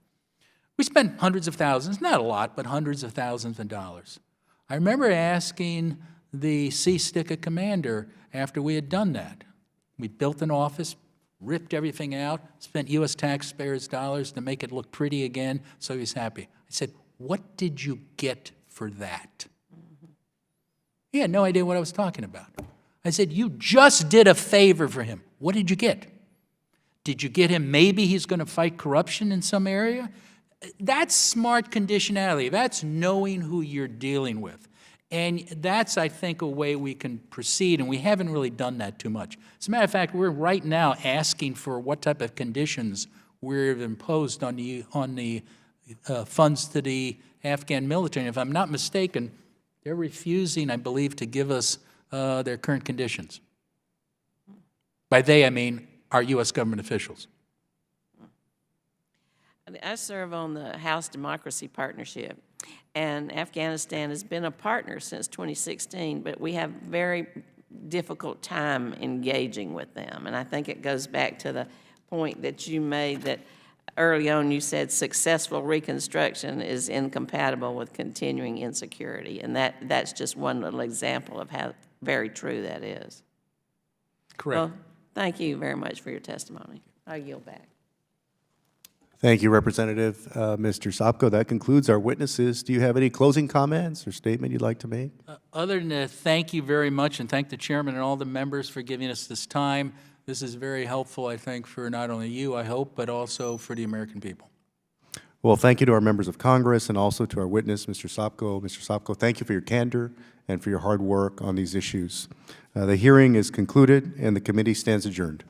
We spent hundreds of thousands, not a lot, but hundreds of thousands of dollars. I remember asking the Sea-Sticka commander after we had done that. We built an office, ripped everything out, spent U.S. taxpayers' dollars to make it look pretty again, so he was happy. I said, what did you get for that? He had no idea what I was talking about. I said, you just did a favor for him. What did you get? Did you get him maybe he's going to fight corruption in some area? That's smart conditionality. That's knowing who you're dealing with. And that's, I think, a way we can proceed, and we haven't really done that too much. As a matter of fact, we're right now asking for what type of conditions we've imposed on the funds to the Afghan military. And if I'm not mistaken, they're refusing, I believe, to give us their current conditions. By they, I mean our U.S. government officials. I serve on the House Democracy Partnership, and Afghanistan has been a partner since 2016, but we have very difficult time engaging with them. And I think it goes back to the point that you made that early on you said successful reconstruction is incompatible with continuing insecurity, and that's just one little example of how very true that is. Correct. Well, thank you very much for your testimony. I yield back. Thank you, Representative. Mr. Sopko, that concludes our witnesses. Do you have any closing comments or statement you'd like to make? Other than to thank you very much and thank the chairman and all the members for giving us this time. This is very helpful, I think, for not only you, I hope, but also for the American people. Well, thank you to our members of Congress and also to our witness, Mr. Sopko. Mr. Sopko, thank you for your candor and for your hard work on these issues. The hearing is concluded and the committee stands adjourned.